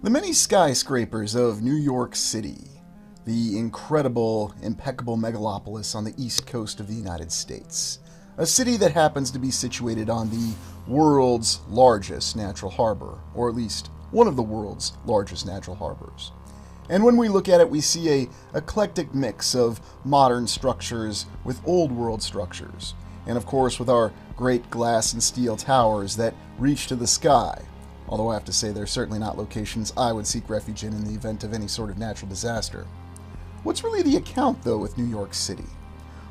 The many skyscrapers of New York City, the incredible, impeccable megalopolis on the east coast of the United States, a city that happens to be situated on the world's largest natural harbor, or at least one of the world's largest natural harbors. And when we look at it, we see a eclectic mix of modern structures with old world structures, and of course with our great glass and steel towers that reach to the sky. Although I have to say they're certainly not locations I would seek refuge in the event of any sort of natural disaster. What's really the account, though, with New York City?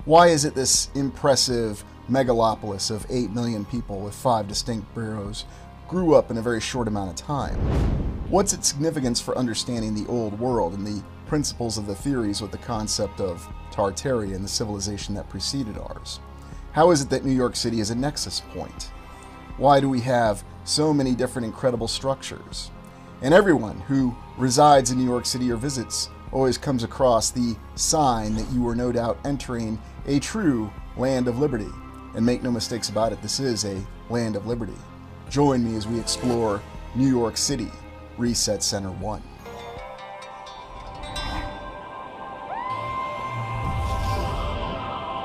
Why is it this impressive megalopolis of 8 million people with 5 distinct boroughs grew up in a very short amount of time? What's its significance for understanding the old world and the principles of the theories with the concept of Tartaria and the civilization that preceded ours? How is it that New York City is a nexus point? Why do we have so many different incredible structures? And everyone who resides in New York City or visits always comes across the sign that you are no doubt entering a true land of liberty. And make no mistakes about it, this is a land of liberty. Join me as we explore New York City, Reset Center 1.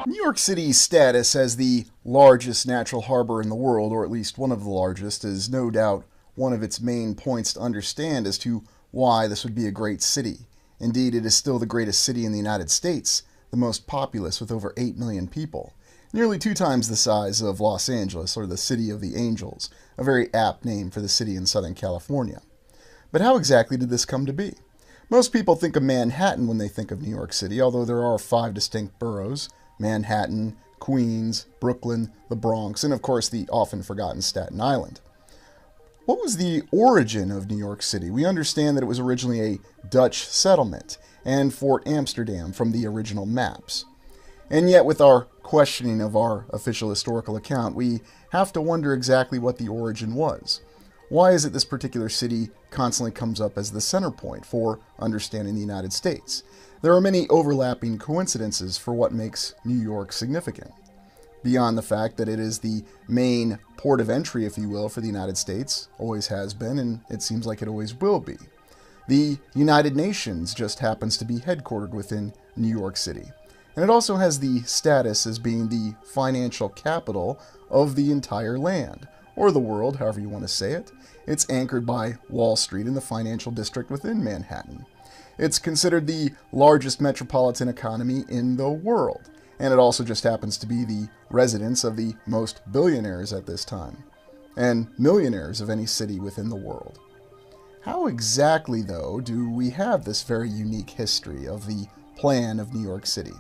New York City's status as the largest natural harbor in the world, or at least one of the largest, is no doubt one of its main points to understand as to why this would be a great city. Indeed, it is still the greatest city in the United States, the most populous with over 8 million people, nearly 2 times the size of Los Angeles, or the City of the Angels, a very apt name for the city in Southern California. But how exactly did this come to be? Most people think of Manhattan when they think of New York City, although there are 5 distinct boroughs: Manhattan, Queens, Brooklyn, the Bronx, and of course the often forgotten Staten Island. What was the origin of New York City? We understand that it was originally a Dutch settlement and Fort Amsterdam from the original maps. And yet with our questioning of our official historical account, we have to wonder exactly what the origin was. Why is it this particular city constantly comes up as the center point for understanding the United States? There are many overlapping coincidences for what makes New York significant. Beyond the fact that it is the main port of entry, if you will, for the United States, always has been, and it seems like it always will be. The United Nations just happens to be headquartered within New York City. And it also has the status as being the financial capital of the entire land, or the world, however you want to say it. It's anchored by Wall Street in the financial district within Manhattan. It's considered the largest metropolitan economy in the world, and it also just happens to be the residence of the most billionaires at this time, and millionaires of any city within the world. How exactly, though, do we have this very unique history of the plan of New York City?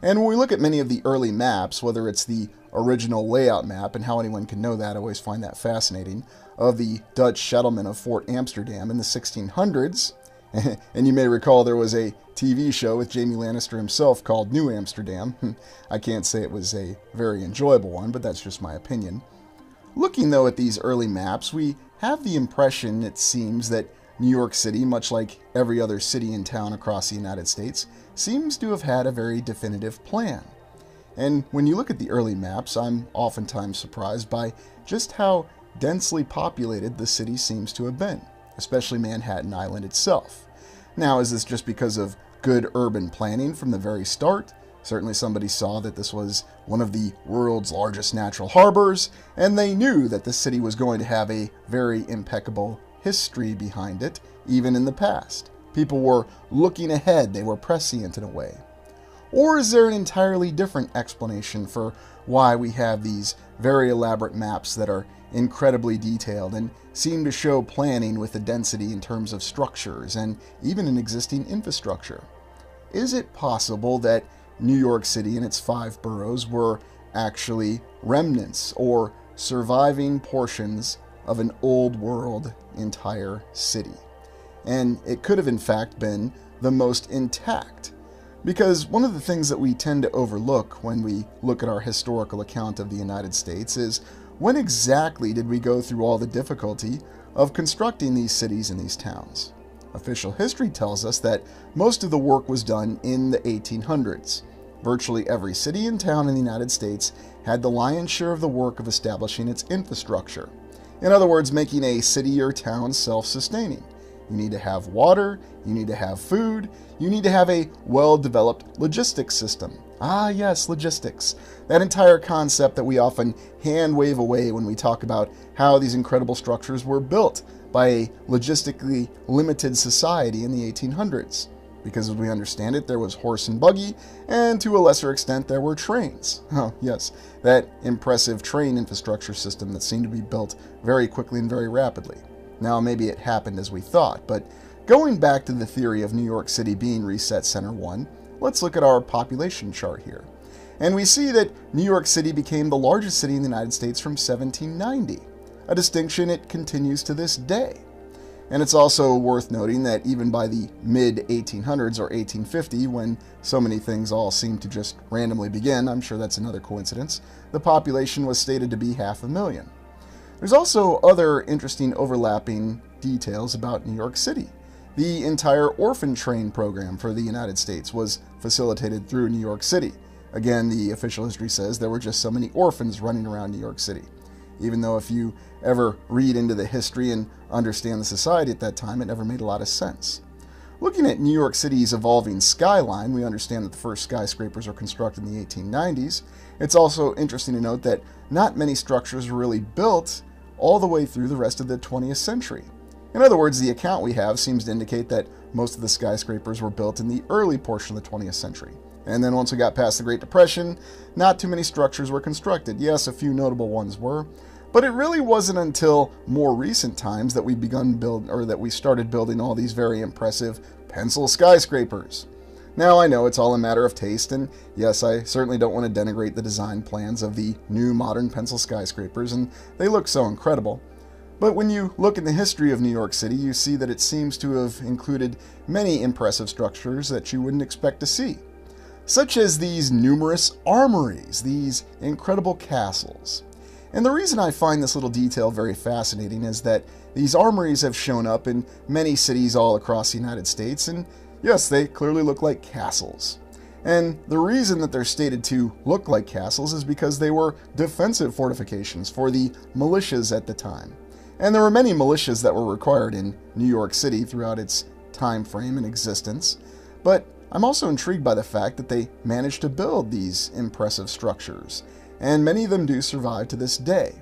And when we look at many of the early maps, whether it's the original layout map, and how anyone can know that, I always find that fascinating, of the Dutch settlement of Fort Amsterdam in the 1600s, and you may recall there was a TV show with Jamie Lannister himself called New Amsterdam. I can't say it was a very enjoyable one, but that's just my opinion. Looking, though, at these early maps, we have the impression, it seems, that New York City, much like every other city and town across the United States, seems to have had a very definitive plan. And when you look at the early maps, I'm oftentimes surprised by just how densely populated the city seems to have been, especially Manhattan Island itself. Now, is this just because of good urban planning from the very start? Certainly somebody saw that this was one of the world's largest natural harbors, and they knew that the city was going to have a very impeccable history behind it, even in the past. People were looking ahead, they were prescient in a way. Or is there an entirely different explanation for why we have these very elaborate maps that are incredibly detailed and seem to show planning with the density in terms of structures and even an existing infrastructure? Is it possible that New York City and its 5 boroughs were actually remnants or surviving portions of an old world entire city? And it could have in fact been the most intact. Because one of the things that we tend to overlook when we look at our historical account of the United States is, when exactly did we go through all the difficulty of constructing these cities and these towns? Official history tells us that most of the work was done in the 1800s. Virtually every city and town in the United States had the lion's share of the work of establishing its infrastructure. In other words, making a city or town self-sustaining. You need to have water, you need to have food, you need to have a well-developed logistics system. Ah, yes, logistics. That entire concept that we often hand-wave away when we talk about how these incredible structures were built by a logistically limited society in the 1800s. Because as we understand it, there was horse and buggy, and to a lesser extent, there were trains. Oh, yes, that impressive train infrastructure system that seemed to be built very quickly and very rapidly. Now, maybe it happened as we thought, but going back to the theory of New York City being Reset Center 1, let's look at our population chart here. And we see that New York City became the largest city in the United States from 1790, a distinction it continues to this day. And it's also worth noting that even by the mid-1800s or 1850, when so many things all seem to just randomly begin, I'm sure that's another coincidence, the population was stated to be 500,000. There's also other interesting overlapping details about New York City. The entire orphan train program for the United States was facilitated through New York City. Again, the official history says there were just so many orphans running around New York City. Even though if you ever read into the history and understand the society at that time, it never made a lot of sense. Looking at New York City's evolving skyline, we understand that the first skyscrapers were constructed in the 1890s. It's also interesting to note that not many structures were really built all the way through the rest of the 20th century. In other words, the account we have seems to indicate that most of the skyscrapers were built in the early portion of the 20th century. And then once we got past the Great Depression, not too many structures were constructed. Yes, a few notable ones were, but it really wasn't until more recent times that we started building all these very impressive pencil skyscrapers. Now, I know it's all a matter of taste, and yes, I certainly don't want to denigrate the design plans of the new modern pencil skyscrapers, and they look so incredible. But when you look in the history of New York City, you see that it seems to have included many impressive structures that you wouldn't expect to see, such as these numerous armories, these incredible castles. And the reason I find this little detail very fascinating is that these armories have shown up in many cities all across the United States, and yes, they clearly look like castles. And the reason that they're stated to look like castles is because they were defensive fortifications for the militias at the time. And there were many militias that were required in New York City throughout its time frame and existence. But I'm also intrigued by the fact that they managed to build these impressive structures, and many of them do survive to this day.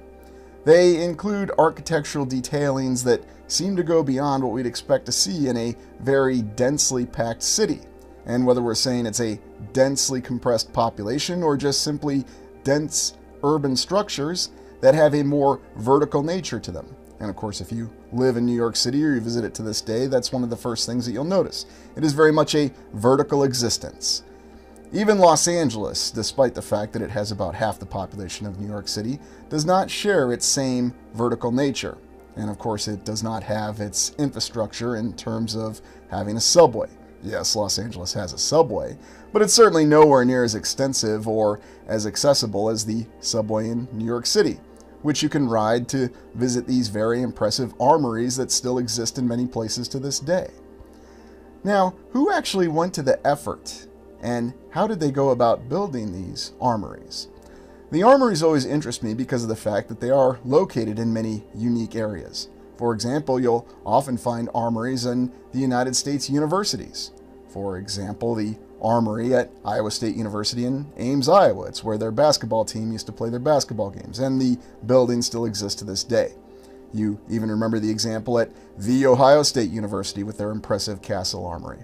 They include architectural detailings that seem to go beyond what we'd expect to see in a very densely packed city. And whether we're saying it's a densely compressed population or just simply dense urban structures that have a more vertical nature to them. And of course, if you live in New York City or you visit it to this day, that's one of the first things that you'll notice. It is very much a vertical existence. Even Los Angeles, despite the fact that it has about half the population of New York City, does not share its same vertical nature. And of course, it does not have its infrastructure in terms of having a subway. Yes, Los Angeles has a subway, but it's certainly nowhere near as extensive or as accessible as the subway in New York City, which you can ride to visit these very impressive armories that still exist in many places to this day. Now, who actually went to the effort? And how did they go about building these armories? The armories always interest me because of the fact that they are located in many unique areas. For example, you'll often find armories in the United States universities. For example, the armory at Iowa State University in Ames, Iowa. It's where their basketball team used to play their basketball games, and the building still exists to this day. You even remember the example at The Ohio State University with their impressive castle armory.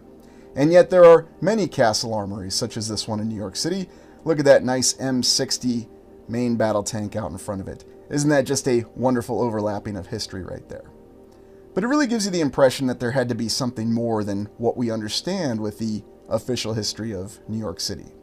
And yet there are many castle armories, such as this one in New York City. Look at that nice M60 main battle tank out in front of it. Isn't that just a wonderful overlapping of history right there? But it really gives you the impression that there had to be something more than what we understand with the official history of New York City.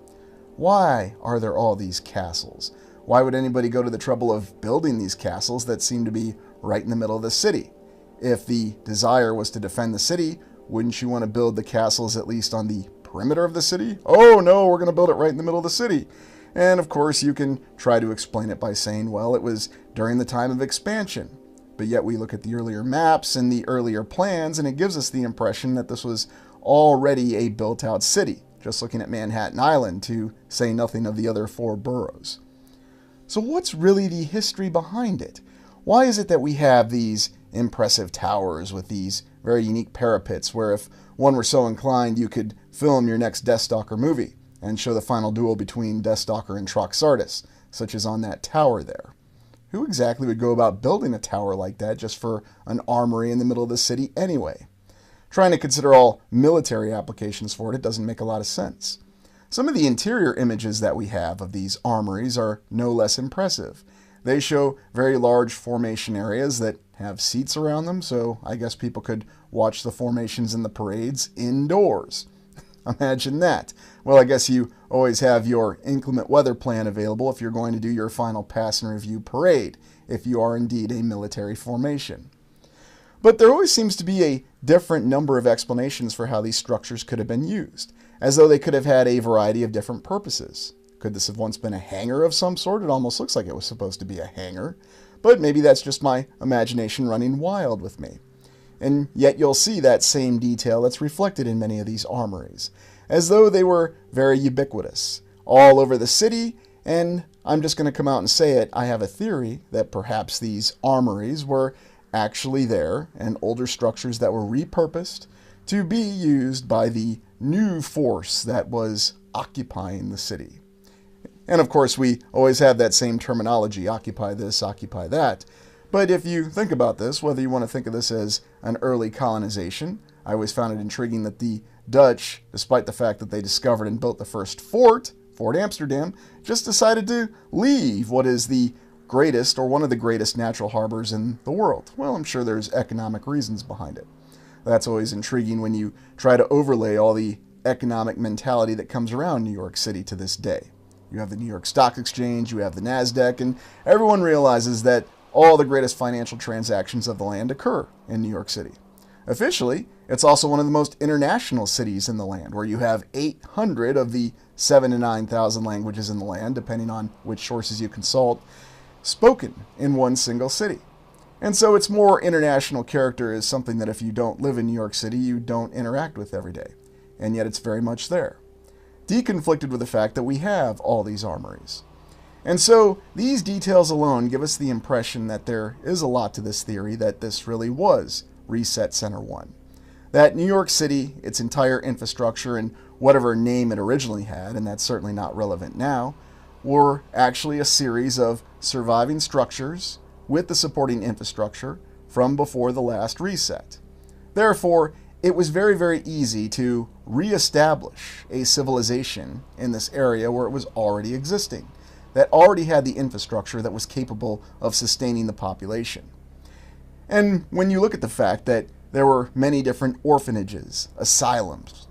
Why are there all these castles? Why would anybody go to the trouble of building these castles that seem to be right in the middle of the city? If the desire was to defend the city, wouldn't you want to build the castles at least on the perimeter of the city? Oh no, we're going to build it right in the middle of the city. And of course you can try to explain it by saying, well, it was during the time of expansion. But yet we look at the earlier maps and the earlier plans, and it gives us the impression that this was already a built-out city, just looking at Manhattan Island, to say nothing of the other 4 boroughs. So what's really the history behind it? Why is it that we have these impressive towers with these very unique parapets where if one were so inclined, you could film your next Deathstalker movie and show the final duel between Deathstalker and Troxardus, such as on that tower there. Who exactly would go about building a tower like that just for an armory in the middle of the city anyway? Trying to consider all military applications for it doesn't make a lot of sense. Some of the interior images that we have of these armories are no less impressive. They show very large formation areas that have seats around them, so I guess people could watch the formations in the parades indoors. Imagine that. Well, I guess you always have your inclement weather plan available if you're going to do your final pass and review parade, if you are indeed a military formation. But there always seems to be a different number of explanations for how these structures could have been used, as though they could have had a variety of different purposes. Could this have once been a hangar of some sort? It almost looks like it was supposed to be a hangar, but maybe that's just my imagination running wild with me. And yet you'll see that same detail that's reflected in many of these armories, as though they were very ubiquitous, all over the city. And I'm just going to come out and say it, I have a theory that perhaps these armories were actually there and older structures that were repurposed to be used by the new force that was occupying the city. And of course, we always have that same terminology, occupy this, occupy that. But if you think about this, whether you want to think of this as an early colonization, I always found it intriguing that the Dutch, despite the fact that they discovered and built the first fort, Fort Amsterdam, just decided to leave what is the greatest or one of the greatest natural harbors in the world. Well, I'm sure there's economic reasons behind it. That's always intriguing when you try to overlay all the economic mentality that comes around New York City to this day. You have the New York Stock Exchange, you have the NASDAQ, and everyone realizes that all the greatest financial transactions of the land occur in New York City. Officially, it's also one of the most international cities in the land, where you have 800 of the 7,000 to 9,000 languages in the land, depending on which sources you consult, spoken in one single city. And so its more international character is something that if you don't live in New York City, you don't interact with every day. And yet it's very much there. Deconflicted with the fact that we have all these armories. And so these details alone give us the impression that there is a lot to this theory that this really was Reset Center 1. That New York City, its entire infrastructure, and whatever name it originally had, and that's certainly not relevant now, were actually a series of surviving structures with the supporting infrastructure from before the last reset. Therefore, it was very, very easy to reestablish a civilization in this area where it was already existing, that already had the infrastructure that was capable of sustaining the population. And when you look at the fact that there were many different orphanages, asylums,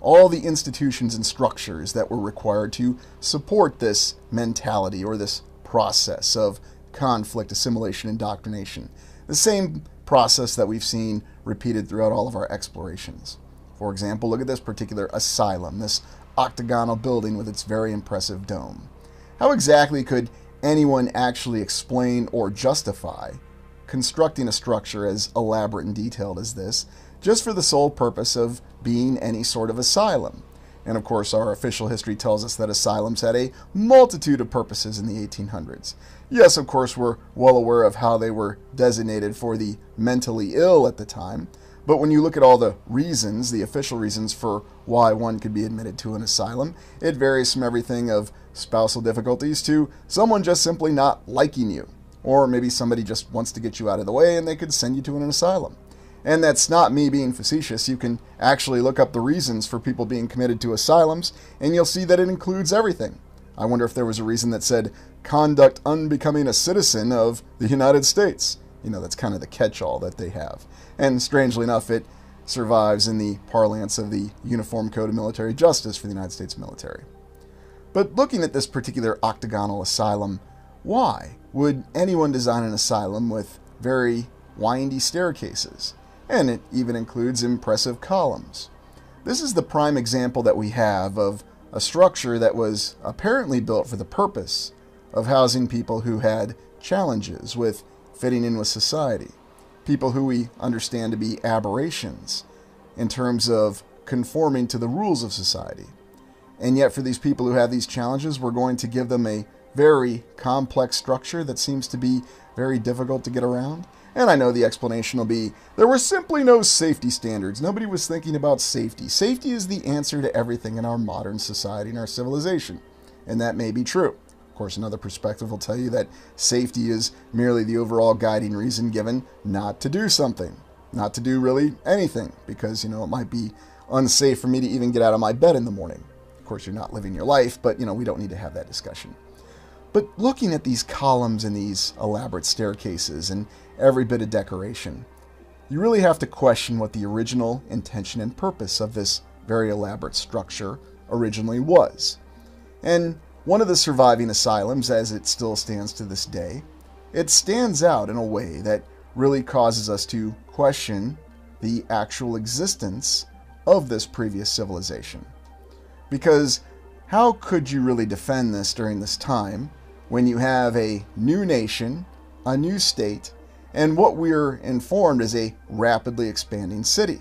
all the institutions and structures that were required to support this mentality or this process of conflict, assimilation, indoctrination, the same process that we've seen repeated throughout all of our explorations. For example, look at this particular asylum, this octagonal building with its very impressive dome. How exactly could anyone actually explain or justify constructing a structure as elaborate and detailed as this, just for the sole purpose of being any sort of asylum? And of course, our official history tells us that asylums had a multitude of purposes in the 1800s. Yes, of course, we're well aware of how they were designated for the mentally ill at the time, but when you look at all the reasons, the official reasons for why one could be admitted to an asylum, it varies from everything of spousal difficulties to someone just simply not liking you, or maybe somebody just wants to get you out of the way and they could send you to an asylum. And that's not me being facetious. You can actually look up the reasons for people being committed to asylums, and you'll see that it includes everything. I wonder if there was a reason that said, conduct unbecoming a citizen of the United States. You know, that's kind of the catch-all that they have. And strangely enough, it survives in the parlance of the Uniform Code of Military Justice for the United States military. But looking at this particular octagonal asylum, why would anyone design an asylum with very windy staircases? And it even includes impressive columns. This is the prime example that we have of a structure that was apparently built for the purpose of housing people who had challenges with fitting in with society, people who we understand to be aberrations in terms of conforming to the rules of society. And yet for these people who have these challenges, we're going to give them a very complex structure that seems to be very difficult to get around. And I know the explanation will be, there were simply no safety standards. Nobody was thinking about safety. Safety is the answer to everything in our modern society and our civilization. And that may be true. Of course, another perspective will tell you that safety is merely the overall guiding reason given not to do something. Not to do really anything, because, it might be unsafe for me to even get out of my bed in the morning. Of course, you're not living your life, but, we don't need to have that discussion. But looking at these columns and these elaborate staircases and every bit of decoration, you really have to question what the original intention and purpose of this very elaborate structure originally was. And one of the surviving asylums, as it still stands to this day, it stands out in a way that really causes us to question the actual existence of this previous civilization. Because how could you really defend this during this time when you have a new nation, a new state, and what we're informed is a rapidly expanding city?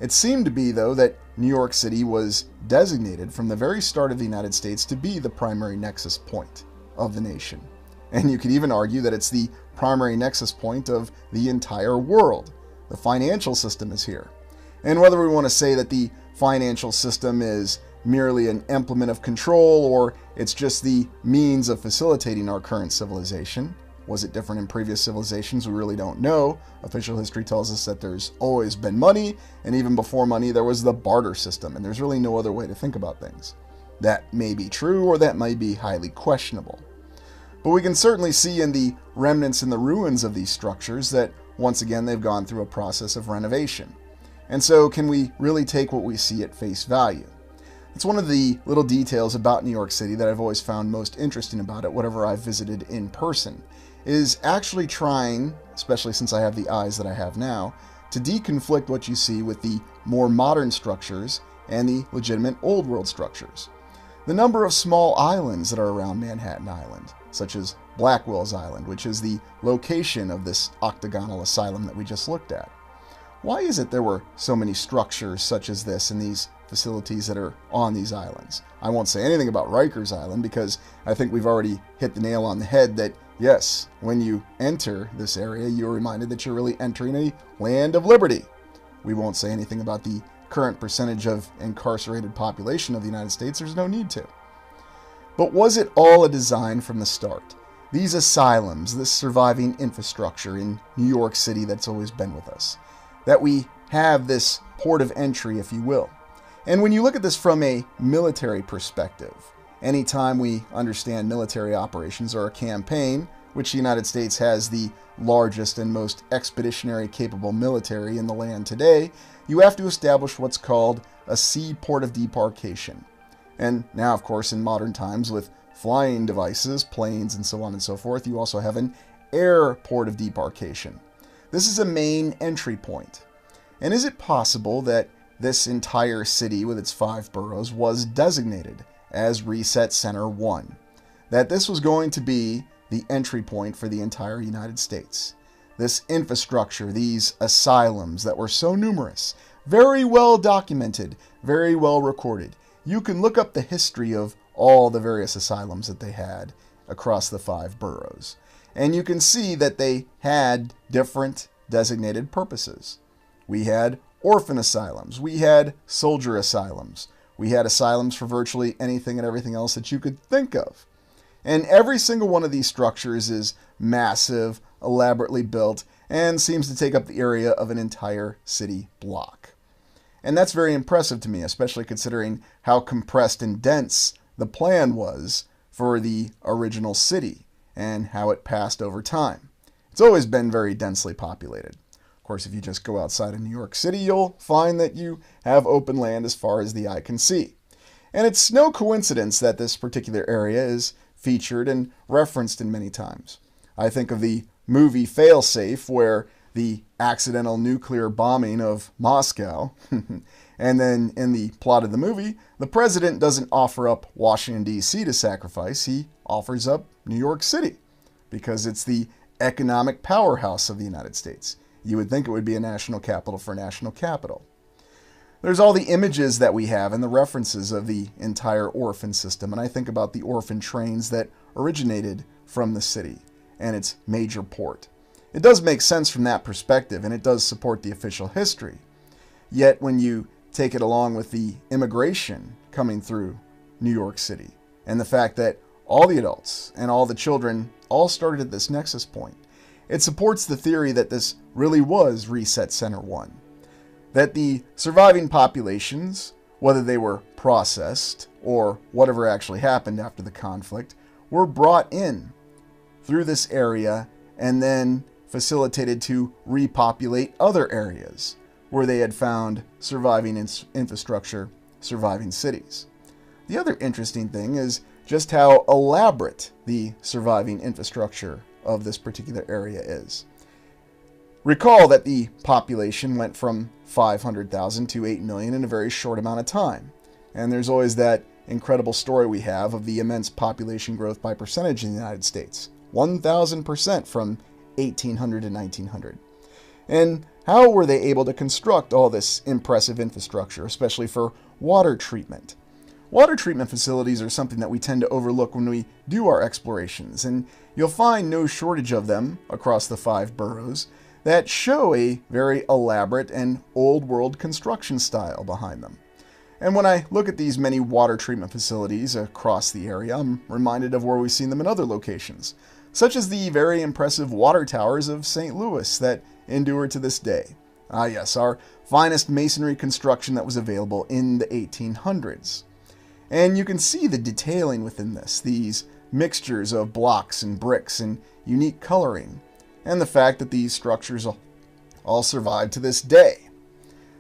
It seemed to be, though, that New York City was designated from the very start of the United States to be the primary nexus point of the nation. And you could even argue that it's the primary nexus point of the entire world. The financial system is here. And whether we want to say that the financial system is merely an implement of control, or it's just the means of facilitating our current civilization. Was it different in previous civilizations? We really don't know. Official history tells us that there's always been money, and even before money there was the barter system, and there's really no other way to think about things. That may be true, or that may be highly questionable. But we can certainly see in the remnants and the ruins of these structures that, once again, they've gone through a process of renovation. And so can we really take what we see at face value? It's one of the little details about New York City that I've always found most interesting about it, whatever I've visited in person, is actually trying, especially since I have the eyes that I have now, to deconflict what you see with the more modern structures and the legitimate old world structures. The number of small islands that are around Manhattan Island, such as Blackwell's Island, which is the location of this octagonal asylum that we just looked at. Why is it there were so many structures such as this in these facilities that are on these islands? I won't say anything about Rikers Island because I think we've already hit the nail on the head that, yes, when you enter this area, you're reminded that you're really entering a land of liberty. We won't say anything about the current percentage of incarcerated population of the United States. There's no need to. But was it all a design from the start? These asylums, this surviving infrastructure in New York City that's always been with us, that we have this port of entry, if you will. And when you look at this from a military perspective, anytime we understand military operations or a campaign, which the United States has the largest and most expeditionary capable military in the land today, you have to establish what's called a sea port of debarkation. And now, of course, in modern times with flying devices, planes, and so on and so forth, you also have an air port of debarkation. This is a main entry point. And is it possible that this entire city with its 5 boroughs was designated as Reset Center 1? That this was going to be the entry point for the entire United States? This infrastructure, these asylums that were so numerous, very well documented, very well recorded. You can look up the history of all the various asylums that they had across the 5 boroughs. And you can see that they had different designated purposes. We had orphan asylums. We had soldier asylums. We had asylums for virtually anything and everything else that you could think of. And every single one of these structures is massive, elaborately built, and seems to take up the area of an entire city block. And that's very impressive to me, especially considering how compressed and dense the plan was for the original city and how it passed over time. It's always been very densely populated. Of course, if you just go outside of New York City, you'll find that you have open land as far as the eye can see. And it's no coincidence that this particular area is featured and referenced in many times. I think of the movie Failsafe, where the accidental nuclear bombing of Moscow, and then in the plot of the movie, the president doesn't offer up Washington, D.C. to sacrifice, he offers up New York City, because it's the economic powerhouse of the United States. You would think it would be a national capital for a national capital. There's all the images that we have and the references of the entire orphan system, and I think about the orphan trains that originated from the city and its major port. It does make sense from that perspective, and it does support the official history. Yet when you take it along with the immigration coming through New York City, and the fact that all the adults and all the children all started at this nexus point, it supports the theory that this really was Reset Center 1. That the surviving populations, whether they were processed or whatever actually happened after the conflict, were brought in through this area and then facilitated to repopulate other areas where they had found surviving infrastructure, surviving cities. The other interesting thing is just how elaborate the surviving infrastructure of this particular area is. Recall that the population went from 500,000 to 8 million in a very short amount of time. And there's always that incredible story we have of the immense population growth by percentage in the United States. 1,000% from 1800 to 1900. And how were they able to construct all this impressive infrastructure, especially for water treatment? Water treatment facilities are something that we tend to overlook when we do our explorations, and you'll find no shortage of them across the 5 boroughs that show a very elaborate and old-world construction style behind them. And when I look at these many water treatment facilities across the area, I'm reminded of where we've seen them in other locations, such as the very impressive water towers of St. Louis that endure to this day. Ah yes, our finest masonry construction that was available in the 1800s. And you can see the detailing within this, these mixtures of blocks and bricks and unique coloring, and the fact that these structures all survive to this day.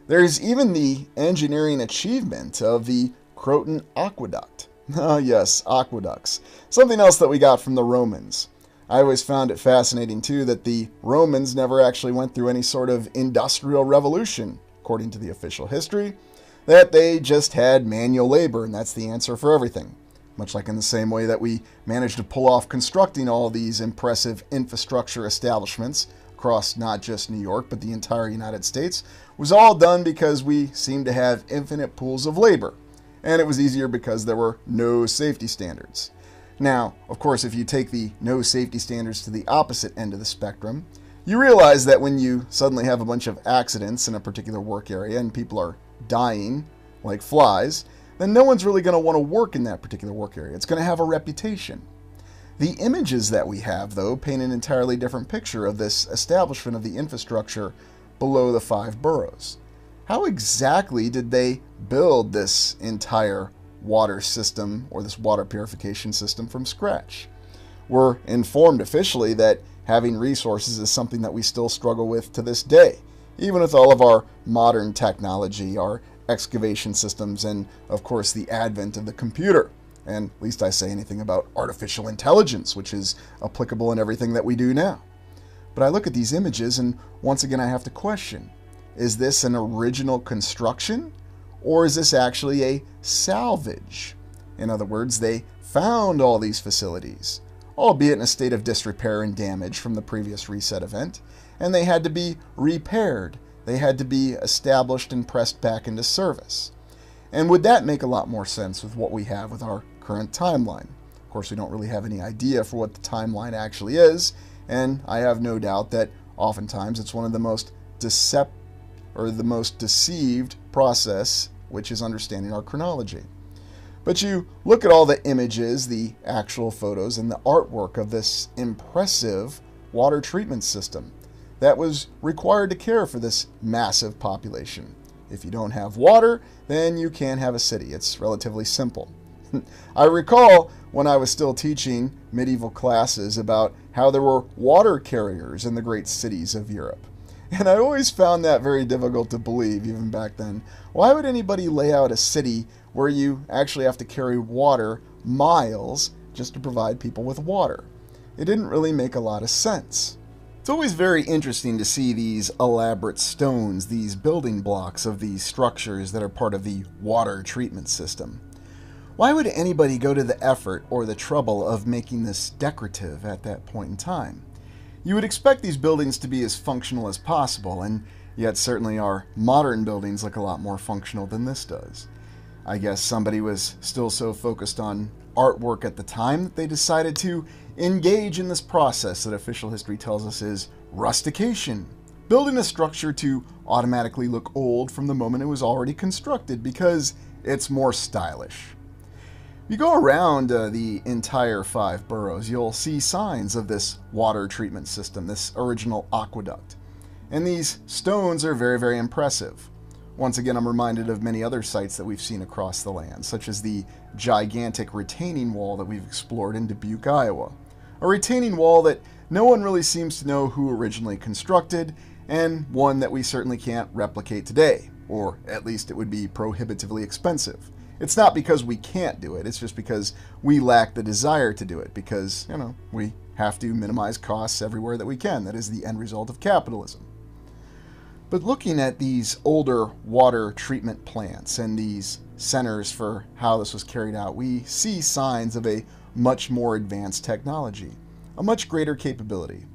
There's even the engineering achievement of the Croton Aqueduct. Ah yes, aqueducts. Something else that we got from the Romans. I always found it fascinating too that the Romans never actually went through any sort of industrial revolution, according to the official history, that they just had manual labor, and that's the answer for everything. Much like in the same way that we managed to pull off constructing all these impressive infrastructure establishments across not just New York, but the entire United States, was all done because we seemed to have infinite pools of labor. And it was easier because there were no safety standards. Now, of course, if you take the no safety standards to the opposite end of the spectrum, you realize that when you suddenly have a bunch of accidents in a particular work area and people are dying like flies, then no one's really going to want to work in that particular work area. It's going to have a reputation. The images that we have, though, paint an entirely different picture of this establishment of the infrastructure below the 5 boroughs. How exactly did they build this entire water system, or this water purification system, from scratch? We're informed officially that having resources is something that we still struggle with to this day, even with all of our modern technology, our excavation systems, and of course the advent of the computer. And at least I say anything about artificial intelligence, which is applicable in everything that we do now. But I look at these images and once again I have to question, is this an original construction, or is this actually a salvage? In other words, they found all these facilities, albeit in a state of disrepair and damage from the previous reset event, and they had to be repaired. They had to be established and pressed back into service. And would that make a lot more sense with what we have with our current timeline? Of course, we don't really have any idea for what the timeline actually is, and I have no doubt that oftentimes it's one of the most deceived process, which is understanding our chronology. But you look at all the images, the actual photos, and the artwork of this impressive water treatment system that was required to care for this massive population. If you don't have water, then you can't have a city. It's relatively simple. I recall when I was still teaching medieval classes about how there were water carriers in the great cities of Europe. And I always found that very difficult to believe, even back then. Why would anybody lay out a city where you actually have to carry water miles just to provide people with water? It didn't really make a lot of sense. It's always very interesting to see these elaborate stones, these building blocks of these structures that are part of the water treatment system. Why would anybody go to the effort or the trouble of making this decorative at that point in time? You would expect these buildings to be as functional as possible, and yet certainly our modern buildings look a lot more functional than this does. I guess somebody was still so focused on artwork at the time that they decided to engage in this process that official history tells us is rustication, building a structure to automatically look old from the moment it was already constructed because it's more stylish. If you go around the entire 5 boroughs, you'll see signs of this water treatment system, this original aqueduct. And these stones are very, very impressive. Once again, I'm reminded of many other sites that we've seen across the land, such as the gigantic retaining wall that we've explored in Dubuque, Iowa. A retaining wall that no one really seems to know who originally constructed, and one that we certainly can't replicate today, or at least it would be prohibitively expensive. It's not because we can't do it, it's just because we lack the desire to do it, because, we have to minimize costs everywhere that we can. That is the end result of capitalism. But looking at these older water treatment plants and these centers for how this was carried out, we see signs of a much more advanced technology, a much greater capability.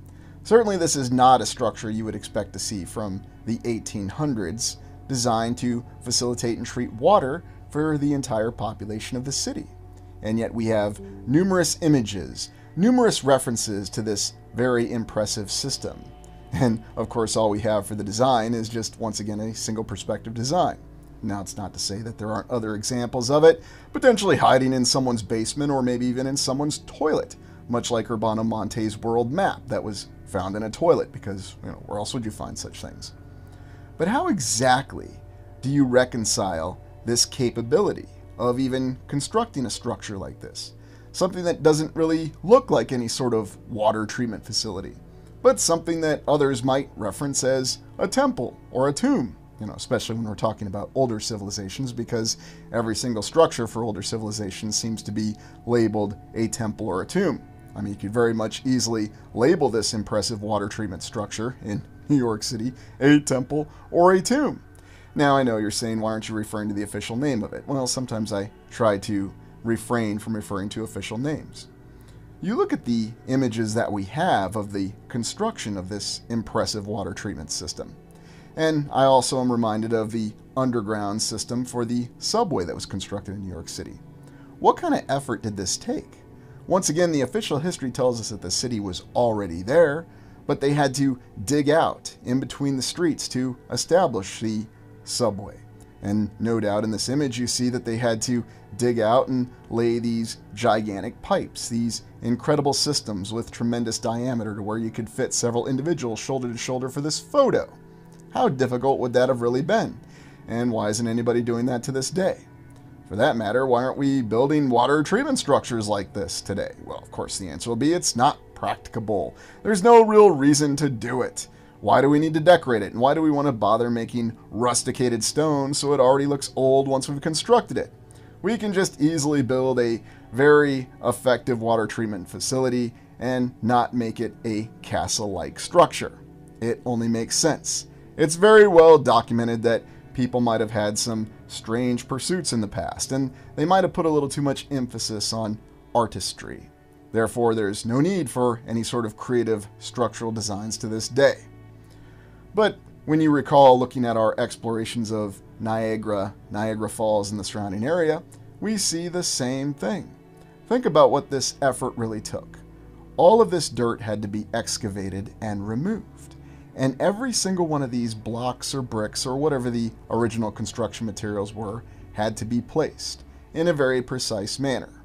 Certainly this is not a structure you would expect to see from the 1800s, designed to facilitate and treat water for the entire population of the city. And yet we have numerous images, numerous references to this very impressive system. And of course all we have for the design is just, once again, a single perspective design. Now, it's not to say that there aren't other examples of it, potentially hiding in someone's basement or maybe even in someone's toilet, much like Urbano Monte's world map that was found in a toilet, because, where else would you find such things? But how exactly do you reconcile this capability of even constructing a structure like this? Something that doesn't really look like any sort of water treatment facility, but something that others might reference as a temple or a tomb, especially when we're talking about older civilizations, because every single structure for older civilizations seems to be labeled a temple or a tomb. I mean, you could very much easily label this impressive water treatment structure in New York City a temple or a tomb. Now, I know you're saying, why aren't you referring to the official name of it? Well, sometimes I try to refrain from referring to official names. You look at the images that we have of the construction of this impressive water treatment system. And I also am reminded of the underground system for the subway that was constructed in New York City. What kind of effort did this take? Once again, the official history tells us that the city was already there, but they had to dig out in between the streets to establish the subway. And no doubt in this image you see that they had to dig out and lay these gigantic pipes, these incredible systems with tremendous diameter to where you could fit several individuals shoulder to shoulder for this photo. How difficult would that have really been? And why isn't anybody doing that to this day? For that matter, why aren't we building water treatment structures like this today? Well, of course the answer will be it's not practicable. There's no real reason to do it. Why do we need to decorate it? And why do we want to bother making rusticated stone so it already looks old once we've constructed it? We can just easily build a very effective water treatment facility and not make it a castle-like structure. It only makes sense. It's very well documented that people might have had some strange pursuits in the past, and they might have put a little too much emphasis on artistry. Therefore, there's no need for any sort of creative structural designs to this day. But when you recall looking at our explorations of Niagara Falls and the surrounding area, we see the same thing. Think about what this effort really took. All of this dirt had to be excavated and removed. And every single one of these blocks or bricks or whatever the original construction materials were had to be placed in a very precise manner.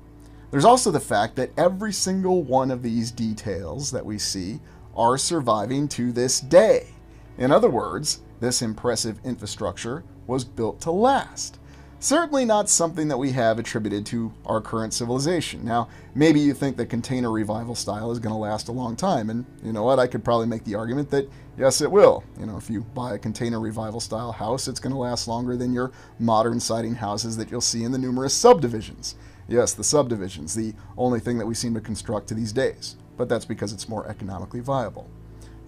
There's also the fact that every single one of these details that we see are surviving to this day. In other words, this impressive infrastructure was built to last. Certainly not something that we have attributed to our current civilization. Now, maybe you think that container revival style is going to last a long time, and you know what, I could probably make the argument that yes, it will. If you buy a container revival style house, it's going to last longer than your modern siding houses that you'll see in the numerous subdivisions. Yes, the subdivisions, the only thing that we seem to construct to these days, but that's because it's more economically viable.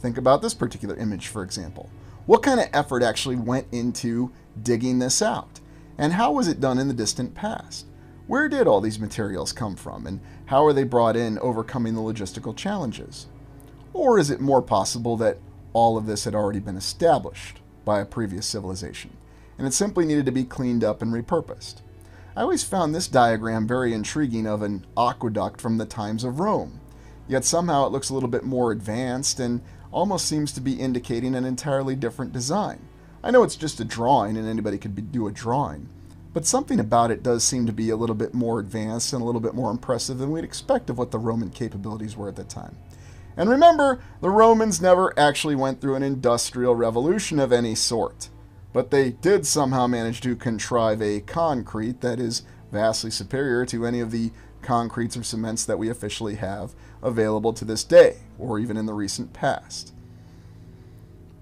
Think about this particular image, for example. What kind of effort actually went into digging this out? And how was it done in the distant past? Where did all these materials come from, and how are they brought in, overcoming the logistical challenges? Or is it more possible that all of this had already been established by a previous civilization, and it simply needed to be cleaned up and repurposed? I always found this diagram very intriguing of an aqueduct from the times of Rome, yet somehow it looks a little bit more advanced and almost seems to be indicating an entirely different design. I know it's just a drawing and anybody could do a drawing, but something about it does seem to be a little bit more advanced and a little bit more impressive than we'd expect of what the Roman capabilities were at the time. And remember, the Romans never actually went through an industrial revolution of any sort, but they did somehow manage to contrive a concrete that is vastly superior to any of the concretes or cements that we officially have available to this day, or even in the recent past.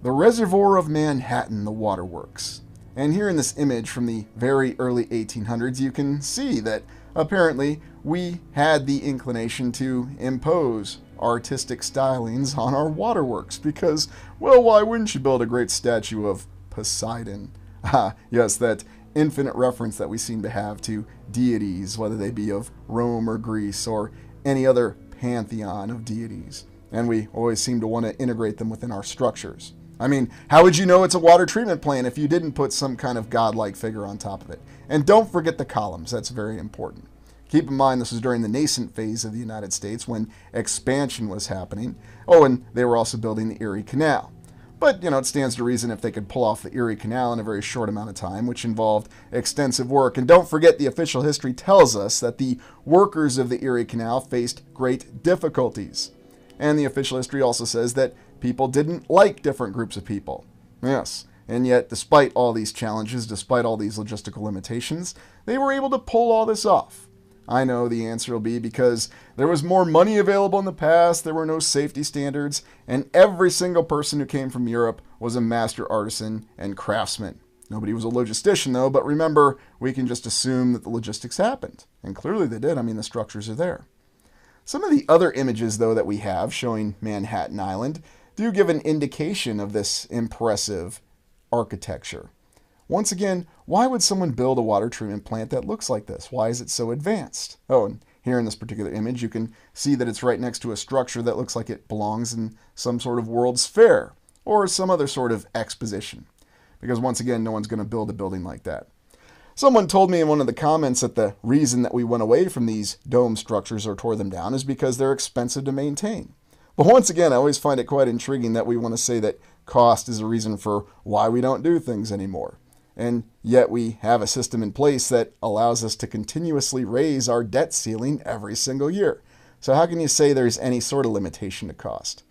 The Reservoir of Manhattan, the waterworks. And here in this image from the very early 1800s, you can see that apparently we had the inclination to impose artistic stylings on our waterworks because, well, why wouldn't you build a great statue of Poseidon? Ah, yes, that infinite reference that we seem to have to deities, whether they be of Rome or Greece or any other pantheon of deities. And we always seem to want to integrate them within our structures. I mean, how would you know it's a water treatment plant if you didn't put some kind of godlike figure on top of it? And don't forget the columns. That's very important. Keep in mind, this was during the nascent phase of the United States when expansion was happening. Oh, and they were also building the Erie Canal. But, it stands to reason if they could pull off the Erie Canal in a very short amount of time, which involved extensive work. And don't forget, the official history tells us that the workers of the Erie Canal faced great difficulties. And the official history also says that people didn't like different groups of people. Yes, and yet, despite all these challenges, despite all these logistical limitations, they were able to pull all this off. I know the answer will be because there was more money available in the past, there were no safety standards, and every single person who came from Europe was a master artisan and craftsman. Nobody was a logistician, though, but remember, we can just assume that the logistics happened. And clearly they did. I mean, the structures are there. Some of the other images, though, that we have showing Manhattan Island do give an indication of this impressive architecture. Once again, why would someone build a water treatment plant that looks like this? Why is it so advanced? Oh, and here in this particular image, you can see that it's right next to a structure that looks like it belongs in some sort of World's Fair or some other sort of exposition. Because once again, no one's going to build a building like that. Someone told me in one of the comments that the reason that we went away from these dome structures or tore them down is because they're expensive to maintain. But once again, I always find it quite intriguing that we want to say that cost is a reason for why we don't do things anymore. And yet we have a system in place that allows us to continuously raise our debt ceiling every single year. So how can you say there's any sort of limitation to cost?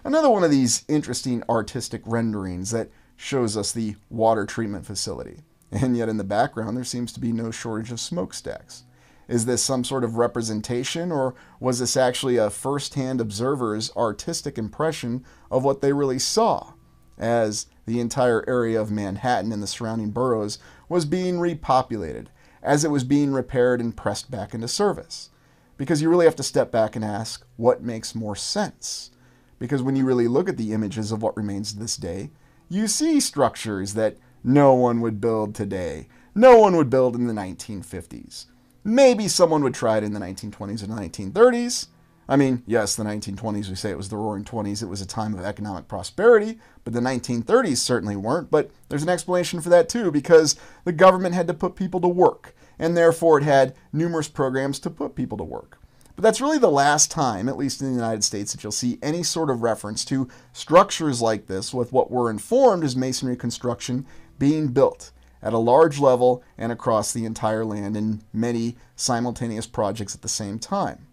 Another one of these interesting artistic renderings that shows us the water treatment facility. And yet in the background, there seems to be no shortage of smokestacks. Is this some sort of representation, or was this actually a first-hand observer's artistic impression of what they really saw as the entire area of Manhattan and the surrounding boroughs was being repopulated, as it was being repaired and pressed back into service? Because you really have to step back and ask, what makes more sense? Because when you really look at the images of what remains to this day, you see structures that no one would build today. No one would build in the 1950s. Maybe someone would try it in the 1920s or the 1930s. I mean, yes, the 1920s, we say it was the Roaring Twenties. It was a time of economic prosperity, but the 1930s certainly weren't. But there's an explanation for that too, because the government had to put people to work, and therefore it had numerous programs to put people to work. But that's really the last time, at least in the United States, that you'll see any sort of reference to structures like this with what we're informed is masonry construction being built at a large level and across the entire land in many simultaneous projects at the same time.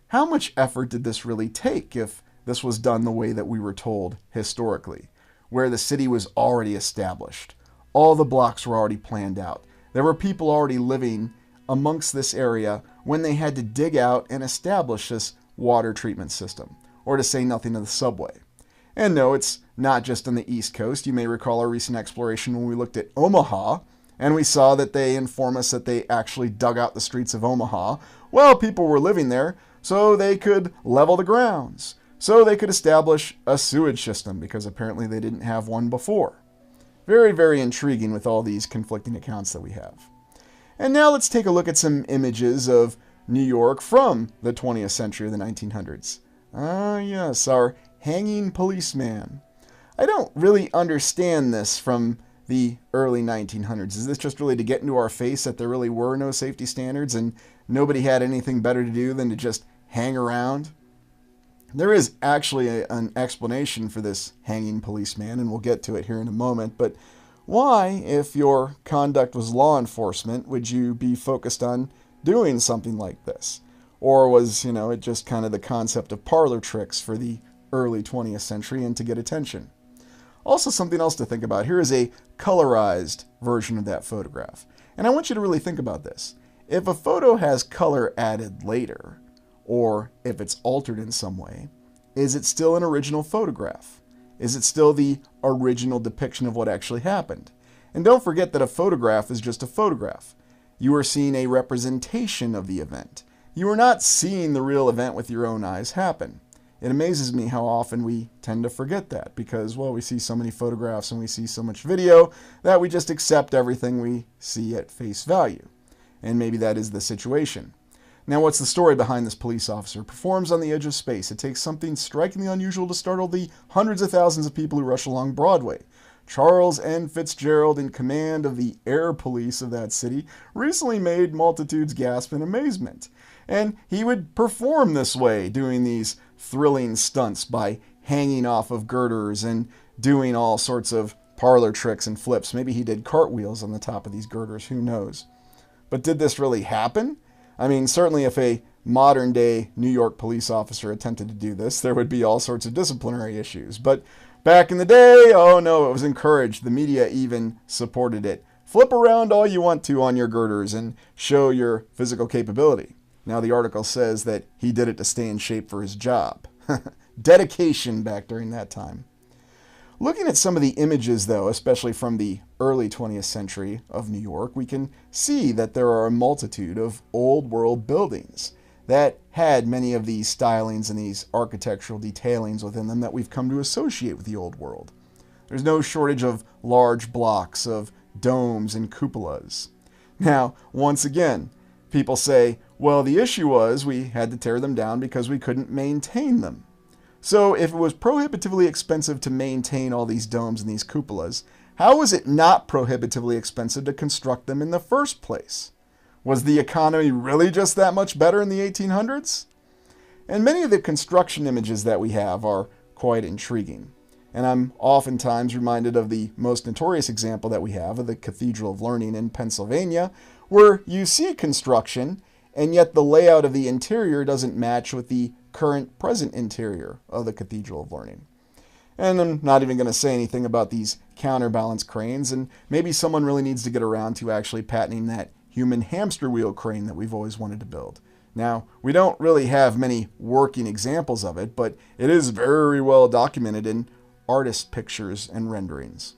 How much effort did this really take if this was done the way that we were told historically, where the city was already established? All the blocks were already planned out. There were people already living amongst this area when they had to dig out and establish this water treatment system, or to say nothing of the subway. And no, it's not just on the East Coast. You may recall our recent exploration when we looked at Omaha, and we saw that they inform us that they actually dug out the streets of Omaha. Well, people were living there, so they could level the grounds, so they could establish a sewage system, because apparently they didn't have one before. Very, very intriguing with all these conflicting accounts that we have. And now let's take a look at some images of New York from the 20th century, the 1900s. Ah, yes, our hanging policeman. I don't really understand this from the early 1900s. Is this just really to get into our face that there really were no safety standards and nobody had anything better to do than to just hang around? There is actually an explanation for this hanging policeman, and we'll get to it here in a moment, but why, if your conduct was law enforcement, would you be focused on doing something like this? Or was, it just kind of the concept of parlor tricks for the early 20th century and to get attention? Also, something else to think about. Here is a colorized version of that photograph. And I want you to really think about this. If a photo has color added later, or if it's altered in some way, is it still an original photograph? Is it still the original depiction of what actually happened? And don't forget that a photograph is just a photograph. You are seeing a representation of the event. You are not seeing the real event with your own eyes happen. It amazes me how often we tend to forget that because, well, we see so many photographs and we see so much video that we just accept everything we see at face value. And maybe that is the situation. Now, what's the story behind this police officer? Performs on the edge of space. It takes something strikingly unusual to startle the hundreds of thousands of people who rush along Broadway. Charles N. Fitzgerald, in command of the air police of that city, recently made multitudes gasp in amazement. And he would perform this way, doing these thrilling stunts by hanging off of girders and doing all sorts of parlor tricks and flips. Maybe he did cartwheels on the top of these girders, who knows? But did this really happen? I mean, certainly if a modern-day New York police officer attempted to do this, there would be all sorts of disciplinary issues. But back in the day, oh no, it was encouraged. The media even supported it. Flip around all you want to on your girders and show your physical capability. Now the article says that he did it to stay in shape for his job. Dedication back during that time. Looking at some of the images, though, especially from the early 20th century of New York, we can see that there are a multitude of old-world buildings that had many of these stylings and these architectural detailings within them that we've come to associate with the Old World. There's no shortage of large blocks of domes and cupolas. Now, once again, people say, well, the issue was we had to tear them down because we couldn't maintain them. So if it was prohibitively expensive to maintain all these domes and these cupolas, how was it not prohibitively expensive to construct them in the first place? Was the economy really just that much better in the 1800s? And many of the construction images that we have are quite intriguing. And I'm oftentimes reminded of the most notorious example that we have of the Cathedral of Learning in Pennsylvania, where you see construction, and yet the layout of the interior doesn't match with the current present interior of the Cathedral of Learning. And I'm not even going to say anything about these counterbalance cranes, and maybe someone really needs to get around to actually patenting that human hamster wheel crane that we've always wanted to build. Now, we don't really have many working examples of it, but it is very well documented in artist pictures and renderings.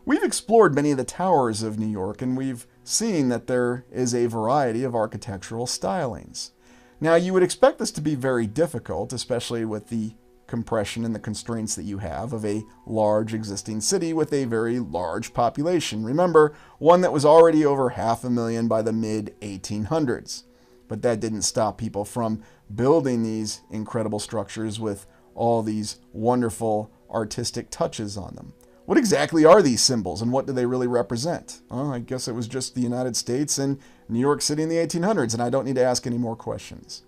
We've explored many of the towers of New York, and we've seen that there is a variety of architectural stylings. Now, you would expect this to be very difficult, especially with the compression and the constraints that you have of a large existing city with a very large population. Remember, one that was already over 500,000 by the mid-1800s. But that didn't stop people from building these incredible structures with all these wonderful artistic touches on them. What exactly are these symbols and what do they really represent? Well, I guess it was just the United States and New York City in the 1800s, and I don't need to ask any more questions.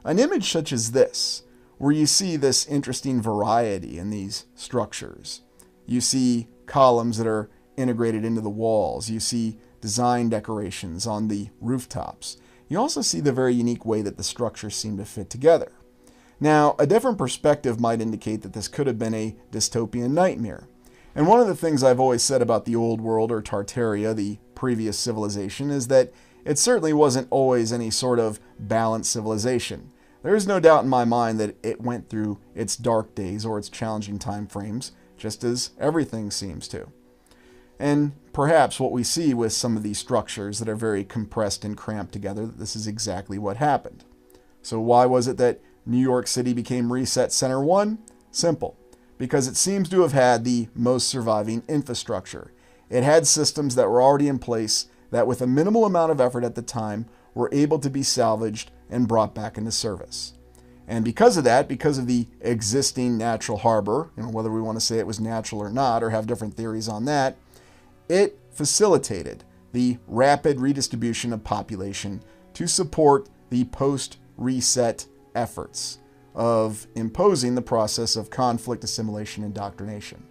An image such as this, where you see this interesting variety in these structures. You see columns that are integrated into the walls. You see design decorations on the rooftops. You also see the very unique way that the structures seem to fit together. Now, a different perspective might indicate that this could have been a dystopian nightmare. And one of the things I've always said about the Old World, or Tartaria, the previous civilization, is that it certainly wasn't always any sort of balanced civilization. There is no doubt in my mind that it went through its dark days or its challenging time frames, just as everything seems to. And perhaps what we see with some of these structures that are very compressed and cramped together, that this is exactly what happened. So why was it that New York City became Reset Center 1? Simple. Because it seems to have had the most surviving infrastructure. It had systems that were already in place that with a minimal amount of effort at the time were able to be salvaged and brought back into service. And because of that, because of the existing natural harbor, whether we want to say it was natural or not, or have different theories on that, it facilitated the rapid redistribution of population to support the post-reset efforts of imposing the process of conflict, assimilation, and indoctrination.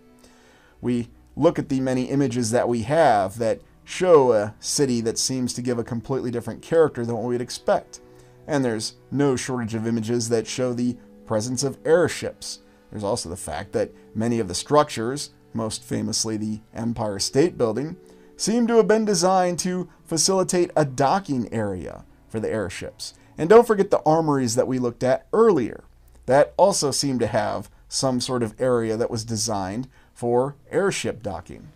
We look at the many images that we have that show a city that seems to give a completely different character than what we'd expect. And there's no shortage of images that show the presence of airships. There's also the fact that many of the structures, most famously the Empire State Building, seem to have been designed to facilitate a docking area for the airships. And don't forget the armories that we looked at earlier. That also seemed to have some sort of area that was designed for airship docking.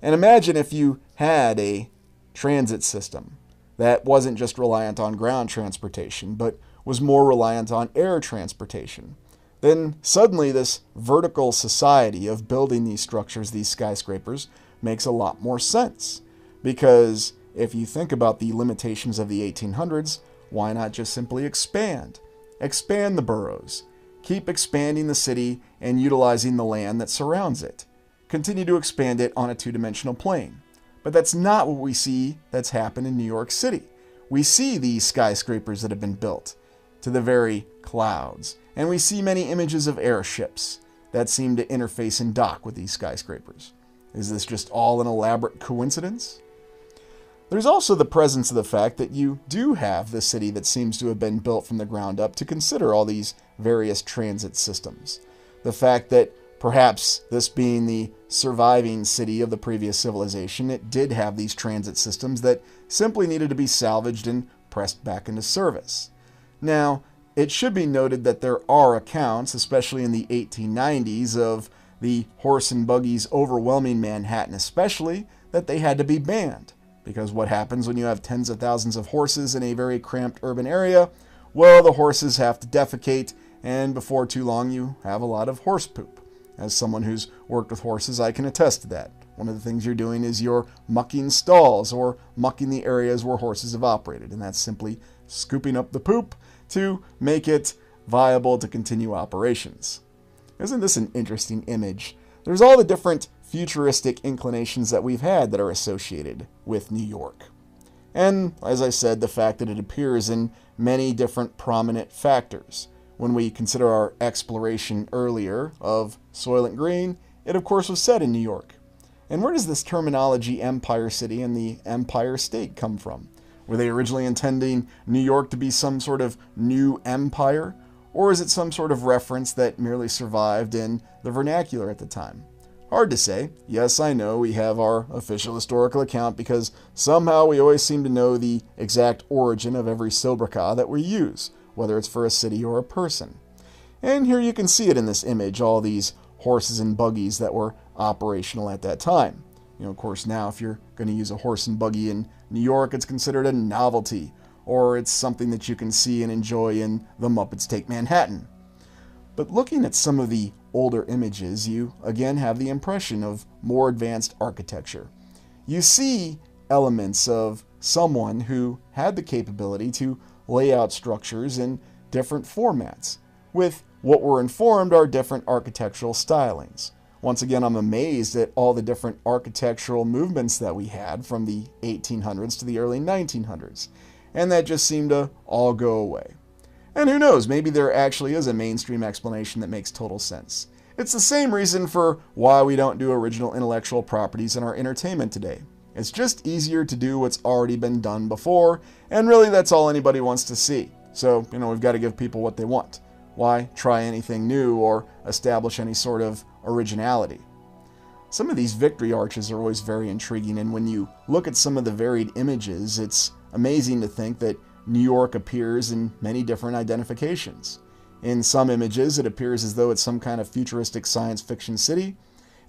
And imagine if you had a transit system that wasn't just reliant on ground transportation, but was more reliant on air transportation. Then suddenly this vertical society of building these structures, these skyscrapers, makes a lot more sense. Because if you think about the limitations of the 1800s, why not just simply expand? Expand the boroughs. Keep expanding the city and utilizing the land that surrounds it. Continue to expand it on a two-dimensional plane. But that's not what we see that's happened in New York City. We see these skyscrapers that have been built to the very clouds. And we see many images of airships that seem to interface and dock with these skyscrapers. Is this just all an elaborate coincidence? There's also the presence of the fact that you do have the city that seems to have been built from the ground up to consider all these various transit systems. The fact that perhaps this being the surviving city of the previous civilization, it did have these transit systems that simply needed to be salvaged and pressed back into service. Now, it should be noted that there are accounts, especially in the 1890s, of the horse and buggies overwhelming Manhattan especially, that they had to be banned. Because what happens when you have tens of thousands of horses in a very cramped urban area? Well, the horses have to defecate, and before too long you have a lot of horse poop. As someone who's worked with horses, I can attest to that. One of the things you're doing is you're mucking stalls or mucking the areas where horses have operated, and that's simply scooping up the poop to make it viable to continue operations. Isn't this an interesting image? There's all the different futuristic inclinations that we've had that are associated with New York. And, as I said, the fact that it appears in many different prominent factors. When we consider our exploration earlier of Soylent Green, it of course was set in New York. And where does this terminology Empire City and the Empire State come from? Were they originally intending New York to be some sort of new empire? Or is it some sort of reference that merely survived in the vernacular at the time? Hard to say. Yes, I know we have our official historical account because somehow we always seem to know the exact origin of every sobriquet that we use, whether it's for a city or a person. And here you can see it in this image, all these horses and buggies that were operational at that time. You know, of course, now if you're going to use a horse and buggy in New York, it's considered a novelty, or it's something that you can see and enjoy in The Muppets Take Manhattan. But looking at some of the older images, you again have the impression of more advanced architecture. You see elements of someone who had the capability to lay out structures in different formats, with what we're informed are different architectural stylings. Once again, I'm amazed at all the different architectural movements that we had from the 1800s to the early 1900s, and that just seemed to all go away. And who knows, maybe there actually is a mainstream explanation that makes total sense. It's the same reason for why we don't do original intellectual properties in our entertainment today. It's just easier to do what's already been done before, and really that's all anybody wants to see. So, we've got to give people what they want. Why try anything new or establish any sort of originality? Some of these victory arches are always very intriguing, and when you look at some of the varied images, it's amazing to think that New York appears in many different identifications. In some images, it appears as though it's some kind of futuristic science fiction city.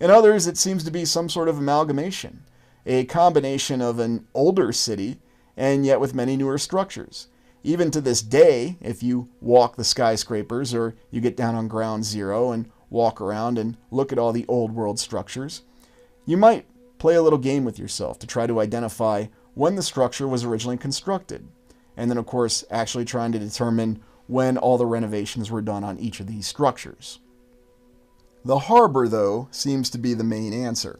In others, it seems to be some sort of amalgamation, a combination of an older city and yet with many newer structures. Even to this day, if you walk the skyscrapers or you get down on ground zero and walk around and look at all the old world structures, you might play a little game with yourself to try to identify when the structure was originally constructed. And then, of course, actually trying to determine when all the renovations were done on each of these structures. The harbor, though, seems to be the main answer.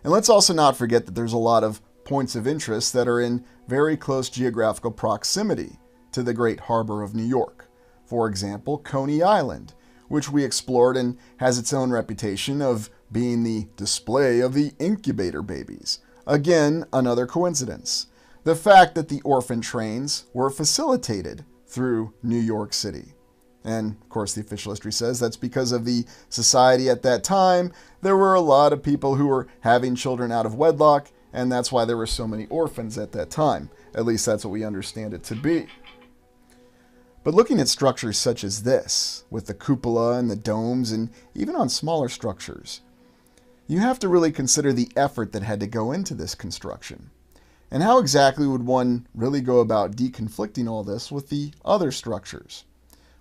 And let's also not forget that there's a lot of points of interest that are in very close geographical proximity to the Great Harbor of New York. For example, Coney Island, which we explored and has its own reputation of being the display of the incubator babies. Again, another coincidence. The fact that the orphan trains were facilitated through New York City. And, of course, the official history says that's because of the society at that time. There were a lot of people who were having children out of wedlock, and that's why there were so many orphans at that time. At least that's what we understand it to be. But looking at structures such as this, with the cupola and the domes, and even on smaller structures, you have to really consider the effort that had to go into this construction. And how exactly would one really go about deconflicting all this with the other structures?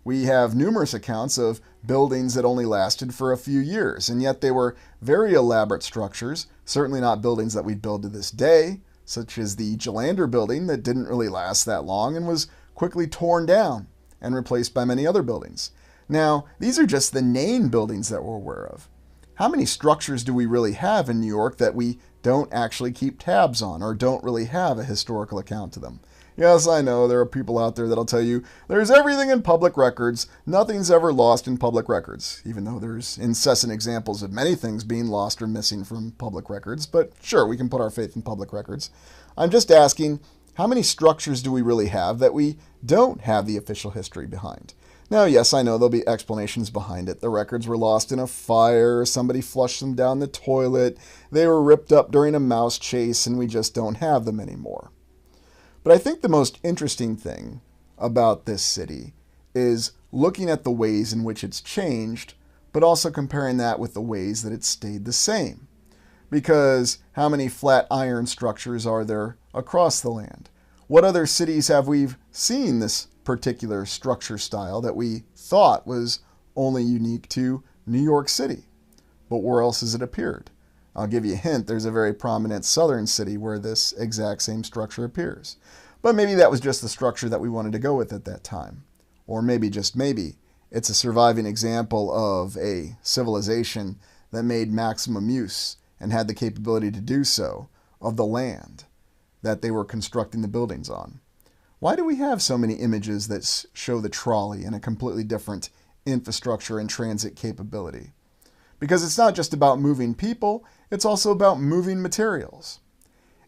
We have numerous accounts of buildings that only lasted for a few years, and yet they were very elaborate structures, certainly not buildings that we'd build to this day, such as the Gelander building that didn't really last that long and was quickly torn down and replaced by many other buildings. Now, these are just the named buildings that we're aware of. How many structures do we really have in New York that we don't actually keep tabs on or don't really have a historical account to them? Yes, I know there are people out there that'll tell you there's everything in public records, nothing's ever lost in public records, even though there's incessant examples of many things being lost or missing from public records. But sure, we can put our faith in public records. I'm just asking, how many structures do we really have that we don't have the official history behind? Now, yes, I know there'll be explanations behind it. The records were lost in a fire, somebody flushed them down the toilet, they were ripped up during a mouse chase, and we just don't have them anymore. But I think the most interesting thing about this city is looking at the ways in which it's changed, but also comparing that with the ways that it's stayed the same. Because how many flat iron structures are there across the land? What other cities have we seen this particular structure style that we thought was only unique to New York City? But where else has it appeared? I'll give you a hint, there's a very prominent southern city where this exact same structure appears. But maybe that was just the structure that we wanted to go with at that time. Or maybe, just maybe, it's a surviving example of a civilization that made maximum use and had the capability to do so of the land that they were constructing the buildings on. Why do we have so many images that show the trolley in a completely different infrastructure and transit capability? Because it's not just about moving people, it's also about moving materials.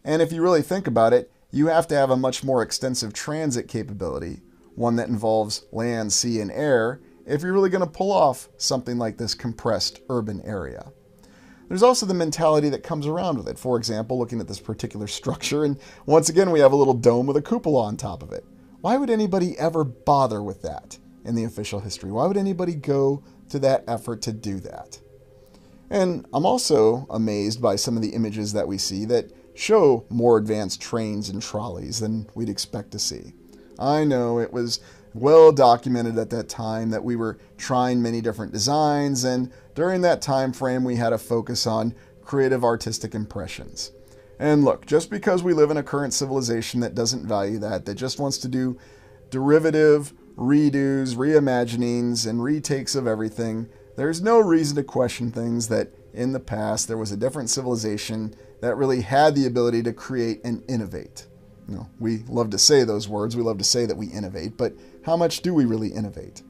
And if you really think about it, you have to have a much more extensive transit capability, one that involves land, sea, and air, if you're really going to pull off something like this compressed urban area. There's also the mentality that comes around with it. For example, looking at this particular structure, and once again we have a little dome with a cupola on top of it. Why would anybody ever bother with that in the official history? Why would anybody go to that effort to do that? And I'm also amazed by some of the images that we see that show more advanced trains and trolleys than we'd expect to see. I know it was well documented at that time that we were trying many different designs, and during that time frame we had a focus on creative artistic impressions. And look, just because we live in a current civilization that doesn't value that just wants to do derivative redos, reimaginings, and retakes of everything, there's no reason to question things that in the past there was a different civilization that really had the ability to create and innovate. You know, we love to say those words, we love to say that we innovate, but how much do we really innovate?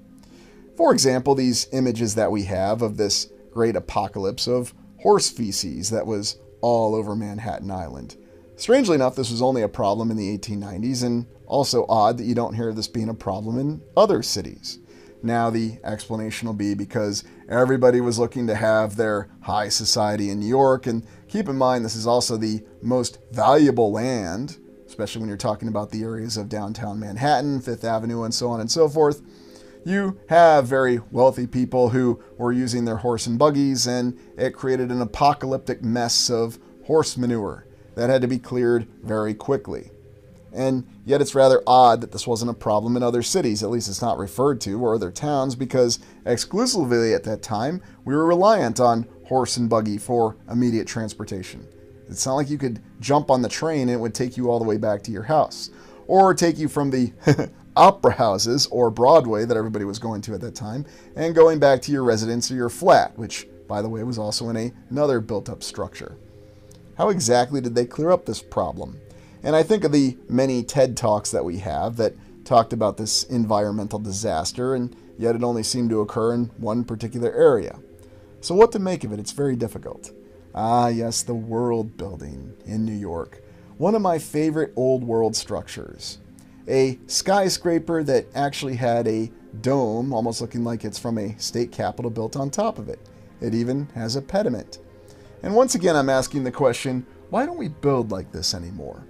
For example, these images that we have of this great apocalypse of horse feces that was all over Manhattan Island. Strangely enough, this was only a problem in the 1890s, and also odd that you don't hear this being a problem in other cities. Now the explanation will be because everybody was looking to have their high society in New York, and keep in mind this is also the most valuable land, especially when you're talking about the areas of downtown Manhattan, Fifth Avenue, and so on and so forth. You have very wealthy people who were using their horse and buggies, and it created an apocalyptic mess of horse manure that had to be cleared very quickly. And yet it's rather odd that this wasn't a problem in other cities, at least it's not referred to, or other towns, because exclusively at that time, we were reliant on horse and buggy for immediate transportation. It's not like you could jump on the train and it would take you all the way back to your house, or take you from the opera houses or Broadway that everybody was going to at that time and going back to your residence or your flat, which, by the way, was also in another built-up structure. How exactly did they clear up this problem? And I think of the many TED Talks that we have that talked about this environmental disaster, and yet it only seemed to occur in one particular area. So what to make of it? It's very difficult. Ah, yes, the World Building in New York. One of my favorite old world structures. A skyscraper that actually had a dome, almost looking like it's from a state capitol, built on top of it. It even has a pediment. And once again, I'm asking the question, why don't we build like this anymore?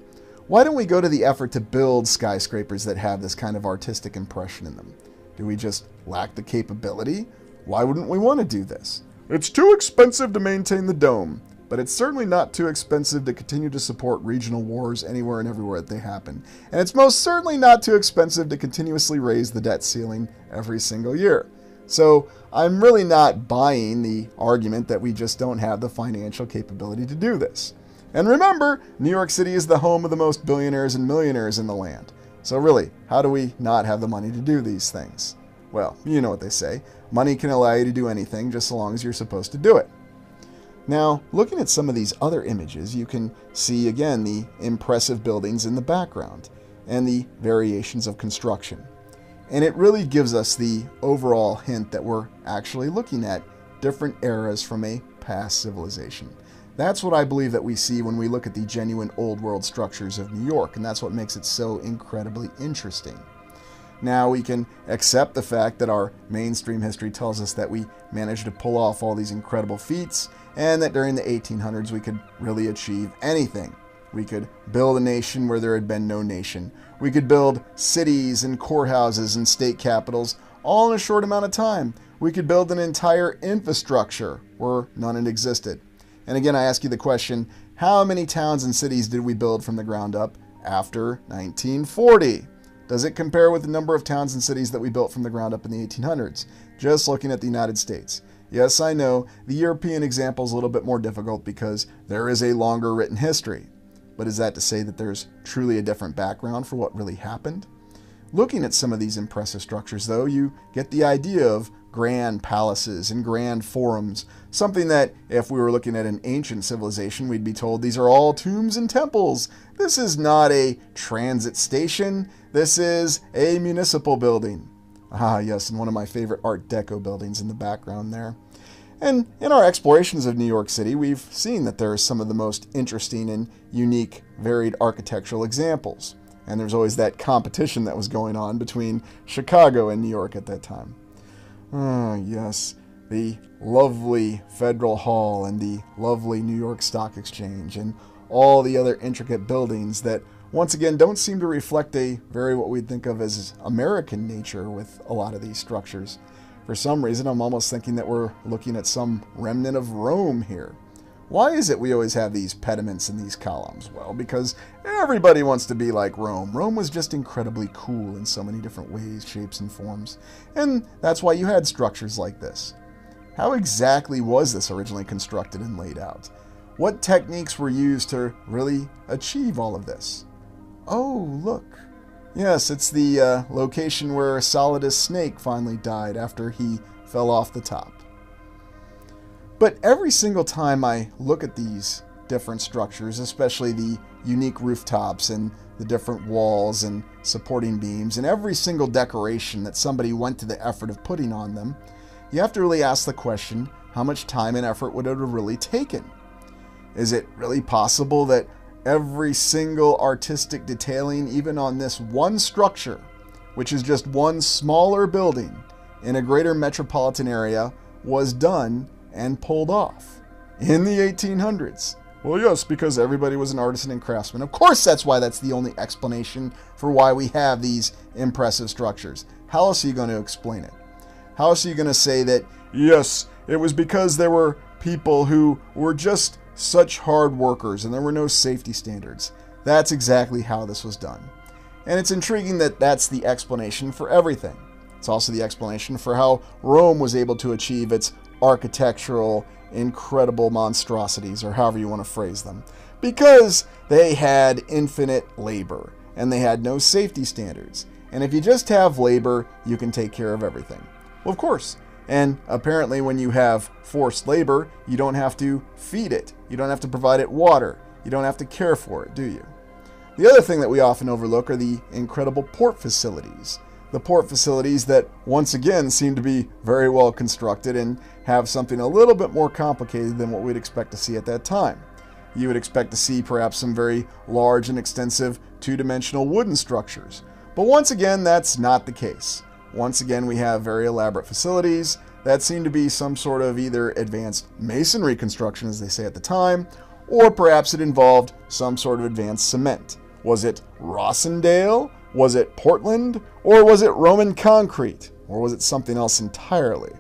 Why don't we go to the effort to build skyscrapers that have this kind of artistic impression in them? Do we just lack the capability? Why wouldn't we want to do this? It's too expensive to maintain the dome, but it's certainly not too expensive to continue to support regional wars anywhere and everywhere that they happen. And it's most certainly not too expensive to continuously raise the debt ceiling every single year. So I'm really not buying the argument that we just don't have the financial capability to do this. And remember, New York City is the home of the most billionaires and millionaires in the land. So really, how do we not have the money to do these things? Well, you know what they say. Money can allow you to do anything just so long as you're supposed to do it. Now, looking at some of these other images, you can see again the impressive buildings in the background and the variations of construction. And it really gives us the overall hint that we're actually looking at different eras from a past civilization. That's what I believe that we see when we look at the genuine old world structures of New York, and that's what makes it so incredibly interesting. Now we can accept the fact that our mainstream history tells us that we managed to pull off all these incredible feats, and that during the 1800s we could really achieve anything. We could build a nation where there had been no nation. We could build cities and courthouses and state capitals all in a short amount of time. We could build an entire infrastructure where none had existed. And again, I ask you the question, how many towns and cities did we build from the ground up after 1940? Does it compare with the number of towns and cities that we built from the ground up in the 1800s? Just looking at the United States. Yes, I know, the European example is a little bit more difficult because there is a longer written history. But is that to say that there's truly a different background for what really happened? Looking at some of these impressive structures, though, you get the idea of grand palaces and grand forums, something that if we were looking at an ancient civilization, we'd be told these are all tombs and temples. This is not a transit station. This is a municipal building. Ah, yes, and one of my favorite Art Deco buildings in the background there. And in our explorations of New York City, we've seen that there are some of the most interesting and unique, varied architectural examples. And there's always that competition that was going on between Chicago and New York at that time. Ah, yes, the lovely Federal Hall and the lovely New York Stock Exchange and all the other intricate buildings that, once again, don't seem to reflect a very what we'd think of as American nature with a lot of these structures. For some reason, I'm almost thinking that we're looking at some remnant of Rome here. Why is it we always have these pediments and these columns? Well, because everybody wants to be like Rome. Rome was just incredibly cool in so many different ways, shapes, and forms. And that's why you had structures like this. How exactly was this originally constructed and laid out? What techniques were used to really achieve all of this? Oh, look. Yes, it's the location where Solidus Snake finally died after he fell off the top. But every single time I look at these different structures, especially the unique rooftops and the different walls and supporting beams, and every single decoration that somebody went to the effort of putting on them, you have to really ask the question, how much time and effort would it have really taken? Is it really possible that every single artistic detailing, even on this one structure, which is just one smaller building in a greater metropolitan area, was done and pulled off in the 1800s? Well, yes, because everybody was an artisan and craftsman. Of course, that's why that's the only explanation for why we have these impressive structures. How else are you going to explain it? How else are you going to say that, yes, it was because there were people who were just such hard workers and there were no safety standards? That's exactly how this was done. And it's intriguing that that's the explanation for everything. It's also the explanation for how Rome was able to achieve its architectural incredible monstrosities, or however you want to phrase them, because they had infinite labor and they had no safety standards. And if you just have labor, you can take care of everything. Well, of course. And apparently when you have forced labor, you don't have to feed it. You don't have to provide it water. You don't have to care for it, do you? The other thing that we often overlook are the incredible port facilities. The port facilities that, once again, seem to be very well constructed and have something a little bit more complicated than what we'd expect to see at that time. You would expect to see perhaps some very large and extensive two-dimensional wooden structures. But once again, that's not the case. Once again, we have very elaborate facilities that seem to be some sort of either advanced masonry construction, as they say at the time, or perhaps it involved some sort of advanced cement. Was it Rossendale? Was it Portland? Or was it Roman concrete? Or was it something else entirely?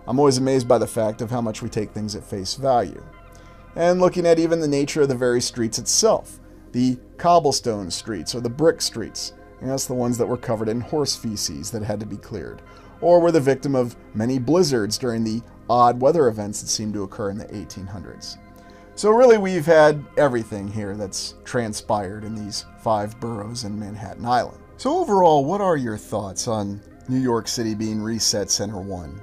I'm always amazed by the fact of how much we take things at face value. And looking at even the nature of the very streets itself, the cobblestone streets or the brick streets, and that's the ones that were covered in horse feces that had to be cleared, or were the victim of many blizzards during the odd weather events that seemed to occur in the 1800s. So really we've had everything here that's transpired in these 5 boroughs in Manhattan Island. So overall, what are your thoughts on New York City being reset Center 1?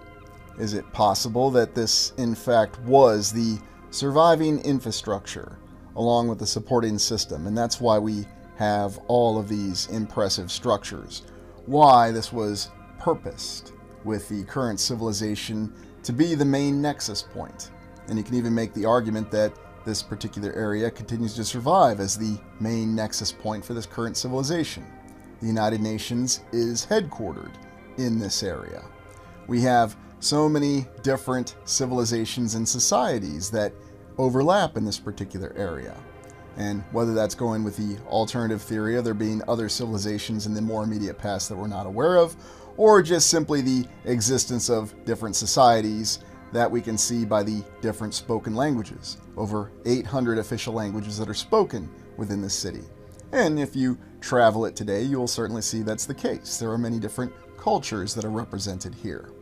Is it possible that this in fact was the surviving infrastructure along with the supporting system, and that's why we have all of these impressive structures? Why this was purposed with the current civilization to be the main nexus point? And you can even make the argument that this particular area continues to survive as the main nexus point for this current civilization. The United Nations is headquartered in this area. We have so many different civilizations and societies that overlap in this particular area. And whether that's going with the alternative theory of there being other civilizations in the more immediate past that we're not aware of, or just simply the existence of different societies that we can see by the different spoken languages. Over 800 official languages that are spoken within the city. And if you travel it today, you will certainly see that's the case. There are many different cultures that are represented here.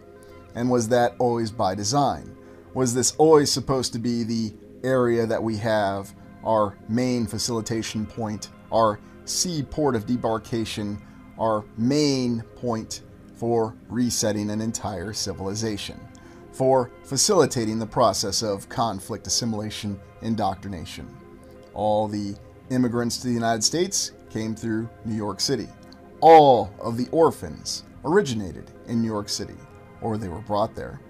And was that always by design? Was this always supposed to be the area that we have our main facilitation point, our seaport of debarkation, our main point for resetting an entire civilization, for facilitating the process of conflict, assimilation, indoctrination? All the immigrants to the United States came through New York City. All of the orphans originated in New York City, or they were brought there.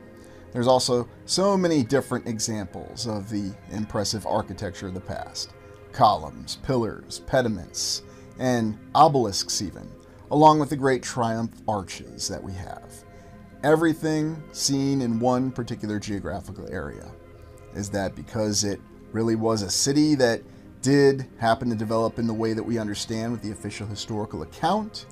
There's also so many different examples of the impressive architecture of the past. Columns, pillars, pediments, and obelisks even, along with the great triumph arches that we have. Everything seen in one particular geographical area. Is that because it really was a city that did happen to develop in the way that we understand with the official historical account?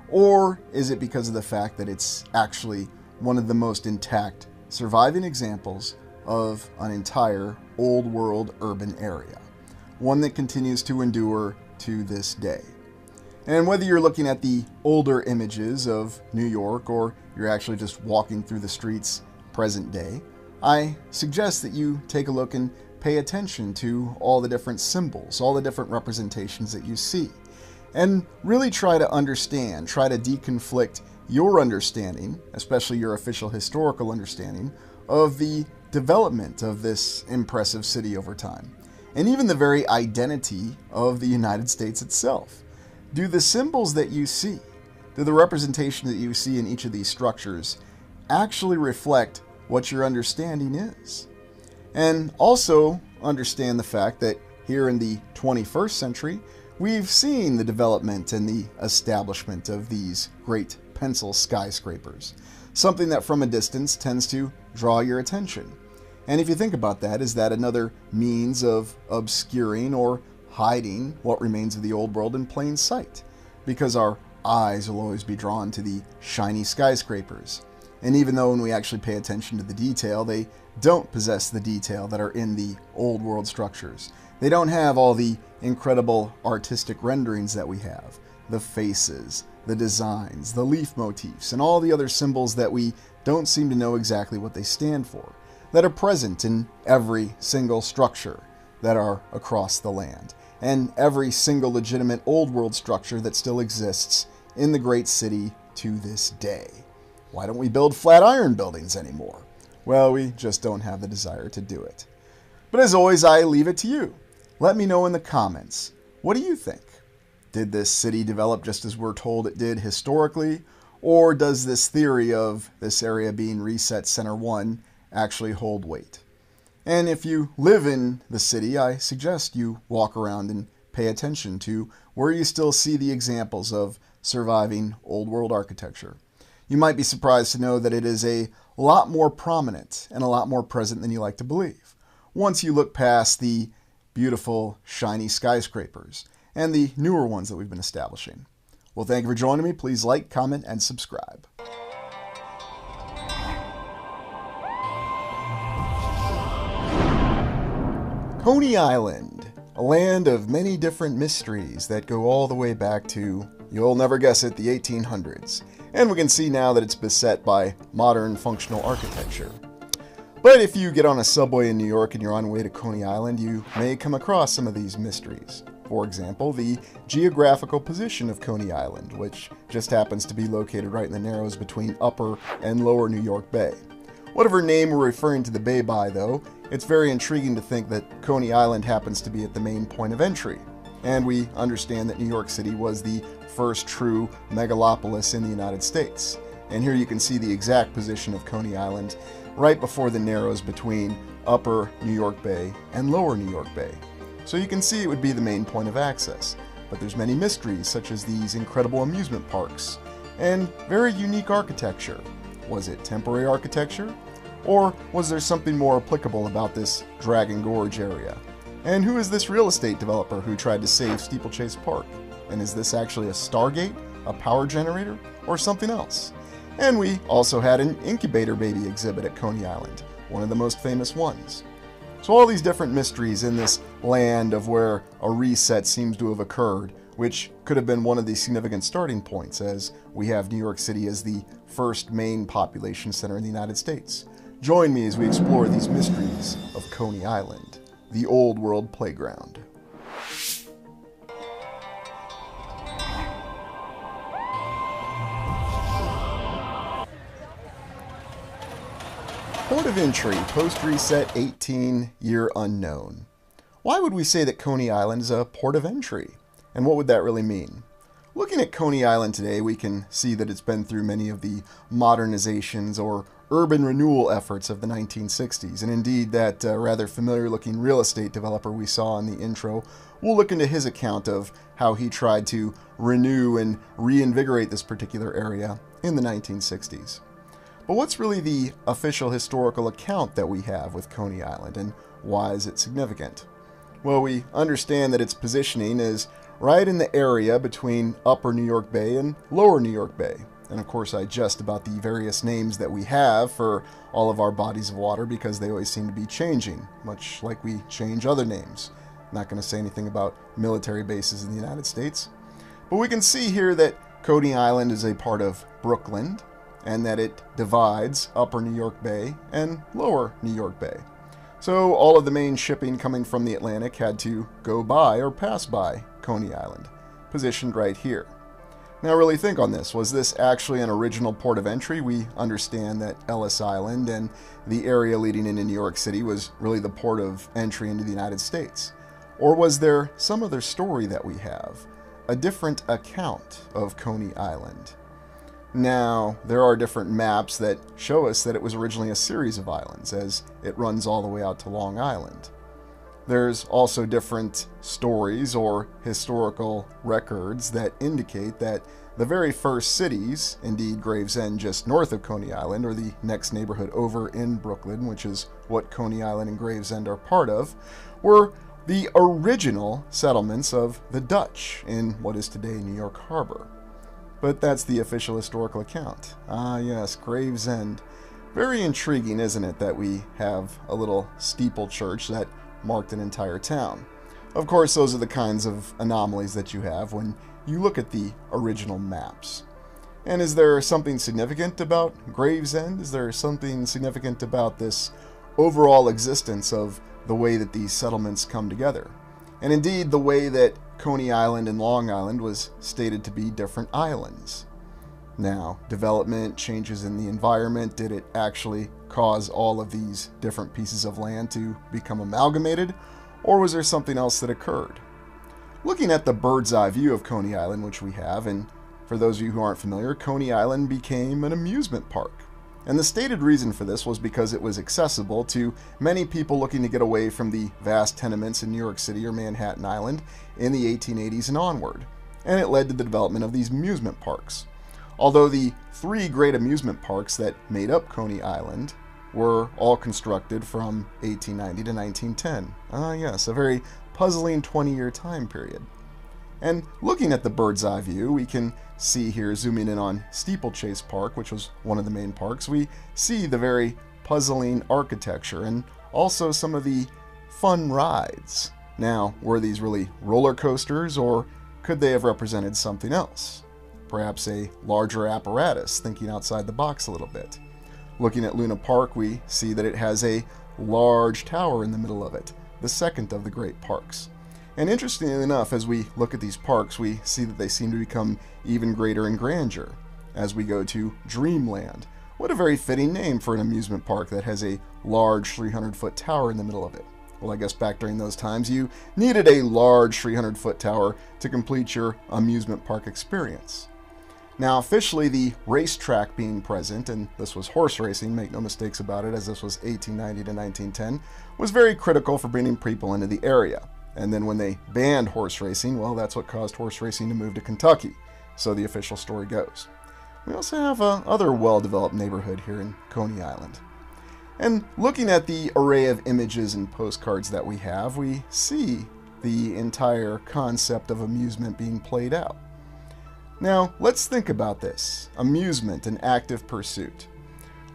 Or is it because of the fact that it's actually one of the most intact surviving examples of an entire old world urban area? One that continues to endure to this day. And whether you're looking at the older images of New York or you're actually just walking through the streets present day, I suggest that you take a look and pay attention to all the different symbols, all the different representations that you see, and really try to understand, try to deconflict your understanding, especially your official historical understanding, of the development of this impressive city over time, and even the very identity of the United States itself. Do the symbols that you see, do the representation that you see in each of these structures actually reflect what your understanding is? And also understand the fact that here in the 21st century, we've seen the development and the establishment of these great pencil skyscrapers, something that from a distance tends to draw your attention. And if you think about that, is that another means of obscuring or hiding what remains of the old world in plain sight? Because our eyes will always be drawn to the shiny skyscrapers. And even though when we actually pay attention to the detail, they don't possess the detail that are in the old world structures. They don't have all the incredible artistic renderings that we have. The faces, the designs, the leaf motifs, and all the other symbols that we don't seem to know exactly what they stand for, that are present in every single structure that are across the land, and every single legitimate old world structure that still exists in the great city to this day. Why don't we build flat iron buildings anymore? Well, we just don't have the desire to do it. But as always, I leave it to you. Let me know in the comments. What do you think? Did this city develop just as we're told it did historically? Or does this theory of this area being reset center 1 actually hold weight? And if you live in the city, I suggest you walk around and pay attention to where you still see the examples of surviving old world architecture. You might be surprised to know that it is a lot more prominent and a lot more present than you like to believe, once you look past the beautiful, shiny skyscrapers and the newer ones that we've been establishing. Well, thank you for joining me. Please like, comment, and subscribe. Coney Island, a land of many different mysteries that go all the way back to, you'll never guess it, the 1800s. And we can see now that it's beset by modern functional architecture. But if you get on a subway in New York and you're on your way to Coney Island, you may come across some of these mysteries. For example, the geographical position of Coney Island, which just happens to be located right in the narrows between Upper and Lower New York Bay. Whatever name we're referring to the bay by, though, it's very intriguing to think that Coney Island happens to be at the main point of entry. And we understand that New York City was the first true megalopolis in the United States. And here you can see the exact position of Coney Island right before the narrows between Upper New York Bay and Lower New York Bay. So you can see it would be the main point of access. But there's many mysteries, such as these incredible amusement parks and very unique architecture. Was it temporary architecture? Or was there something more applicable about this Dragon Gorge area? And who is this real estate developer who tried to save Steeplechase Park? And is this actually a Stargate, a power generator, or something else? And we also had an incubator baby exhibit at Coney Island, one of the most famous ones. So all these different mysteries in this land of where a reset seems to have occurred, which could have been one of the significant starting points, as we have New York City as the first main population center in the United States. Join me as we explore these mysteries of Coney Island, the old world playground. Port of entry, post-reset 18-year unknown. Why would we say that Coney Island is a port of entry? And what would that really mean? Looking at Coney Island today, we can see that it's been through many of the modernizations or urban renewal efforts of the 1960s. And indeed, that rather familiar-looking real estate developer we saw in the intro, we'll look into his account of how he tried to renew and reinvigorate this particular area in the 1960s. But what's really the official historical account that we have with Coney Island, and why is it significant? Well, we understand that its positioning is right in the area between Upper New York Bay and Lower New York Bay. And of course, I jest about the various names that we have for all of our bodies of water because they always seem to be changing, much like we change other names. I'm not going to say anything about military bases in the United States. But we can see here that Coney Island is a part of Brooklyn, and that it divides Upper New York Bay and Lower New York Bay. So all of the main shipping coming from the Atlantic had to go by or pass by Coney Island, positioned right here. Now really think on this. Was this actually an original port of entry? We understand that Ellis Island and the area leading into New York City was really the port of entry into the United States. Or was there some other story that we have? A different account of Coney Island? Now, there are different maps that show us that it was originally a series of islands, as it runs all the way out to Long Island. There's also different stories or historical records that indicate that the very first cities, indeed Gravesend just north of Coney Island, or the next neighborhood over in Brooklyn, which is what Coney Island and Gravesend are part of, were the original settlements of the Dutch in what is today New York Harbor. But that's the official historical account. Ah yes, Gravesend. Very intriguing, isn't it, that we have a little steeple church that marked an entire town. Of course, those are the kinds of anomalies that you have when you look at the original maps. And is there something significant about Gravesend? Is there something significant about this overall existence of the way that these settlements come together? And indeed, the way that Coney Island and Long Island was stated to be different islands. Now, development, changes in the environment, did it actually cause all of these different pieces of land to become amalgamated, or was there something else that occurred? looking at the bird's eye view of Coney Island, which we have, and for those of you who aren't familiar, Coney Island became an amusement park. And the stated reason for this was because it was accessible to many people looking to get away from the vast tenements in New York City or Manhattan Island in the 1880s and onward. And it led to the development of these amusement parks. Although the three great amusement parks that made up Coney Island were all constructed from 1890 to 1910. Yes, a very puzzling 20-year time period. And looking at the bird's eye view, we can see here, zooming in on Steeplechase Park, which was one of the main parks, we see the very puzzling architecture and also some of the fun rides. Now, were these really roller coasters, or could they have represented something else? Perhaps a larger apparatus, thinking outside the box a little bit. Looking at Luna Park, we see that it has a large tower in the middle of it, the second of the great parks. And interestingly enough, as we look at these parks, we see that they seem to become even greater in grandeur as we go to Dreamland. What a very fitting name for an amusement park that has a large 300-foot tower in the middle of it. Well, I guess back during those times, you needed a large 300-foot tower to complete your amusement park experience. Now, officially, the racetrack being present, and this was horse racing, make no mistakes about it, as this was 1890 to 1910, was very critical for bringing people into the area. And then when they banned horse racing, well, that's what caused horse racing to move to Kentucky, so the official story goes. We also have another well-developed neighborhood here in Coney Island. And looking at the array of images and postcards that we have, we see the entire concept of amusement being played out. Now, let's think about this. Amusement, an active pursuit.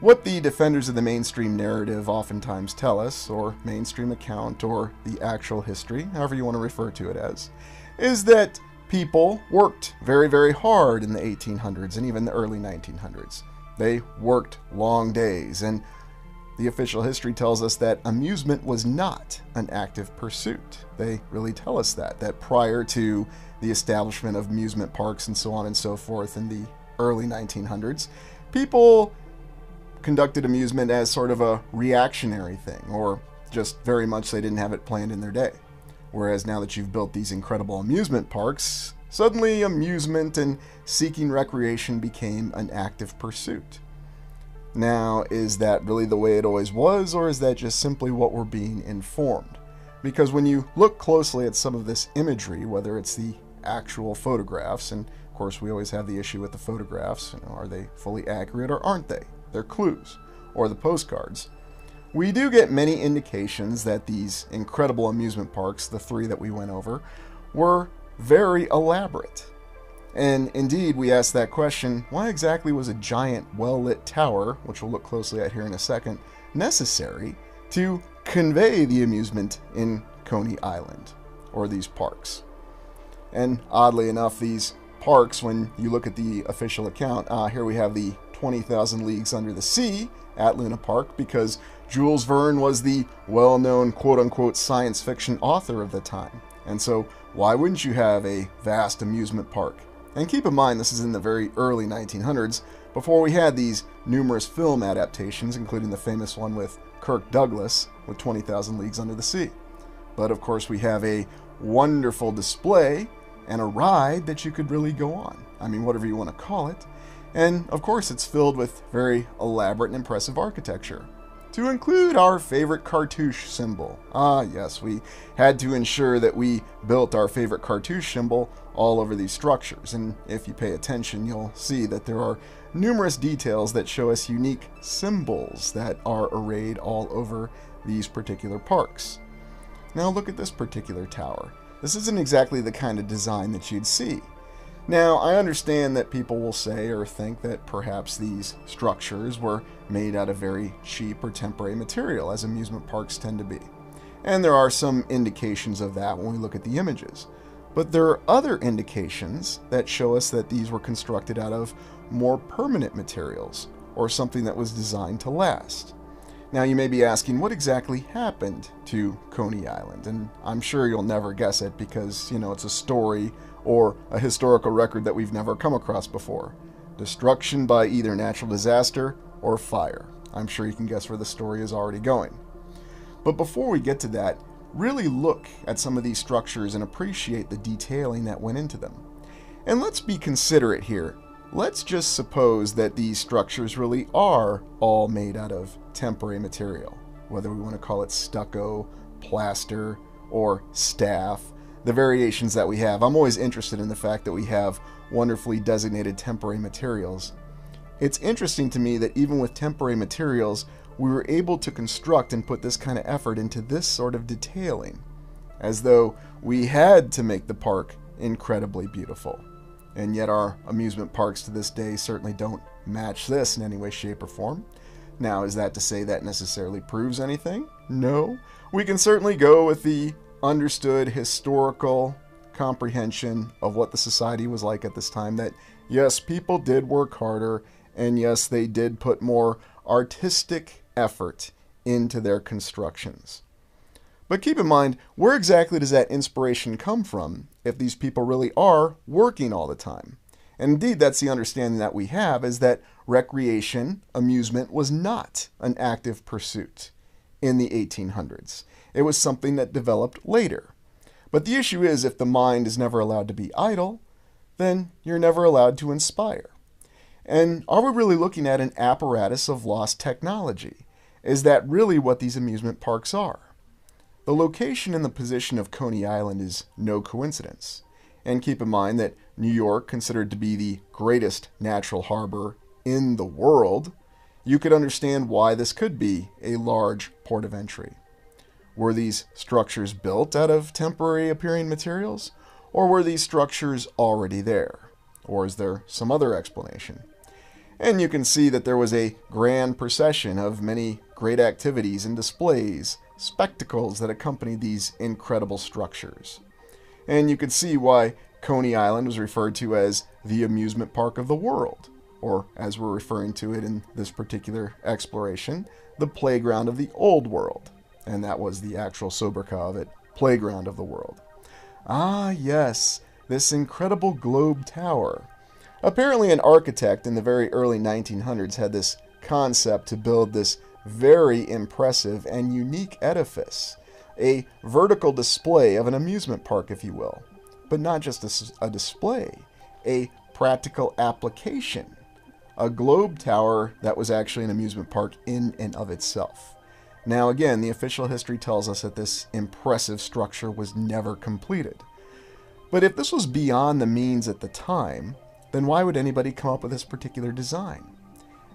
What the defenders of the mainstream narrative oftentimes tell us, or mainstream account, or the actual history, however you want to refer to it as, is that people worked very, very hard in the 1800s and even the early 1900s. They worked long days, and the official history tells us that amusement was not an active pursuit. They really tell us that prior to the establishment of amusement parks and so on and so forth in the early 1900s, people conducted amusement as sort of a reactionary thing, or just very much they didn't have it planned in their day. Whereas now that you've built these incredible amusement parks, suddenly amusement and seeking recreation became an active pursuit. Now, is that really the way it always was, or is that just simply what we're being informed? Because when you look closely at some of this imagery, whether it's the actual photographs, and of course we always have the issue with the photographs, are they fully accurate or aren't they? They're clues, or the postcards. We do get many indications that these incredible amusement parks, the three that we went over, were very elaborate. And indeed, we ask that question, why exactly was a giant, well-lit tower, which we'll look closely at here in a second, necessary to convey the amusement in Coney Island, or these parks? And oddly enough, these parks, when you look at the official account, here we have the 20,000 Leagues Under the Sea at Luna Park, because Jules Verne was the well-known quote-unquote science fiction author of the time. And so why wouldn't you have a vast amusement park? And keep in mind, this is in the very early 1900s, before we had these numerous film adaptations, including the famous one with Kirk Douglas with 20,000 Leagues Under the Sea. But of course we have a wonderful display and a ride that you could really go on. I mean, whatever you want to call it. And of course it's filled with very elaborate and impressive architecture. To include our favorite cartouche symbol. Yes, we had to ensure that we built our favorite cartouche symbol all over these structures. And if you pay attention, you'll see that there are numerous details that show us unique symbols that are arrayed all over these particular parks. Now look at this particular tower. This isn't exactly the kind of design that you'd see. Now, I understand that people will say or think that perhaps these structures were made out of very cheap or temporary material, as amusement parks tend to be. And there are some indications of that when we look at the images. But there are other indications that show us that these were constructed out of more permanent materials, or something that was designed to last. Now, you may be asking, what exactly happened to Coney Island? And I'm sure you'll never guess it because, it's a story or a historical record that we've never come across before. Destruction by either natural disaster or fire. I'm sure you can guess where the story is already going. But before we get to that, really look at some of these structures and appreciate the detailing that went into them. And let's be considerate here. Let's just suppose that these structures really are all made out of temporary material, whether we want to call it stucco, plaster, or staff, the variations that we have. I'm always interested in the fact that we have wonderfully designated temporary materials. It's interesting to me that even with temporary materials, we were able to construct and put this kind of effort into this sort of detailing, as though we had to make the park incredibly beautiful. And yet our amusement parks to this day certainly don't match this in any way, shape, or form. Now, is that to say that necessarily proves anything? No. We can certainly go with the understood historical comprehension of what the society was like at this time, that yes, people did work harder, and yes, they did put more artistic effort into their constructions. But keep in mind, where exactly does that inspiration come from if these people really are working all the time? And indeed, that's the understanding that we have, is that recreation, amusement, was not an active pursuit in the 1800s. It was something that developed later. But the issue is, if the mind is never allowed to be idle, then you're never allowed to inspire. And are we really looking at an apparatus of lost technology? Is that really what these amusement parks are? The location and the position of Coney Island is no coincidence. And keep in mind that New York, considered to be the greatest natural harbor in the world, you could understand why this could be a large port of entry. Were these structures built out of temporary appearing materials? Or were these structures already there? Or is there some other explanation? And you can see that there was a grand procession of many great activities and displays, spectacles that accompanied these incredible structures. And you can see why Coney Island was referred to as the amusement park of the world, or as we're referring to it in this particular exploration, the playground of the old world. And that was the actual sobriquet of it, playground of the world. Ah, yes, this incredible globe tower. Apparently an architect in the very early 1900s had this concept to build this very impressive and unique edifice, a vertical display of an amusement park, if you will. But not just a display, a practical application. A globe tower that was actually an amusement park in and of itself. Now again, the official history tells us that this impressive structure was never completed. But if this was beyond the means at the time, then why would anybody come up with this particular design?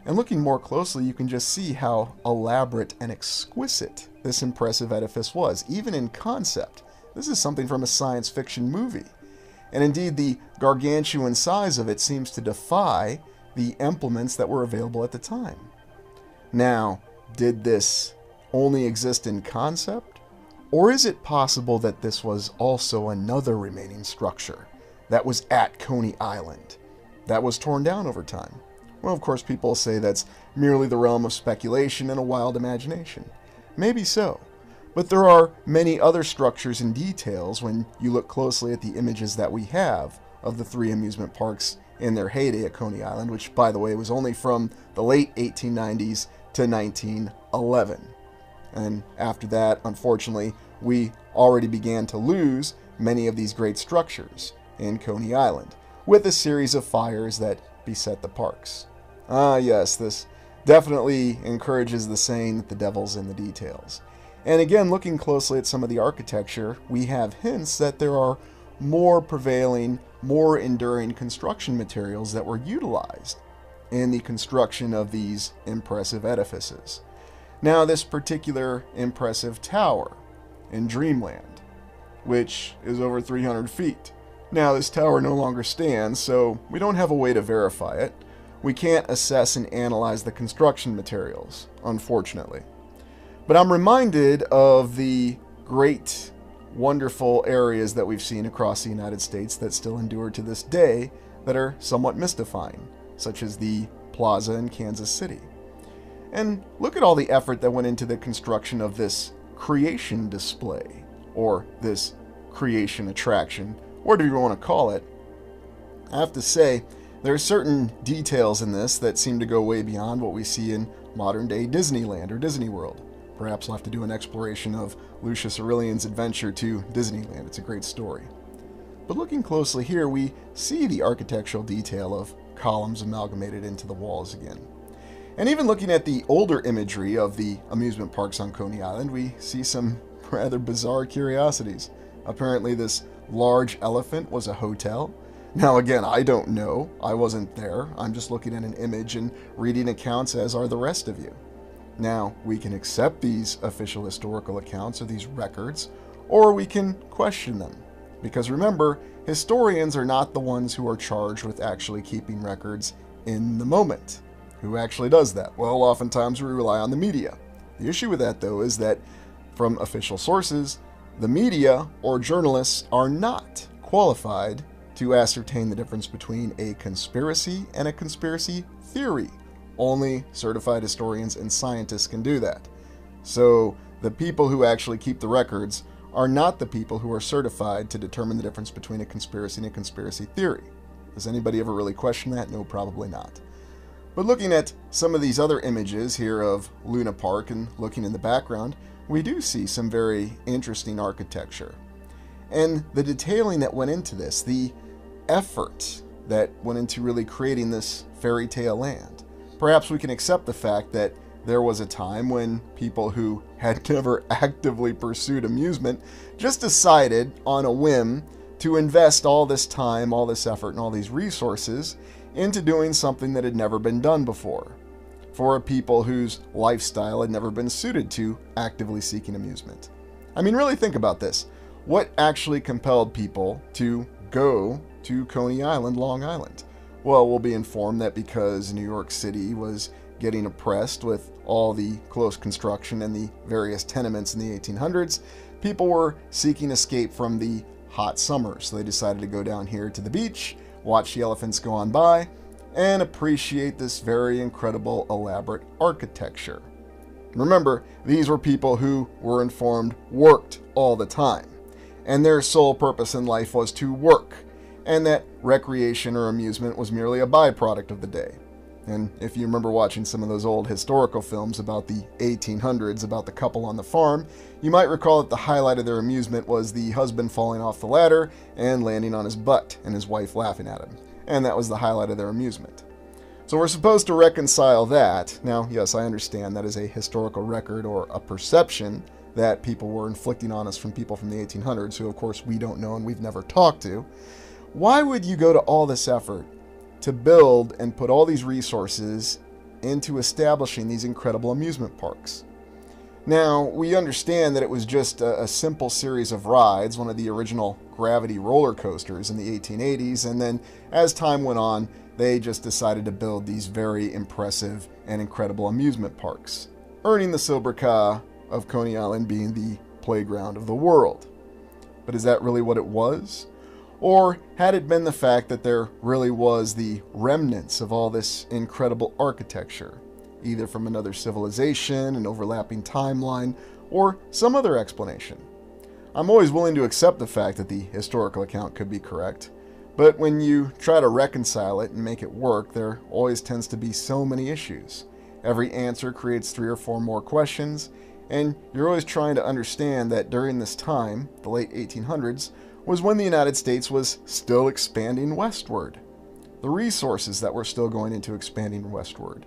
And looking more closely, you can just see how elaborate and exquisite this impressive edifice was, even in concept. This is something from a science fiction movie. And indeed, the gargantuan size of it seems to defy the implements that were available at the time. Now, did this only exist in concept? Or is it possible that this was also another remaining structure that was at Coney Island that was torn down over time? Well, of course, people say that's merely the realm of speculation and a wild imagination. Maybe so. But there are many other structures and details when you look closely at the images that we have of the three amusement parks in their heyday at Coney Island, which, by the way, was only from the late 1890s to 1911. And after that, unfortunately, we already began to lose many of these great structures in Coney Island, with a series of fires that beset the parks. Ah, yes, this definitely encourages the saying that the devil's in the details. And again, looking closely at some of the architecture, we have hints that there are more prevailing, more enduring construction materials that were utilized in the construction of these impressive edifices. Now, this particular impressive tower in Dreamland, which is over 300 feet. Now, this tower no longer stands, so we don't have a way to verify it. We can't assess and analyze the construction materials, unfortunately. But I'm reminded of the great, wonderful areas that we've seen across the United States that still endure to this day that are somewhat mystifying, such as the plaza in Kansas City. And look at all the effort that went into the construction of this creation display, or this creation attraction, whatever you want to call it. I have to say, there are certain details in this that seem to go way beyond what we see in modern-day Disneyland or Disney World. Perhaps we'll have to do an exploration of Lucius Aurelian's adventure to Disneyland. It's a great story. But looking closely here, we see the architectural detail of columns amalgamated into the walls again. And even looking at the older imagery of the amusement parks on Coney Island, we see some rather bizarre curiosities. Apparently this large elephant was a hotel. Now again, I don't know. I wasn't there. I'm just looking at an image and reading accounts, as are the rest of you. Now, we can accept these official historical accounts or these records, or we can question them. Because remember, historians are not the ones who are charged with actually keeping records in the moment. Who actually does that? Well, oftentimes we rely on the media. The issue with that, though, is that from official sources, the media or journalists are not qualified to ascertain the difference between a conspiracy and a conspiracy theory. Only certified historians and scientists can do that. So the people who actually keep the records are not the people who are certified to determine the difference between a conspiracy and a conspiracy theory. Does anybody ever really question that? No, probably not. But looking at some of these other images here of Luna Park and looking in the background, we do see some very interesting architecture. And the detailing that went into this, the effort that went into really creating this fairy tale land. Perhaps we can accept the fact that there was a time when people who had never actively pursued amusement just decided on a whim to invest all this time, all this effort, and all these resources into doing something that had never been done before, for people whose lifestyle had never been suited to actively seeking amusement. I mean, really think about this. What actually compelled people to go to Coney Island, Long Island? Well, we'll be informed that because New York City was getting oppressed with all the close construction and the various tenements in the 1800s, people were seeking escape from the hot summers. So they decided to go down here to the beach, watch the elephants go on by, and appreciate this very incredible, elaborate architecture. Remember, these were people who were informed worked all the time, and their sole purpose in life was to work, and that recreation or amusement was merely a byproduct of the day. And if you remember watching some of those old historical films about the 1800s, about the couple on the farm, you might recall that the highlight of their amusement was the husband falling off the ladder and landing on his butt, and his wife laughing at him. And that was the highlight of their amusement. So we're supposed to reconcile that. Now, yes, I understand that is a historical record or a perception that people were inflicting on us from people from the 1800s, who of course we don't know and we've never talked to. Why would you go to all this effort to build and put all these resources into establishing these incredible amusement parks? Now, we understand that it was just a simple series of rides, one of the original gravity roller coasters in the 1880s, and then as time went on, they just decided to build these very impressive and incredible amusement parks, earning the sobriquet of Coney Island being the playground of the world. But is that really what it was? Or had it been the fact that there really was the remnants of all this incredible architecture, either from another civilization, an overlapping timeline, or some other explanation? I'm always willing to accept the fact that the historical account could be correct, but when you try to reconcile it and make it work, there always tends to be so many issues. Every answer creates 3 or 4 more questions, and you're always trying to understand that during this time, the late 1800s, was when the United States was still expanding westward. The resources that were still going into expanding westward.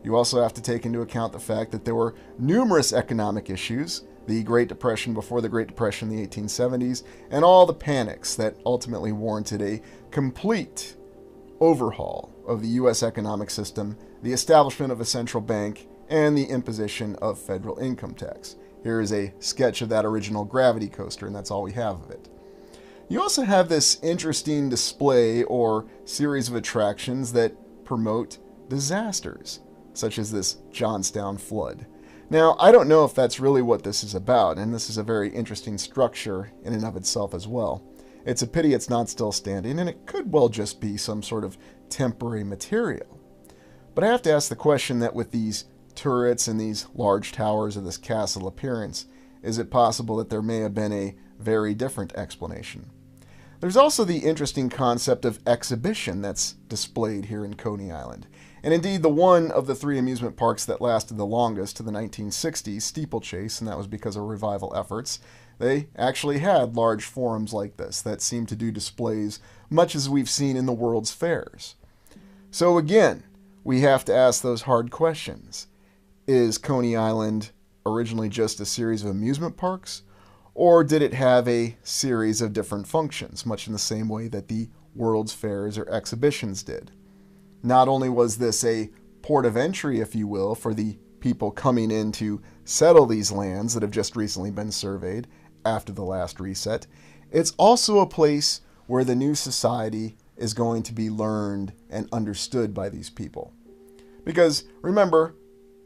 You also have to take into account the fact that there were numerous economic issues, the Great Depression before the Great Depression in the 1870s, and all the panics that ultimately warranted a complete overhaul of the U.S. economic system, the establishment of a central bank, and the imposition of federal income tax. Here is a sketch of that original gravity coaster, and that's all we have of it. You also have this interesting display or series of attractions that promote disasters, such as this Johnstown flood. Now, I don't know if that's really what this is about, and this is a very interesting structure in and of itself as well. It's a pity it's not still standing, and it could well just be some sort of temporary material. But I have to ask the question that with these turrets and these large towers of this castle appearance, is it possible that there may have been a very different explanation? There's also the interesting concept of exhibition that's displayed here in Coney Island. And indeed, the one of the three amusement parks that lasted the longest to the 1960s, Steeplechase, and that was because of revival efforts, they actually had large forums like this that seemed to do displays much as we've seen in the World's Fairs. So again, we have to ask those hard questions. Is Coney Island originally just a series of amusement parks? Or did it have a series of different functions, much in the same way that the World's Fairs or exhibitions did? Not only was this a port of entry, if you will, for the people coming in to settle these lands that have just recently been surveyed after the last reset, it's also a place where the new society is going to be learned and understood by these people. Because remember,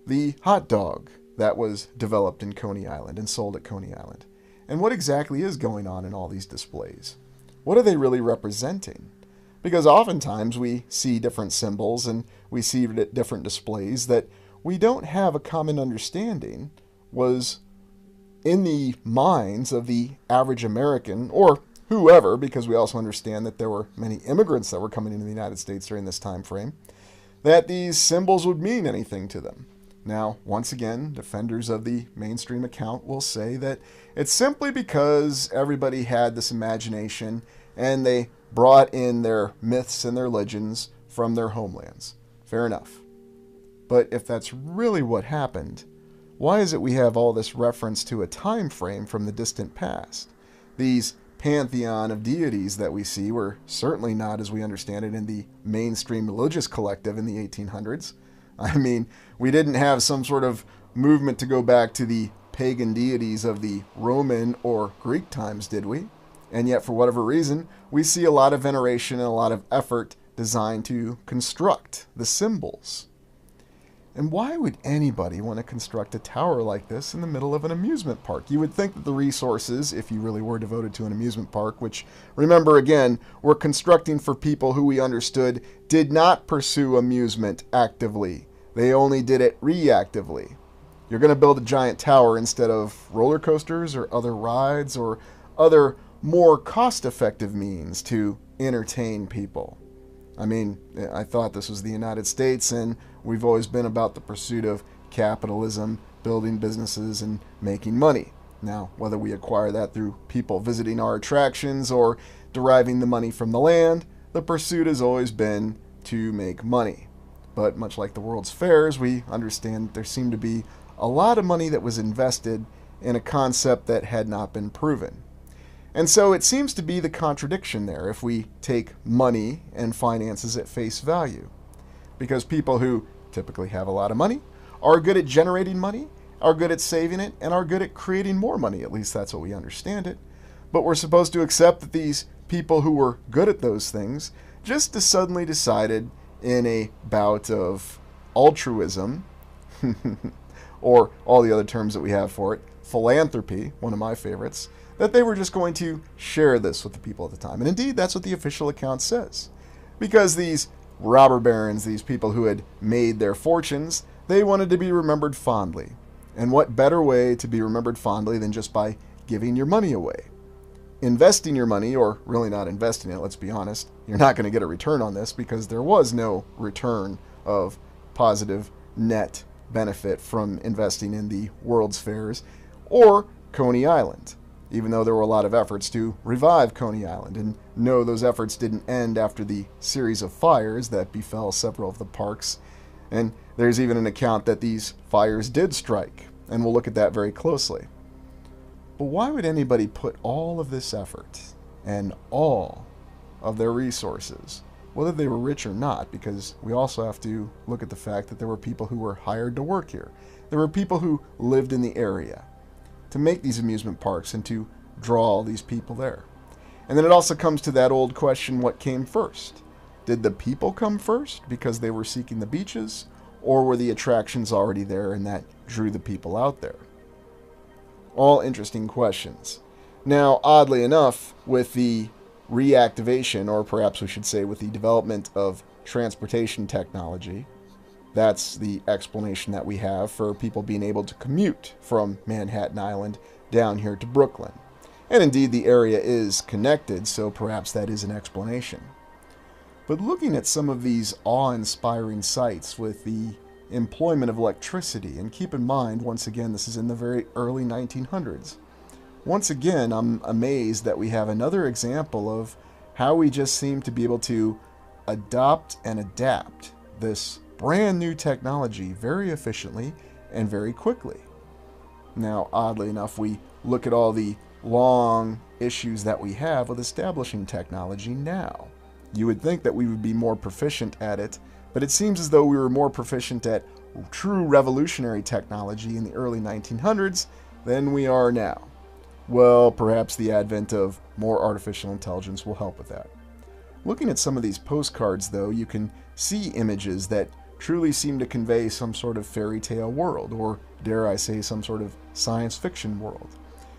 the hot dog that was developed in Coney Island and sold at Coney Island. And what exactly is going on in all these displays? What are they really representing? Because oftentimes we see different symbols and we see different displays that we don't have a common understanding was in the minds of the average American or whoever, because we also understand that there were many immigrants that were coming into the United States during this time frame, that these symbols would mean anything to them. Now, once again, defenders of the mainstream account will say that it's simply because everybody had this imagination and they brought in their myths and their legends from their homelands. Fair enough. But if that's really what happened, why is it we have all this reference to a time frame from the distant past? These pantheon of deities that we see were certainly not, as we understand it, in the mainstream religious collective in the 1800s. I mean, we didn't have some sort of movement to go back to the pagan deities of the Roman or Greek times, did we? And yet, for whatever reason, we see a lot of veneration and a lot of effort designed to construct the symbols. And why would anybody want to construct a tower like this in the middle of an amusement park? You would think that the resources, if you really were devoted to an amusement park, which, remember again, we're constructing for people who we understood did not pursue amusement actively. They only did it reactively. You're going to build a giant tower instead of roller coasters or other rides or other more cost-effective means to entertain people. I mean, I thought this was the United States, and we've always been about the pursuit of capitalism, building businesses, and making money. Now, whether we acquire that through people visiting our attractions or deriving the money from the land, the pursuit has always been to make money. But much like the World's Fairs, we understand that there seemed to be a lot of money that was invested in a concept that had not been proven. And so it seems to be the contradiction there if we take money and finances at face value. Because people who typically have a lot of money are good at generating money, are good at saving it, and are good at creating more money. At least that's what we understand it. But we're supposed to accept that these people who were good at those things just suddenly decided in a bout of altruism, or all the other terms that we have for it, philanthropy, one of my favorites, that they were just going to share this with the people at the time. And indeed, that's what the official account says. Because these robber barons, these people who had made their fortunes, they wanted to be remembered fondly. And what better way to be remembered fondly than just by giving your money away? Investing your money, or really not investing it, let's be honest, you're not going to get a return on this because there was no return of positive net benefit from investing in the World's Fairs or Coney Island. Even though there were a lot of efforts to revive Coney Island, and no, those efforts didn't end after the series of fires that befell several of the parks. And there's even an account that these fires did strike, and we'll look at that very closely. But why would anybody put all of this effort and all of their resources, whether they were rich or not, because we also have to look at the fact that there were people who were hired to work here. There were people who lived in the area to make these amusement parks and to draw all these people there. And then it also comes to that old question, what came first? Did the people come first because they were seeking the beaches, or were the attractions already there and that drew the people out there? All interesting questions. Now, oddly enough, with the reactivation, or perhaps we should say with the development of transportation technology, that's the explanation that we have for people being able to commute from Manhattan Island down here to Brooklyn. And indeed, the area is connected, so perhaps that is an explanation. But looking at some of these awe-inspiring sites with the employment of electricity, and keep in mind, once again, this is in the very early 1900s. Once again, I'm amazed that we have another example of how we just seem to be able to adopt and adapt this brand new technology very efficiently and very quickly. Now, oddly enough, we look at all the long issues that we have with establishing technology now. You would think that we would be more proficient at it, but it seems as though we were more proficient at true revolutionary technology in the early 1900s than we are now. Well, perhaps the advent of more artificial intelligence will help with that. Looking at some of these postcards, though, you can see images that truly seem to convey some sort of fairy tale world, or dare I say, some sort of science fiction world.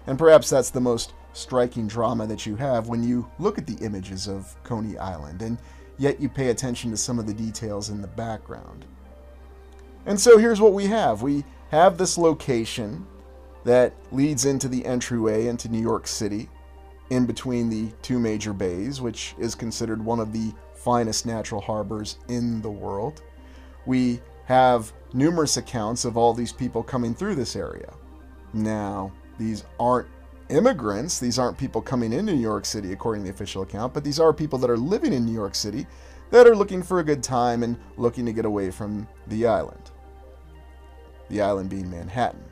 And perhaps that's the most striking drama that you have when you look at the images of Coney Island, and yet you pay attention to some of the details in the background. And so here's what we have. We have this location that leads into the entryway into New York City, in between the two major bays, which is considered one of the finest natural harbors in the world. We have numerous accounts of all these people coming through this area. Now, these aren't immigrants, these aren't people coming into New York City according to the official account, but these are people that are living in New York City that are looking for a good time and looking to get away from the island. The island being Manhattan.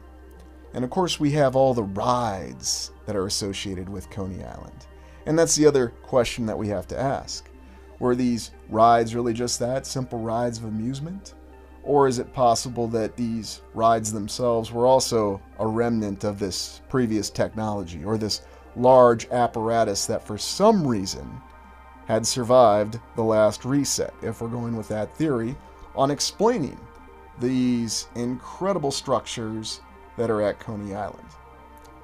And of course we have all the rides that are associated with Coney Island. And that's the other question that we have to ask. Were these rides really just that, simple rides of amusement? Or is it possible that these rides themselves were also a remnant of this previous technology, or this large apparatus that for some reason had survived the last reset, if we're going with that theory, on explaining these incredible structures that are at Coney Island?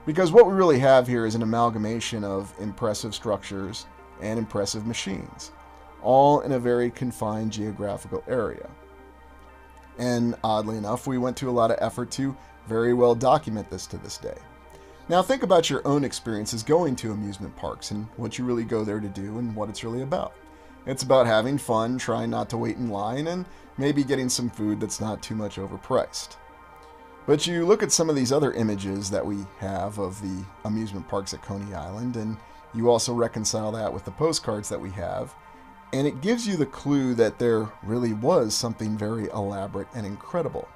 Because what we really have here is an amalgamation of impressive structures and impressive machines, all in a very confined geographical area. And oddly enough, we went to a lot of effort to very well document this to this day. Now think about your own experiences going to amusement parks and what you really go there to do and what it's really about. It's about having fun, trying not to wait in line, and maybe getting some food that's not too much overpriced. But you look at some of these other images that we have of the amusement parks at Coney Island, and you also reconcile that with the postcards that we have, and it gives you the clue that there really was something very elaborate and incredible.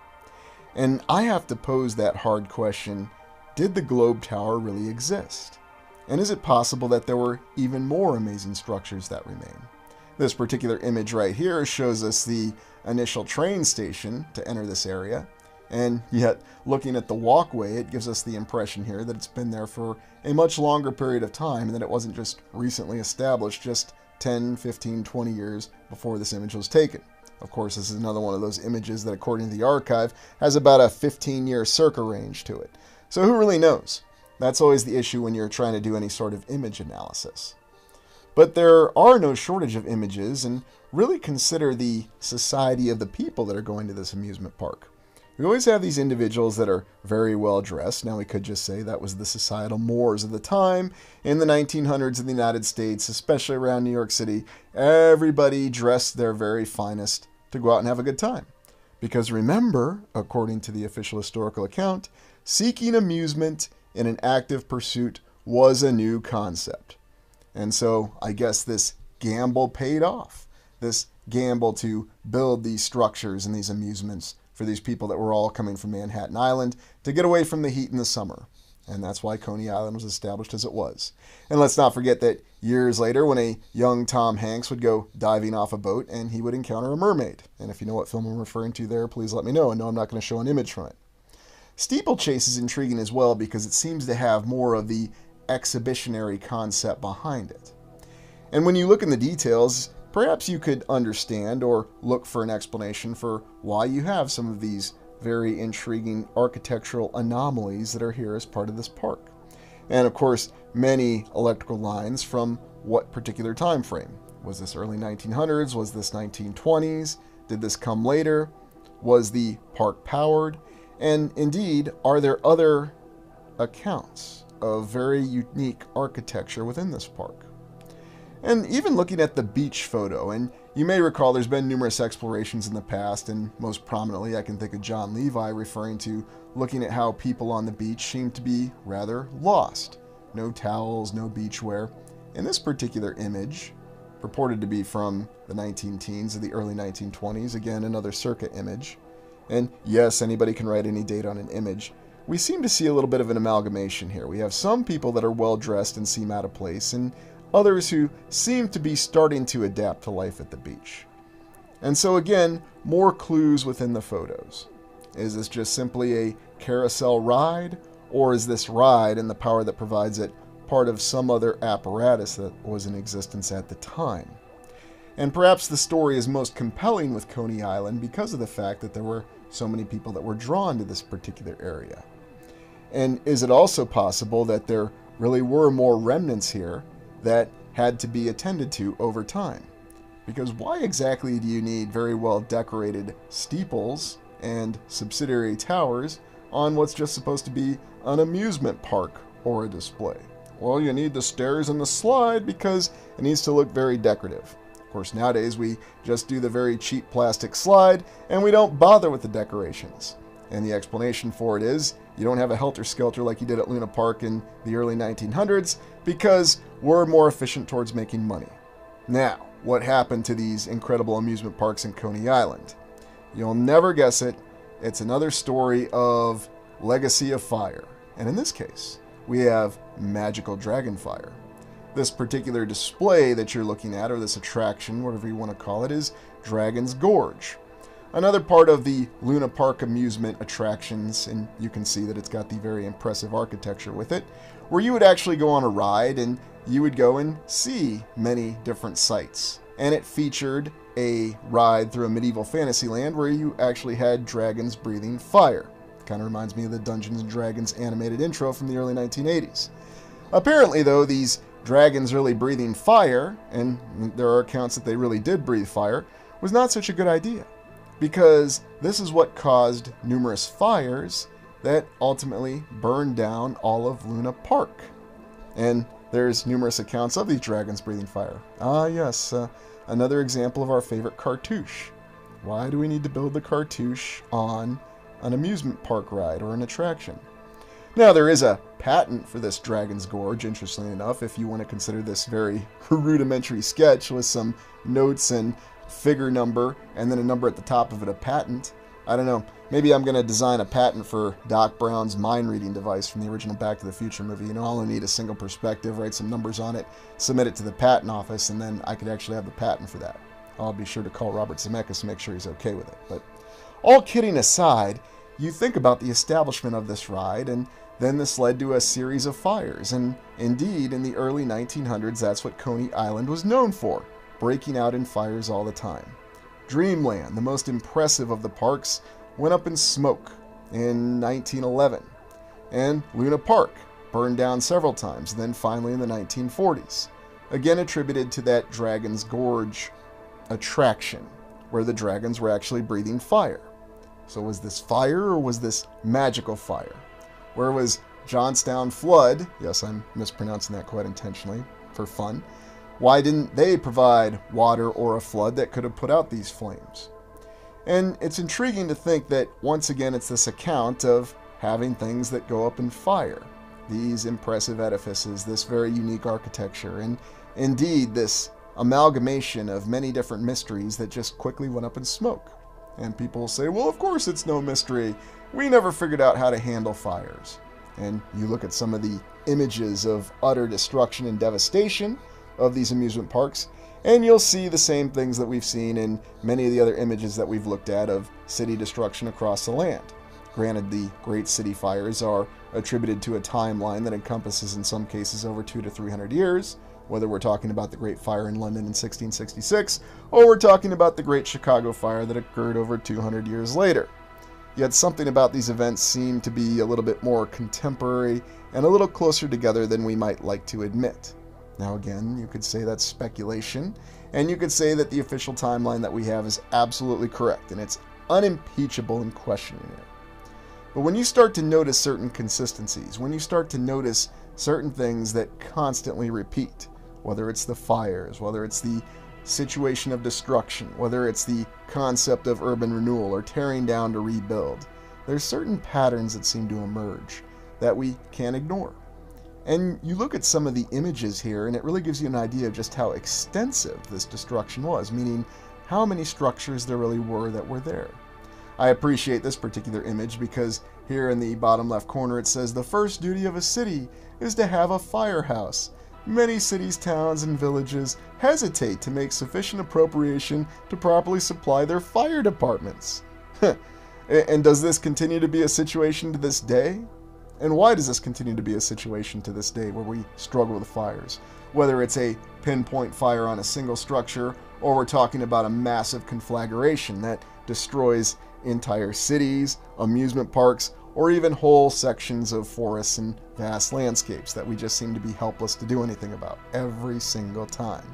And I have to pose that hard question, did the Globe Tower really exist? And is it possible that there were even more amazing structures that remain? This particular image right here shows us the initial train station to enter this area, and yet looking at the walkway, it gives us the impression here that it's been there for a much longer period of time and that it wasn't just recently established just 10, 15, 20 years before this image was taken. Of course, this is another one of those images that, according to the archive, has about a 15-year circa range to it. So who really knows? That's always the issue when you're trying to do any sort of image analysis. But there are no shortage of images, and really consider the society of the people that are going to this amusement park. We always have these individuals that are very well dressed. Now we could just say that was the societal mores of the time. In the 1900s in the United States, especially around New York City, everybody dressed their very finest to go out and have a good time. Because remember, according to the official historical account, seeking amusement in an active pursuit was a new concept. And so I guess this gamble paid off. This gamble to build these structures and these amusements for these people that were all coming from Manhattan Island to get away from the heat in the summer. And that's why Coney Island was established as it was. And let's not forget that years later, when a young Tom Hanks would go diving off a boat and he would encounter a mermaid. And if you know what film I'm referring to there, please let me know. And no, I'm not going to show an image from it. Steeplechase is intriguing as well because it seems to have more of the exhibitionary concept behind it. And when you look in the details, perhaps you could understand or look for an explanation for why you have some of these very intriguing architectural anomalies that are here as part of this park. And of course, many electrical lines from what particular time frame? Was this early 1900s? Was this 1920s? Did this come later? Was the park powered? And indeed, are there other accounts of very unique architecture within this park? And even looking at the beach photo, and you may recall there's been numerous explorations in the past, and most prominently I can think of John Levi referring to looking at how people on the beach seem to be rather lost. No towels, no beachwear. In this particular image, purported to be from the 19-teens or the early 1920s, again another circa image, and yes, anybody can write any date on an image, we seem to see a little bit of an amalgamation here. We have some people that are well dressed and seem out of place, and others who seem to be starting to adapt to life at the beach. And so again, more clues within the photos. Is this just simply a carousel ride, or is this ride and the power that provides it part of some other apparatus that was in existence at the time? And perhaps the story is most compelling with Coney Island because of the fact that there were so many people that were drawn to this particular area. And is it also possible that there really were more remnants here that had to be attended to over time? Because why exactly do you need very well decorated steeples and subsidiary towers on what's just supposed to be an amusement park or a display? Well, you need the stairs and the slide because it needs to look very decorative. Of course, nowadays we just do the very cheap plastic slide and we don't bother with the decorations. And the explanation for it is you don't have a helter-skelter like you did at Luna Park in the early 1900s because we're more efficient towards making money. Now, what happened to these incredible amusement parks in Coney Island? You'll never guess it. It's another story of legacy of fire. And in this case, we have magical dragon fire. This particular display that you're looking at, or this attraction, whatever you want to call it, is Dragon's Gorge. Another part of the Luna Park amusement attractions, and you can see that it's got the very impressive architecture with it, where you would actually go on a ride and you would go and see many different sights. And it featured a ride through a medieval fantasy land where you actually had dragons breathing fire. Kind of reminds me of the Dungeons & Dragons animated intro from the early 1980s. Apparently, though, these dragons really breathing fire, and there are accounts that they really did breathe fire, was not such a good idea. Because this is what caused numerous fires that ultimately burned down all of Luna Park. And there's numerous accounts of these dragons breathing fire. Ah, yes, another example of our favorite cartouche. Why do we need to build the cartouche on an amusement park ride or an attraction? Now, there is a patent for this Dragon's Gorge, interestingly enough, if you want to consider this very rudimentary sketch with some notes and figure number and then a number at the top of it, a patent. I don't know, maybe I'm going to design a patent for Doc Brown's mind reading device from the original Back to the Future movie. You know, I'll only need a single perspective, write some numbers on it, submit it to the patent office, and then I could actually have the patent for that. I'll be sure to call Robert Zemeckis to make sure he's okay with it. But all kidding aside, you think about the establishment of this ride, and then this led to a series of fires, and indeed, in the early 1900s, that's what Coney Island was known for, breaking out in fires all the time. Dreamland, the most impressive of the parks, went up in smoke in 1911, and Luna Park burned down several times, and then finally in the 1940s, again attributed to that Dragon's Gorge attraction, where the dragons were actually breathing fire. So was this fire, or was this magical fire? Where was Johnstown Flood? Yes, I'm mispronouncing that quite intentionally for fun. Why didn't they provide water or a flood that could have put out these flames? And it's intriguing to think that, once again, it's this account of having things that go up in fire. These impressive edifices, this very unique architecture, and indeed this amalgamation of many different mysteries that just quickly went up in smoke. And people will say, well, of course it's no mystery. We never figured out how to handle fires. And you look at some of the images of utter destruction and devastation of these amusement parks, and you'll see the same things that we've seen in many of the other images that we've looked at of city destruction across the land. Granted, the Great City Fires are attributed to a timeline that encompasses, in some cases, over 200 to 300 years, whether we're talking about the Great Fire in London in 1666, or we're talking about the Great Chicago Fire that occurred over 200 years later. Yet something about these events seem to be a little bit more contemporary and a little closer together than we might like to admit. Now again, you could say that's speculation, and you could say that the official timeline that we have is absolutely correct, and it's unimpeachable in questioning it. But when you start to notice certain consistencies, when you start to notice certain things that constantly repeat, whether it's the fires, whether it's the situation of destruction, whether it's the concept of urban renewal or tearing down to rebuild, there's certain patterns that seem to emerge that we can't ignore. And you look at some of the images here, and it really gives you an idea of just how extensive this destruction was, meaning how many structures there really were that were there. I appreciate this particular image because here in the bottom left corner it says, "The first duty of a city is to have a firehouse. Many cities, towns, and villages hesitate to make sufficient appropriation to properly supply their fire departments." And does this continue to be a situation to this day? And why does this continue to be a situation to this day where we struggle with fires? Whether it's a pinpoint fire on a single structure, or we're talking about a massive conflagration that destroys entire cities, amusement parks, or even whole sections of forests and vast landscapes that we just seem to be helpless to do anything about every single time.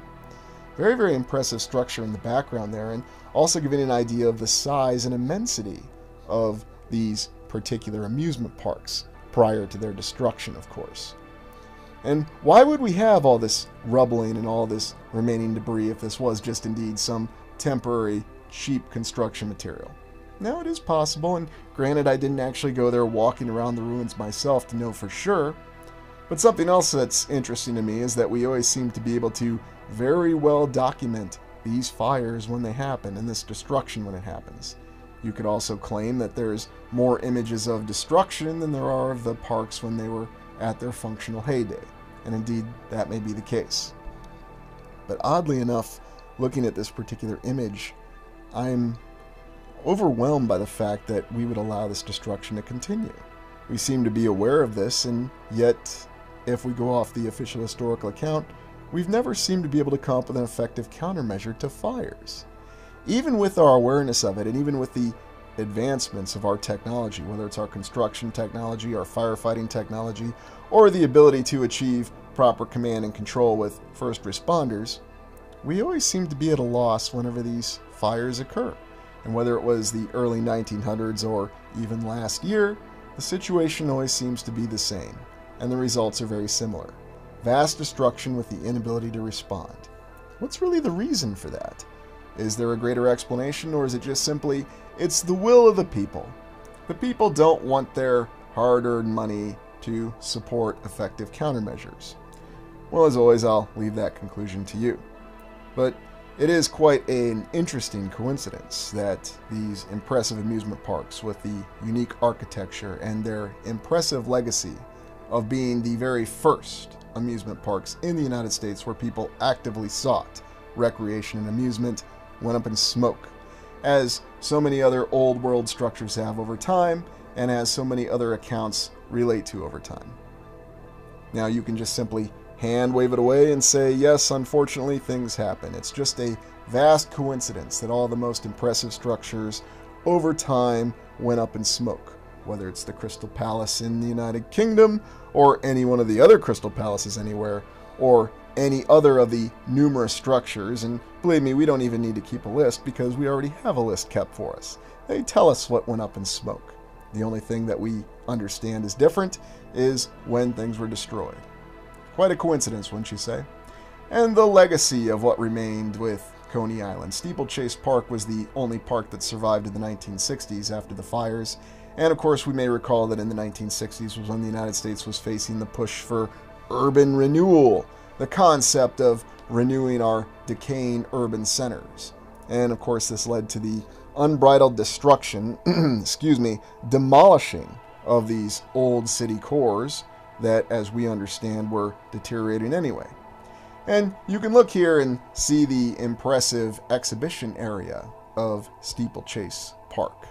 Very, very impressive structure in the background there, and also giving an idea of the size and immensity of these particular amusement parks prior to their destruction, of course. And why would we have all this rubbling and all this remaining debris if this was just indeed some temporary, cheap construction material? Now, it is possible, and granted, I didn't actually go there walking around the ruins myself to know for sure, but something else that's interesting to me is that we always seem to be able to very well document these fires when they happen and this destruction when it happens. You could also claim that there's more images of destruction than there are of the parks when they were at their functional heyday, and indeed that may be the case. But oddly enough, looking at this particular image, I'm overwhelmed by the fact that we would allow this destruction to continue. We seem to be aware of this, and yet, if we go off the official historical account, we've never seemed to be able to come up with an effective countermeasure to fires. Even with our awareness of it, and even with the advancements of our technology, whether it's our construction technology, our firefighting technology, or the ability to achieve proper command and control with first responders, we always seem to be at a loss whenever these fires occur. And whether it was the early 1900s or even last year, the situation always seems to be the same, and the results are very similar. Vast destruction with the inability to respond. What's really the reason for that? Is there a greater explanation, or is it just simply, it's the will of the people? The people don't want their hard-earned money to support effective countermeasures. Well, as always, I'll leave that conclusion to you. But it is quite an interesting coincidence that these impressive amusement parks with the unique architecture and their impressive legacy of being the very first amusement parks in the United States where people actively sought recreation and amusement went up in smoke, as so many other old world structures have over time, and as so many other accounts relate to over time. Now you can just simply hand wave it away and say, yes, unfortunately things happen. It's just a vast coincidence that all the most impressive structures over time went up in smoke, whether it's the Crystal Palace in the United Kingdom, or any one of the other Crystal Palaces anywhere, or any other of the numerous structures. And believe me, we don't even need to keep a list because we already have a list kept for us. They tell us what went up in smoke. The only thing that we understand is different is when things were destroyed. Quite a coincidence, wouldn't you say? And the legacy of what remained with Coney Island. Steeplechase Park was the only park that survived in the 1960s after the fires. And of course, we may recall that in the 1960s was when the United States was facing the push for urban renewal, the concept of renewing our decaying urban centers. And of course, this led to the unbridled destruction, demolishing of these old city cores that, as we understand, were deteriorating anyway. And you can look here and see the impressive exhibition area of Steeplechase Park.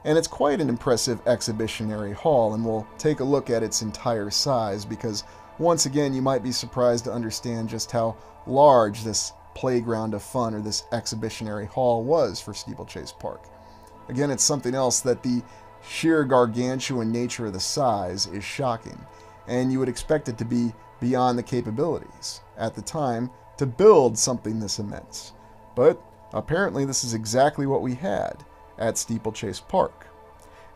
And it's quite an impressive exhibitionary hall, and we'll take a look at its entire size because, once again, you might be surprised to understand just how large this playground of fun or this exhibitionary hall was for Steeplechase Park. Again, it's something else that the sheer gargantuan nature of the size is shocking, and you would expect it to be beyond the capabilities at the time to build something this immense. But apparently this is exactly what we had at Steeplechase Park.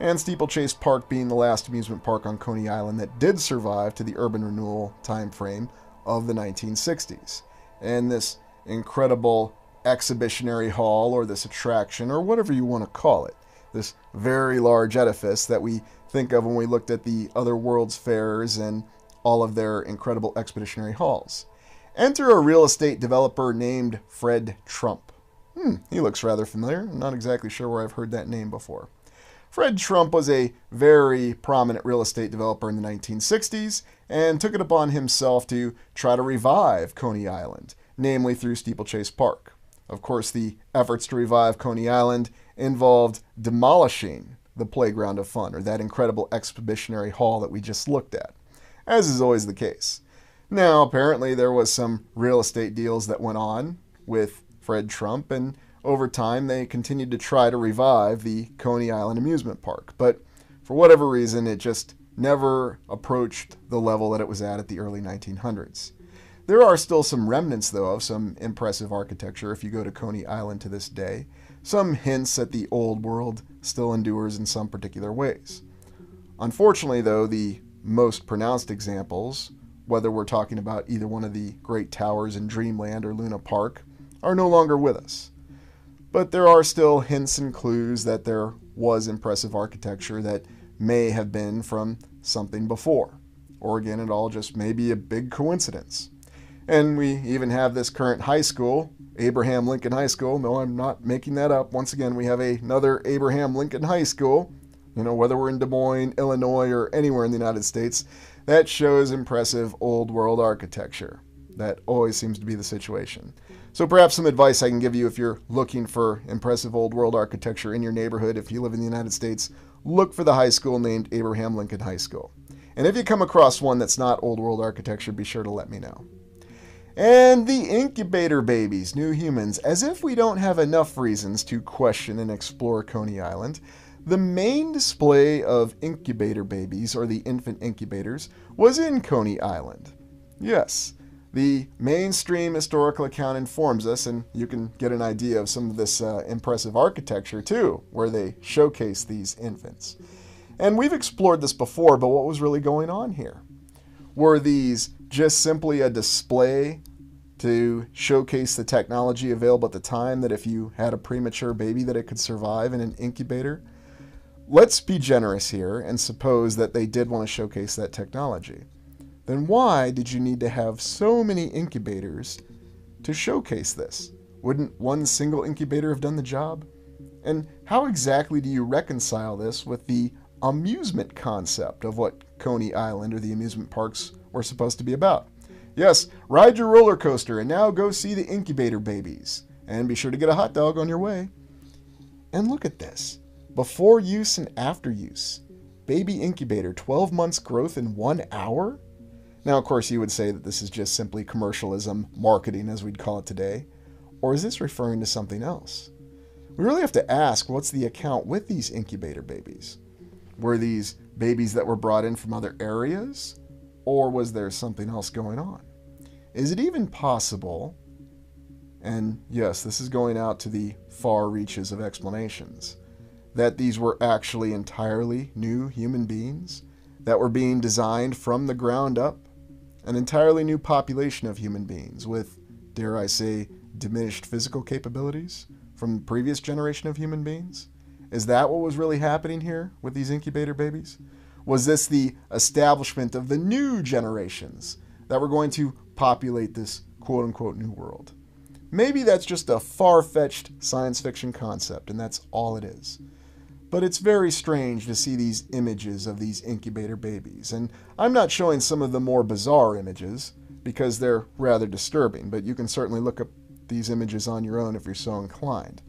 And Steeplechase Park being the last amusement park on Coney Island that did survive to the urban renewal time frame of the 1960s. And this incredible exhibitionary hall, or this attraction, or whatever you want to call it, this very large edifice that we think of when we looked at the other World's Fairs and all of their incredible expeditionary halls. Enter a real estate developer named Fred Trump. He looks rather familiar. I'm not exactly sure where I've heard that name before. Fred Trump was a very prominent real estate developer in the 1960s and took it upon himself to try to revive Coney Island, namely through Steeplechase Park. Of course, the efforts to revive Coney Island involved demolishing the Playground of Fun, or that incredible expeditionary hall that we just looked at, as is always the case. Now, apparently there was some real estate deals that went on with Fred Trump, and over time they continued to try to revive the Coney Island amusement park, but for whatever reason it just never approached the level that it was at the early 1900s. There are still some remnants, though, of some impressive architecture if you go to Coney Island to this day. Some hints at the old world still endures in some particular ways. Unfortunately, though, the most pronounced examples, whether we're talking about either one of the great towers in Dreamland or Luna Park, are no longer with us. But there are still hints and clues that there was impressive architecture that may have been from something before. Or again, it all just may be a big coincidence. And we even have this current high school, Abraham Lincoln High School. No, I'm not making that up. Once again, we have another Abraham Lincoln High School, whether we're in Des Moines, Illinois, or anywhere in the United States, that shows impressive old world architecture. That always seems to be the situation. So perhaps some advice I can give you if you're looking for impressive old world architecture in your neighborhood, if you live in the United States, look for the high school named Abraham Lincoln High School. And if you come across one that's not old world architecture, be sure to let me know. And the incubator babies, new humans. As if we don't have enough reasons to question and explore Coney Island, the main display of incubator babies, or the infant incubators, was in Coney Island. Yes, the mainstream historical account informs us, and you can get an idea of some of this impressive architecture too, where they showcase these infants. And we've explored this before, but what was really going on here? Were these just simply a display to showcase the technology available at the time, that if you had a premature baby that it could survive in an incubator? Let's be generous here and suppose that they did want to showcase that technology. Then why did you need to have so many incubators to showcase this? Wouldn't one single incubator have done the job? And how exactly do you reconcile this with the amusement concept of what Coney Island or the amusement parks were supposed to be about? Yes, ride your roller coaster and now go see the incubator babies. And be sure to get a hot dog on your way. And look at this. Before use and after use. Baby incubator, 12 months growth in 1 hour? Now, of course, you would say that this is just simply commercialism, marketing as we'd call it today. Or is this referring to something else? We really have to ask, what's the account with these incubator babies? Were these babies that were brought in from other areas? Or was there something else going on? Is it even possible, and yes, this is going out to the far reaches of explanations, that these were actually entirely new human beings that were being designed from the ground up? An entirely new population of human beings with, dare I say, diminished physical capabilities from the previous generation of human beings? Is that what was really happening here with these incubator babies? Was this the establishment of the new generations that were going to populate this quote-unquote new world? Maybe that's just a far-fetched science fiction concept, and that's all it is. But it's very strange to see these images of these incubator babies, and I'm not showing some of the more bizarre images because they're rather disturbing, but you can certainly look up these images on your own if you're so inclined.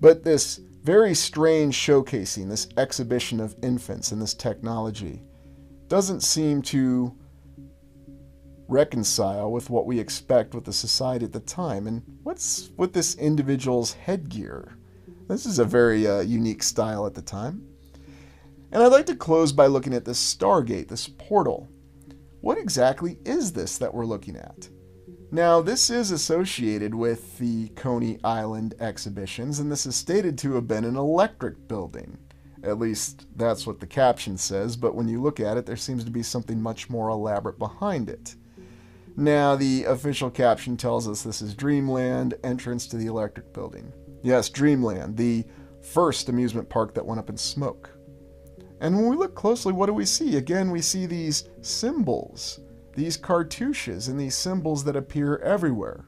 But this very strange showcasing, this exhibition of infants and this technology, doesn't seem to reconcile with what we expect with the society at the time. And what's with this individual's headgear? This is a very unique style at the time. And I'd like to close by looking at this Stargate, this portal. What exactly is this that we're looking at? Now, this is associated with the Coney Island exhibitions, and this is stated to have been an electric building. At least, that's what the caption says, but when you look at it, there seems to be something much more elaborate behind it. Now, the official caption tells us this is Dreamland, entrance to the electric building. Yes, Dreamland, the first amusement park that went up in smoke. And when we look closely, what do we see? Again, we see these symbols, these cartouches, and these symbols that appear everywhere.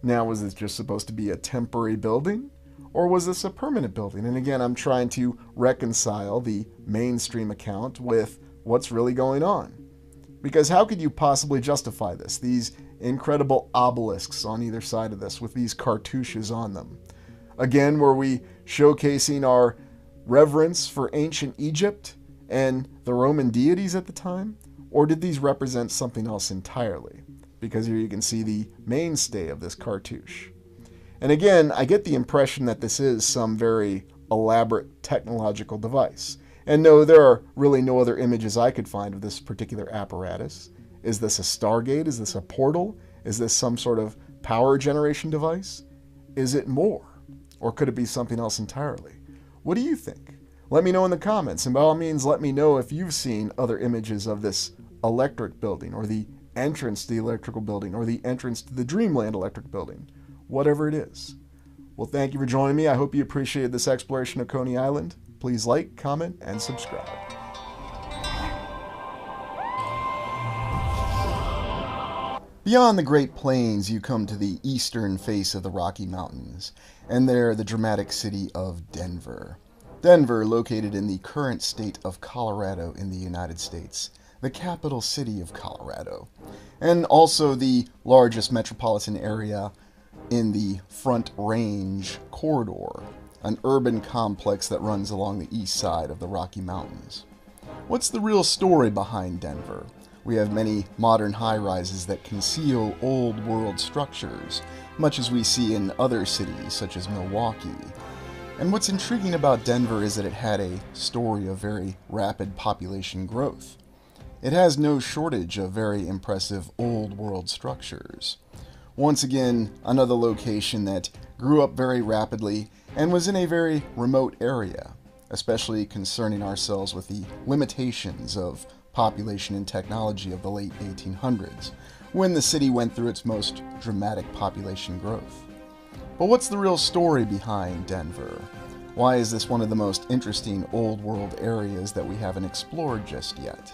Now, was this just supposed to be a temporary building? Or was this a permanent building? And again, I'm trying to reconcile the mainstream account with what's really going on. Because how could you possibly justify this? These incredible obelisks on either side of this with these cartouches on them. Again, were we showcasing our reverence for ancient Egypt and the Roman deities at the time? Or did these represent something else entirely? Because here you can see the mainstay of this cartouche. And again, I get the impression that this is some very elaborate technological device. And no, there are really no other images I could find of this particular apparatus. Is this a Stargate? Is this a portal? Is this some sort of power generation device? Is it more? Or could it be something else entirely? What do you think? Let me know in the comments, and by all means, let me know if you've seen other images of this electric building, or the entrance to the electrical building, or the entrance to the Dreamland electric building. Whatever it is. Well, thank you for joining me. I hope you appreciated this exploration of Coney Island. Please like, comment, and subscribe. Beyond the Great Plains, you come to the eastern face of the Rocky Mountains, and there the dramatic city of Denver. Denver, located in the current state of Colorado in the United States, the capital city of Colorado, and also the largest metropolitan area in the Front Range corridor, an urban complex that runs along the east side of the Rocky Mountains. What's the real story behind Denver? We have many modern high-rises that conceal old-world structures, much as we see in other cities such as Milwaukee. And what's intriguing about Denver is that it had a story of very rapid population growth. It has no shortage of very impressive old-world structures. Once again, another location that grew up very rapidly and was in a very remote area, especially concerning ourselves with the limitations of population and technology of the late 1800s, when the city went through its most dramatic population growth. But what's the real story behind Denver? Why is this one of the most interesting old-world areas that we haven't explored just yet?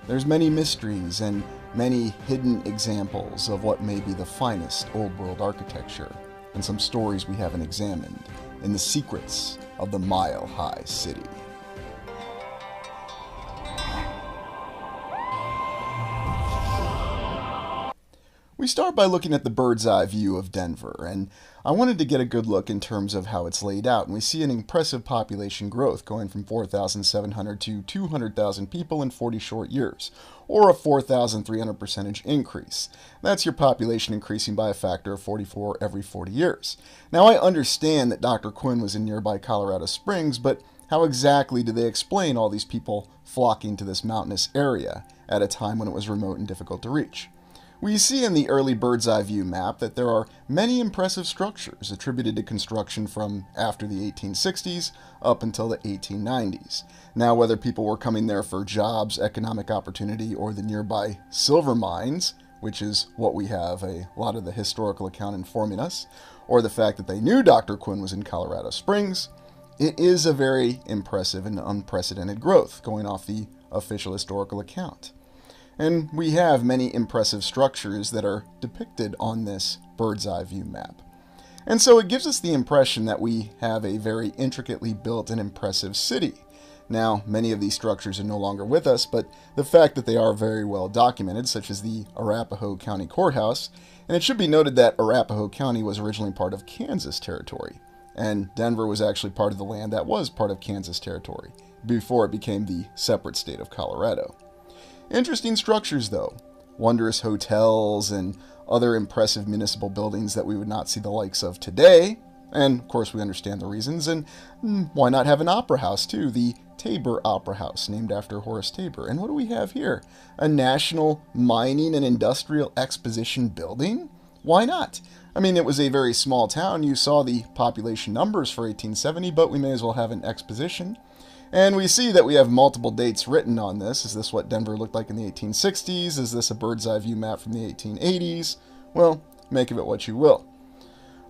There's many mysteries and many hidden examples of what may be the finest old-world architecture, and some stories we haven't examined in the secrets of the mile-high city. We start by looking at the bird's eye view of Denver, and I wanted to get a good look in terms of how it's laid out, and we see an impressive population growth going from 4,700 to 200,000 people in 40 short years, or a 4,300% increase. That's your population increasing by a factor of 44 every 40 years. Now, I understand that Dr. Quinn was in nearby Colorado Springs, but how exactly do they explain all these people flocking to this mountainous area at a time when it was remote and difficult to reach? We see in the early bird's eye view map that there are many impressive structures attributed to construction from after the 1860s up until the 1890s. Now, whether people were coming there for jobs, economic opportunity, or the nearby silver mines, which is what we have a lot of the historical account informing us, or the fact that they knew Dr. Quinn was in Colorado Springs, it is a very impressive and unprecedented growth going off the official historical account. And we have many impressive structures that are depicted on this bird's eye view map. And so it gives us the impression that we have a very intricately built and impressive city. Now, many of these structures are no longer with us, but the fact that they are very well documented, such as the Arapahoe County Courthouse, and it should be noted that Arapahoe County was originally part of Kansas Territory, and Denver was actually part of the land that was part of Kansas Territory, before it became the separate state of Colorado. Interesting structures, though. Wondrous hotels and other impressive municipal buildings that we would not see the likes of today. And, of course, we understand the reasons. And why not have an opera house, too? The Tabor Opera House, named after Horace Tabor. And what do we have here? A National Mining and Industrial Exposition building? Why not? I mean, it was a very small town. You saw the population numbers for 1870, but we may as well have an exposition. And we see that we have multiple dates written on this. Is this what Denver looked like in the 1860s? Is this a bird's eye view map from the 1880s? Well, make of it what you will.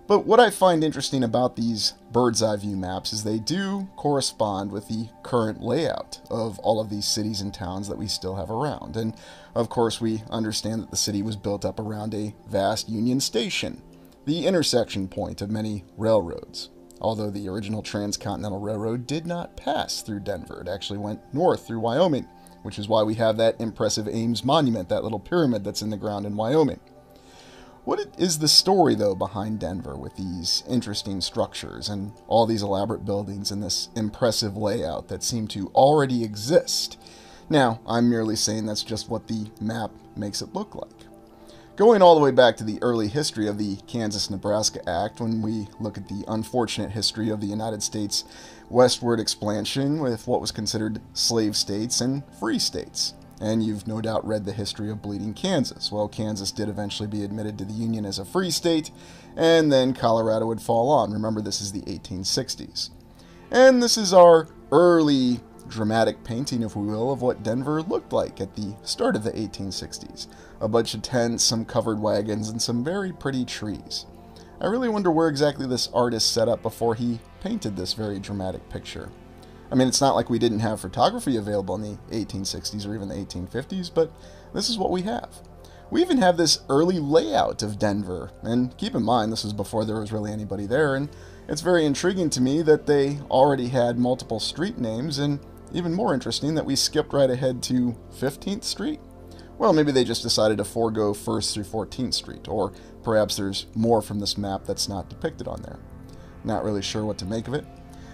But what I find interesting about these bird's eye view maps is they do correspond with the current layout of all of these cities and towns that we still have around. And of course, we understand that the city was built up around a vast Union Station, the intersection point of many railroads. Although the original Transcontinental Railroad did not pass through Denver, it actually went north through Wyoming, which is why we have that impressive Ames Monument, that little pyramid that's in the ground in Wyoming. What is the story, though, behind Denver with these interesting structures and all these elaborate buildings and this impressive layout that seem to already exist? Now, I'm merely saying that's just what the map makes it look like. Going all the way back to the early history of the Kansas-Nebraska Act, when we look at the unfortunate history of the United States westward expansion with what was considered slave states and free states. And you've no doubt read the history of Bleeding Kansas. Well, Kansas did eventually be admitted to the Union as a free state, and then Colorado would fall on. Remember, this is the 1860s. And this is our early dramatic painting, if we will, of what Denver looked like at the start of the 1860s. A bunch of tents, some covered wagons, and some very pretty trees. I really wonder where exactly this artist set up before he painted this very dramatic picture. I mean, it's not like we didn't have photography available in the 1860s or even the 1850s, but this is what we have. We even have this early layout of Denver, and keep in mind, this was before there was really anybody there, and it's very intriguing to me that they already had multiple street names, and even more interesting that we skipped right ahead to 15th Street. Well, maybe they just decided to forego 1st through 14th Street, or perhaps there's more from this map that's not depicted on there. Not really sure what to make of it.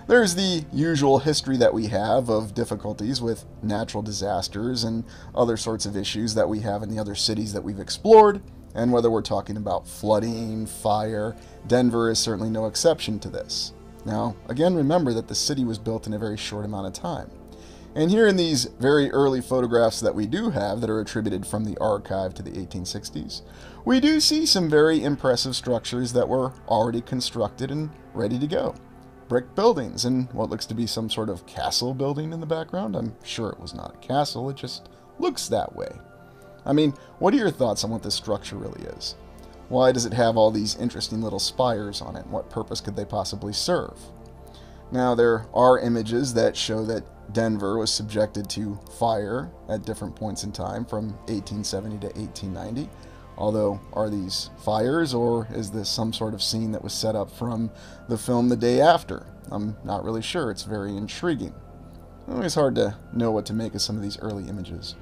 There's the usual history that we have of difficulties with natural disasters and other sorts of issues that we have in the other cities that we've explored, and whether we're talking about flooding, fire, Denver is certainly no exception to this. Now, again, remember that the city was built in a very short amount of time. And here in these very early photographs that we do have that are attributed from the archive to the 1860s, we do see some very impressive structures that were already constructed and ready to go. Brick buildings and what looks to be some sort of castle building in the background. I'm sure it was not a castle, it just looks that way. I mean, what are your thoughts on what this structure really is? Why does it have all these interesting little spires on it? What purpose could they possibly serve? Now, there are images that show that Denver was subjected to fire at different points in time from 1870 to 1890. Although, are these fires, or is this some sort of scene that was set up from the film The Day After? I'm not really sure. It's very intriguing. It's always hard to know what to make of some of these early images.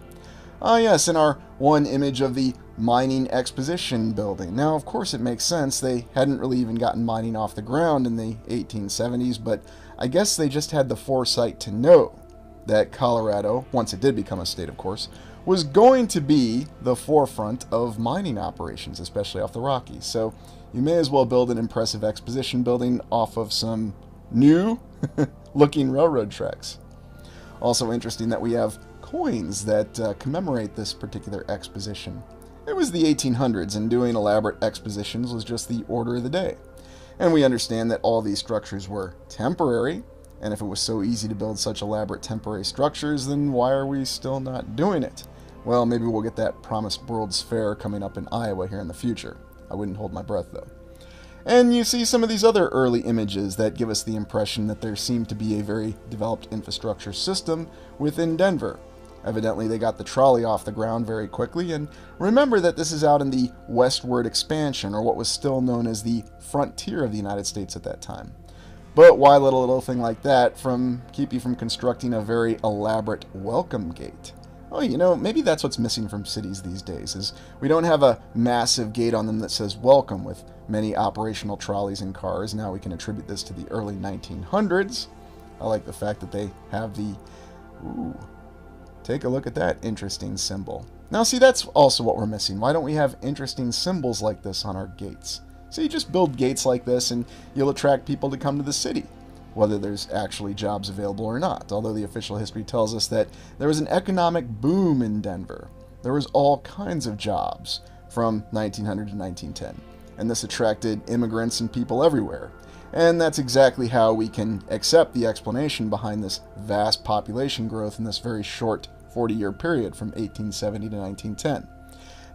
Ah yes, and our one image of the mining exposition building. Now, of course it makes sense. They hadn't really even gotten mining off the ground in the 1870s, but I guess they just had the foresight to know that Colorado, once it did become a state of course, was going to be the forefront of mining operations, especially off the Rockies. So you may as well build an impressive exposition building off of some new looking railroad tracks. Also interesting that we have coins that commemorate this particular exposition. It was the 1800s, and doing elaborate expositions was just the order of the day. And we understand that all these structures were temporary, and if it was so easy to build such elaborate temporary structures, then why are we still not doing it? Well, maybe we'll get that promised World's Fair coming up in Iowa here in the future. I wouldn't hold my breath, though. And you see some of these other early images that give us the impression that there seemed to be a very developed infrastructure system within Denver. Evidently, they got the trolley off the ground very quickly, and remember that this is out in the westward expansion, or what was still known as the frontier of the United States at that time. But why let a little thing like that keep you from constructing a very elaborate welcome gate? Oh, you know, maybe that's what's missing from cities these days, is we don't have a massive gate on them that says welcome with many operational trolleys and cars. Now we can attribute this to the early 1900s. I like the fact that they have the... Ooh, take a look at that interesting symbol. Now see, that's also what we're missing. Why don't we have interesting symbols like this on our gates? So you just build gates like this and you'll attract people to come to the city, whether there's actually jobs available or not. Although the official history tells us that there was an economic boom in Denver. There was all kinds of jobs from 1900 to 1910. And this attracted immigrants and people everywhere. And that's exactly how we can accept the explanation behind this vast population growth in this very short 40-year period from 1870 to 1910.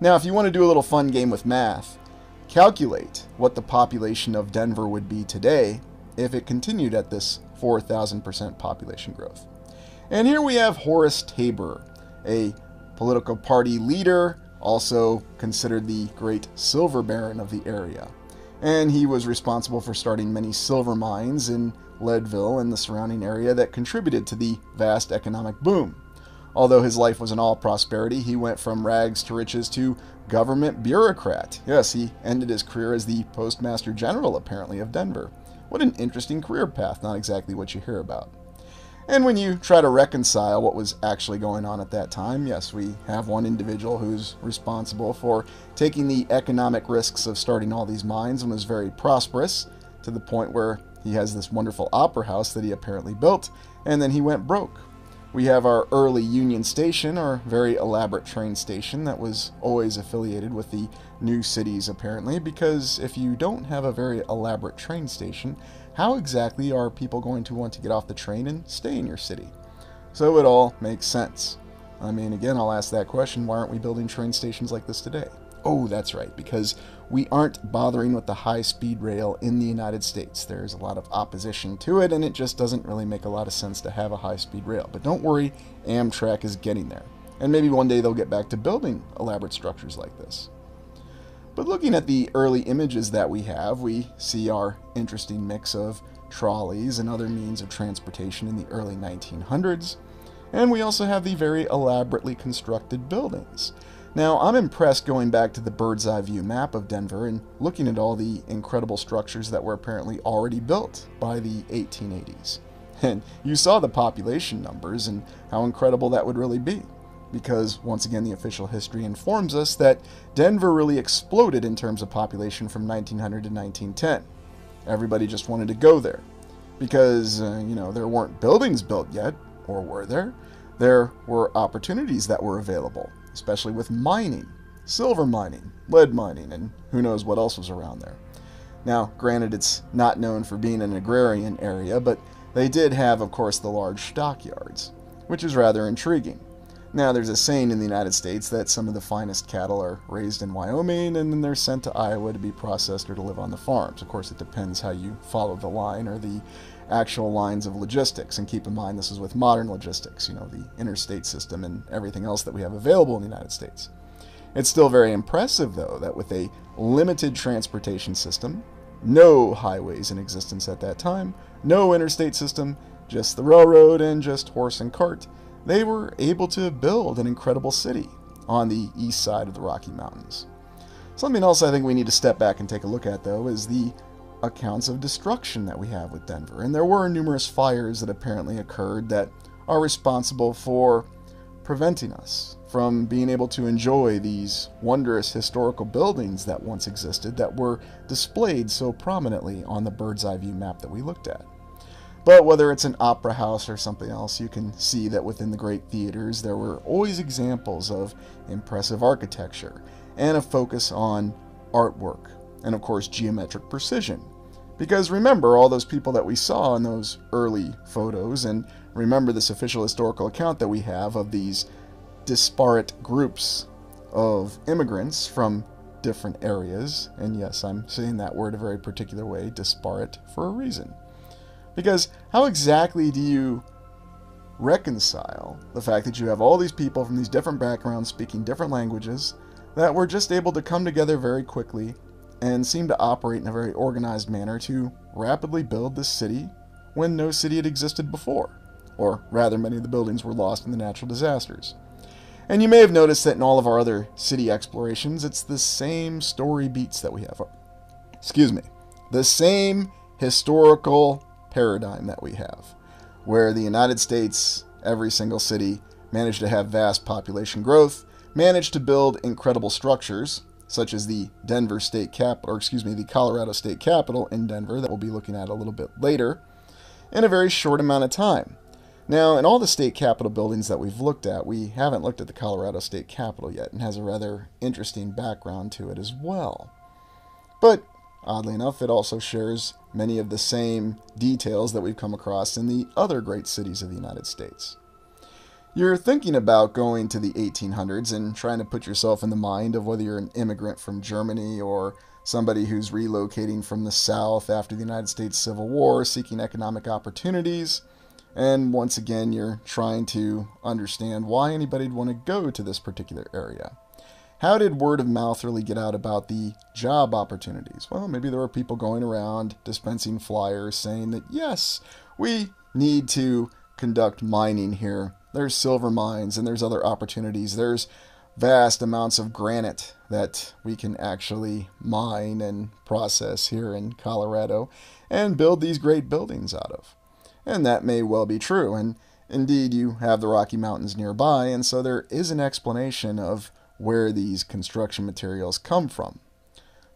Now, if you want to do a little fun game with math, calculate what the population of Denver would be today if it continued at this 4,000% population growth. And here we have Horace Tabor, a political party leader, also considered the great silver baron of the area. And he was responsible for starting many silver mines in Leadville and the surrounding area that contributed to the vast economic boom. Although his life wasn't all prosperity, he went from rags to riches to government bureaucrat. Yes, he ended his career as the Postmaster General, apparently, of Denver. What an interesting career path, not exactly what you hear about. And when you try to reconcile what was actually going on at that time, yes, we have one individual who's responsible for taking the economic risks of starting all these mines and was very prosperous to the point where he has this wonderful opera house that he apparently built, and then he went broke. We have our early Union Station, our very elaborate train station that was always affiliated with the new cities, apparently, because if you don't have a very elaborate train station, how exactly are people going to want to get off the train and stay in your city? So it all makes sense. I mean, again, I'll ask that question, why aren't we building train stations like this today? Oh, that's right, because we aren't bothering with the high-speed rail in the United States. There's a lot of opposition to it, and it just doesn't really make a lot of sense to have a high-speed rail. But don't worry, Amtrak is getting there. And maybe one day they'll get back to building elaborate structures like this. But looking at the early images that we have, we see our interesting mix of trolleys and other means of transportation in the early 1900s. And we also have the very elaborately constructed buildings. Now, I'm impressed going back to the bird's eye view map of Denver and looking at all the incredible structures that were apparently already built by the 1880s. And you saw the population numbers and how incredible that would really be. Because, once again, the official history informs us that Denver really exploded in terms of population from 1900 to 1910. Everybody just wanted to go there. Because, there weren't buildings built yet, or were there? There were opportunities that were available. Especially with mining, silver mining, lead mining, and who knows what else was around there. Now, granted, it's not known for being an agrarian area, but they did have, of course, the large stockyards, which is rather intriguing. Now, there's a saying in the United States that some of the finest cattle are raised in Wyoming, and then they're sent to Iowa to be processed or to live on the farms. Of course, it depends how you follow the line or the actual lines of logistics. And keep in mind, this is with modern logistics, the interstate system and everything else that we have available in the United States. It's still very impressive, though, that with a limited transportation system, no highways in existence at that time, no interstate system, just the railroad and just horse and cart, they were able to build an incredible city on the east side of the Rocky Mountains. Something else I think we need to step back and take a look at, though, is the accounts of destruction that we have with Denver. And there were numerous fires that apparently occurred that are responsible for preventing us from being able to enjoy these wondrous historical buildings that once existed that were displayed so prominently on the bird's eye view map that we looked at. But whether it's an opera house or something else, you can see that within the great theaters there were always examples of impressive architecture and a focus on artwork and, of course, geometric precision. Because remember all those people that we saw in those early photos, and remember this official historical account that we have of these disparate groups of immigrants from different areas. And yes, I'm saying that word a very particular way, disparate, for a reason. Because how exactly do you reconcile the fact that you have all these people from these different backgrounds speaking different languages that were just able to come together very quickly and seem to operate in a very organized manner to rapidly build this city when no city had existed before? Or rather, many of the buildings were lost in the natural disasters. And you may have noticed that in all of our other city explorations, it's the same story beats that we have. The same historical paradigm that we have, where the United States, every single city, managed to have vast population growth, managed to build incredible structures, such as the the Colorado State Capitol in Denver, that we'll be looking at a little bit later, in a very short amount of time. Now, in all the state capitol buildings that we've looked at, we haven't looked at the Colorado State Capitol yet, and has a rather interesting background to it as well. But oddly enough, it also shares many of the same details that we've come across in the other great cities of the United States. You're thinking about going to the 1800s and trying to put yourself in the mind of whether you're an immigrant from Germany or somebody who's relocating from the South after the United States Civil War seeking economic opportunities. And once again, you're trying to understand why anybody would want to go to this particular area. How did word of mouth really get out about the job opportunities? Well, maybe there were people going around dispensing flyers saying that, yes, we need to conduct mining here. There's silver mines and there's other opportunities. There's vast amounts of granite that we can actually mine and process here in Colorado and build these great buildings out of. And that may well be true. And indeed, you have the Rocky Mountains nearby, and so there is an explanation of where these construction materials come from.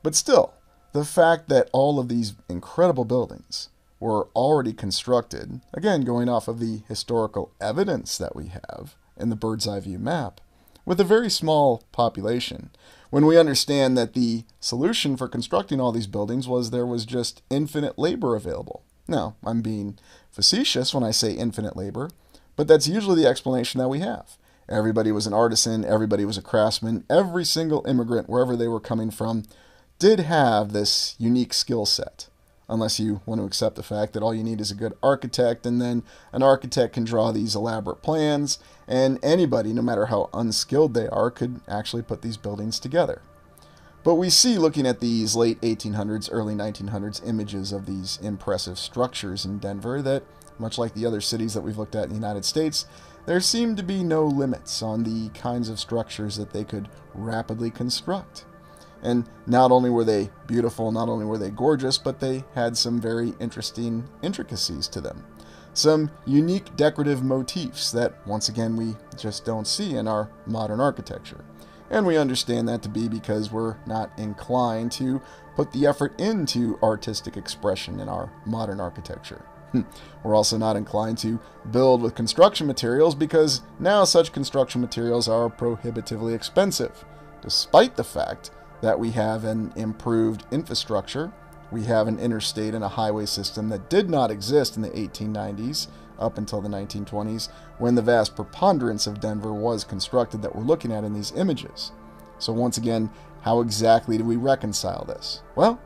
But still, the fact that all of these incredible buildings were already constructed, again going off of the historical evidence that we have in the bird's eye view map, with a very small population, when we understand that the solution for constructing all these buildings was there was just infinite labor available. Now, I'm being facetious when I say infinite labor, but that's usually the explanation that we have. Everybody was an artisan, everybody was a craftsman, every single immigrant, wherever they were coming from, did have this unique skill set. Unless you want to accept the fact that all you need is a good architect, and then an architect can draw these elaborate plans, and anybody, no matter how unskilled they are, could actually put these buildings together. But we see, looking at these late 1800s, early 1900s images of these impressive structures in Denver, that, much like the other cities that we've looked at in the United States, there seemed to be no limits on the kinds of structures that they could rapidly construct. And not only were they beautiful, not only were they gorgeous, but they had some very interesting intricacies to them. Some unique decorative motifs that, once again, we just don't see in our modern architecture. And we understand that to be because we're not inclined to put the effort into artistic expression in our modern architecture. We're also not inclined to build with construction materials because now such construction materials are prohibitively expensive, despite the fact that we have an improved infrastructure. We have an interstate and a highway system that did not exist in the 1890s up until the 1920s, when the vast preponderance of Denver was constructed that we're looking at in these images. So once again, how exactly do we reconcile this? Well,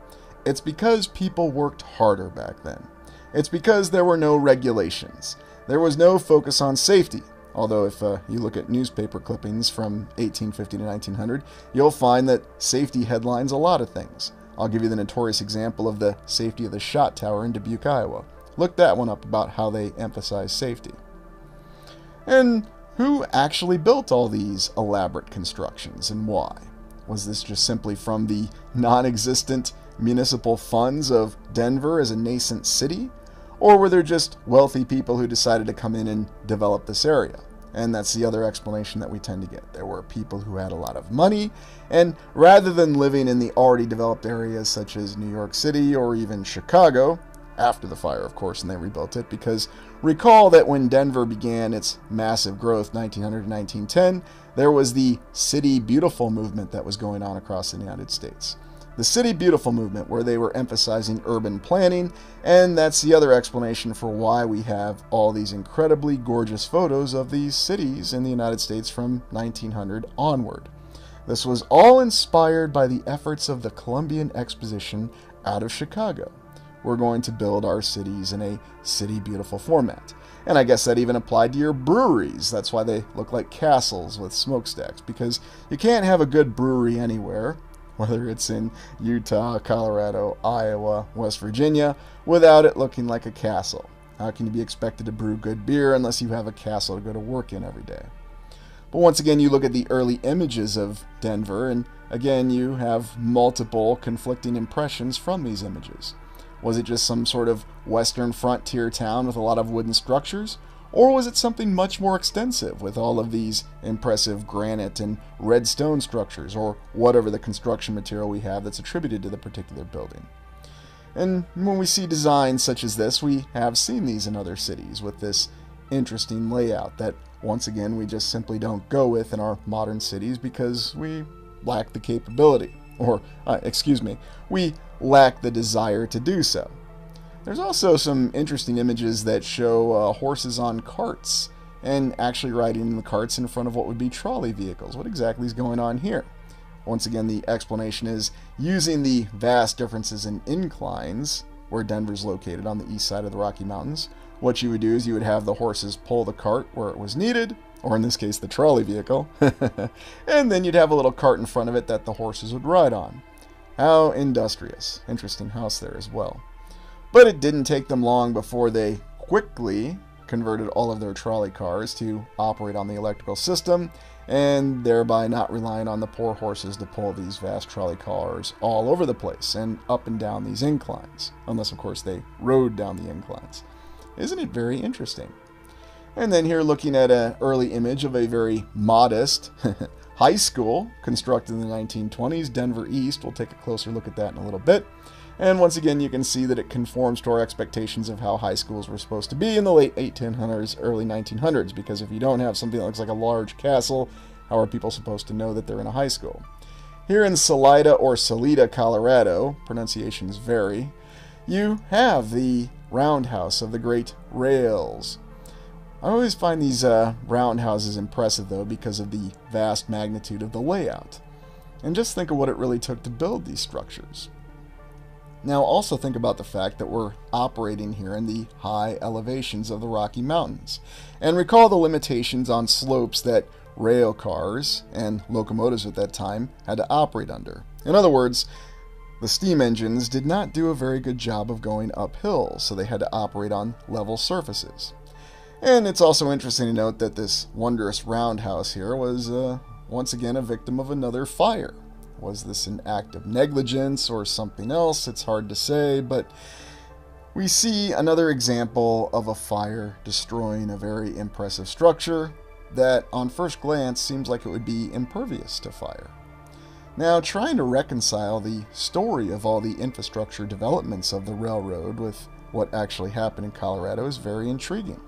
it's because people worked harder back then. It's because there were no regulations. There was no focus on safety. Although if you look at newspaper clippings from 1850 to 1900, you'll find that safety headlines a lot of things. I'll give you the notorious example of the safety of the shot tower in Dubuque, Iowa. Look that one up about how they emphasize safety. And who actually built all these elaborate constructions and why? Was this just simply from the non-existent municipal funds of Denver as a nascent city? Or were there just wealthy people who decided to come in and develop this area? And that's the other explanation that we tend to get. There were people who had a lot of money, and rather than living in the already developed areas such as New York City or even Chicago, after the fire, of course, and they rebuilt it, because recall that when Denver began its massive growth, 1900 to 1910, there was the City Beautiful movement that was going on across the United States. The City Beautiful movement, where they were emphasizing urban planning, and that's the other explanation for why we have all these incredibly gorgeous photos of these cities in the United States from 1900 onward. This was all inspired by the efforts of the Columbian Exposition out of Chicago. We're going to build our cities in a City Beautiful format. And I guess that even applied to your breweries. That's why they look like castles with smokestacks, because you can't have a good brewery anywhere, whether it's in Utah, Colorado, Iowa, West Virginia, without it looking like a castle. How can you be expected to brew good beer unless you have a castle to go to work in every day? But once again, you look at the early images of Denver, and again, you have multiple conflicting impressions from these images. Was it just some sort of western frontier town with a lot of wooden structures? Or was it something much more extensive with all of these impressive granite and red stone structures, or whatever the construction material we have that's attributed to the particular building? And when we see designs such as this, we have seen these in other cities with this interesting layout that, once again, we just simply don't go with in our modern cities because we lack the capability, or, we lack the desire to do so. There's also some interesting images that show horses on carts and actually riding the carts in front of what would be trolley vehicles. What exactly is going on here? Once again, the explanation is using the vast differences in inclines where Denver's located on the east side of the Rocky Mountains. What you would do is you would have the horses pull the cart where it was needed, or in this case, the trolley vehicle, and then you'd have a little cart in front of it that the horses would ride on. How industrious. Interesting house there as well. But it didn't take them long before they quickly converted all of their trolley cars to operate on the electrical system, and thereby not relying on the poor horses to pull these vast trolley cars all over the place and up and down these inclines, unless of course they rode down the inclines. Isn't it very interesting? And then here looking at an early image of a very modest high school constructed in the 1920s, Denver East. We'll take a closer look at that in a little bit. And once again, you can see that it conforms to our expectations of how high schools were supposed to be in the late 1800s, early 1900s, because if you don't have something that looks like a large castle, how are people supposed to know that they're in a high school? Here in Salida or Salida, Colorado, pronunciations vary, you have the roundhouse of the great rails. I always find these roundhouses impressive, though, because of the vast magnitude of the layout. And just think of what it really took to build these structures. Now also think about the fact that we're operating here in the high elevations of the Rocky Mountains. And recall the limitations on slopes that rail cars and locomotives at that time had to operate under. In other words, the steam engines did not do a very good job of going uphill, so they had to operate on level surfaces. And it's also interesting to note that this wondrous roundhouse here was once again a victim of another fire. Was this an act of negligence or something else? It's hard to say, but we see another example of a fire destroying a very impressive structure that on first glance seems like it would be impervious to fire. Now, trying to reconcile the story of all the infrastructure developments of the railroad with what actually happened in Colorado is very intriguing.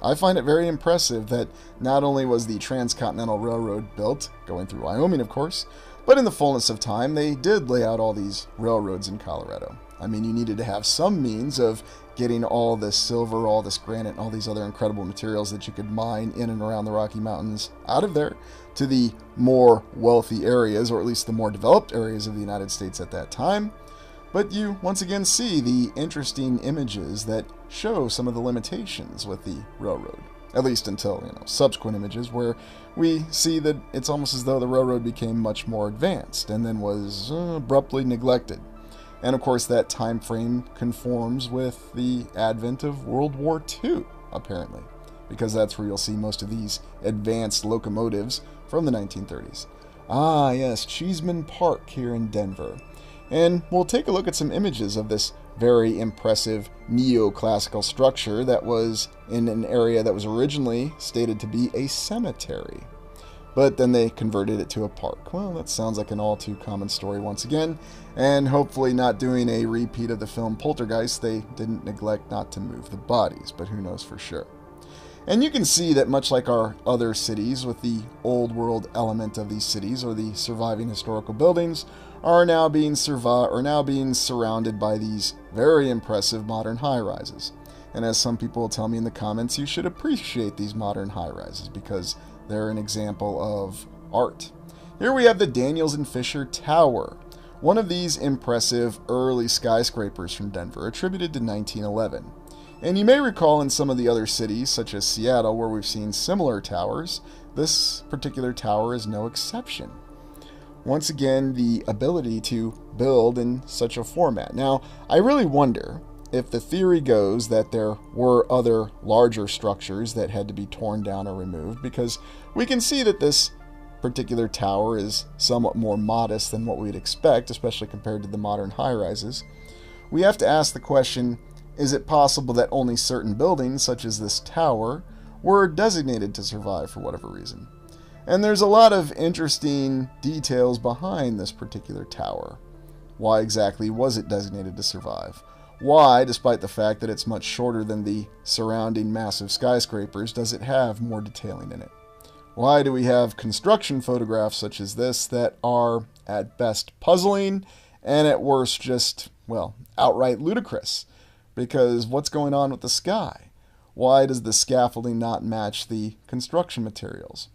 I find it very impressive that not only was the Transcontinental Railroad built, going through Wyoming of course, but in the fullness of time, they did lay out all these railroads in Colorado. I mean, you needed to have some means of getting all this silver, all this granite, and all these other incredible materials that you could mine in and around the Rocky Mountains out of there to the more wealthy areas, or at least the more developed areas of the United States at that time. But you once again see the interesting images that show some of the limitations with the railroad. At least until, subsequent images where we see that it's almost as though the railroad became much more advanced and then was abruptly neglected. And of course that time frame conforms with the advent of World War II, apparently, because that's where you'll see most of these advanced locomotives from the 1930s. Ah, yes, Cheeseman Park here in Denver. And we'll take a look at some images of this very impressive neoclassical structure that was in an area that was originally stated to be a cemetery. But then they converted it to a park. Well, that sounds like an all too common story once again, and hopefully not doing a repeat of the film Poltergeist, they didn't neglect not to move the bodies, but who knows for sure. And you can see that much like our other cities, with the old world element of these cities, or the surviving historical buildings, are now being surrounded by these very impressive modern high-rises. And as some people will tell me in the comments, you should appreciate these modern high-rises because they're an example of art. Here we have the Daniels and Fisher Tower, one of these impressive early skyscrapers from Denver, attributed to 1911. And you may recall in some of the other cities, such as Seattle, where we've seen similar towers, this particular tower is no exception. Once again, the ability to build in such a format. Now, I really wonder if the theory goes that there were other larger structures that had to be torn down or removed, because we can see that this particular tower is somewhat more modest than what we'd expect, especially compared to the modern high-rises. We have to ask the question, is it possible that only certain buildings, such as this tower, were designated to survive for whatever reason? And there's a lot of interesting details behind this particular tower. Why exactly was it designated to survive? Why, despite the fact that it's much shorter than the surrounding massive skyscrapers, does it have more detailing in it? Why do we have construction photographs such as this that are, at best, puzzling, and at worst just, well, outright ludicrous? Because what's going on with the sky? Why does the scaffolding not match the construction materials?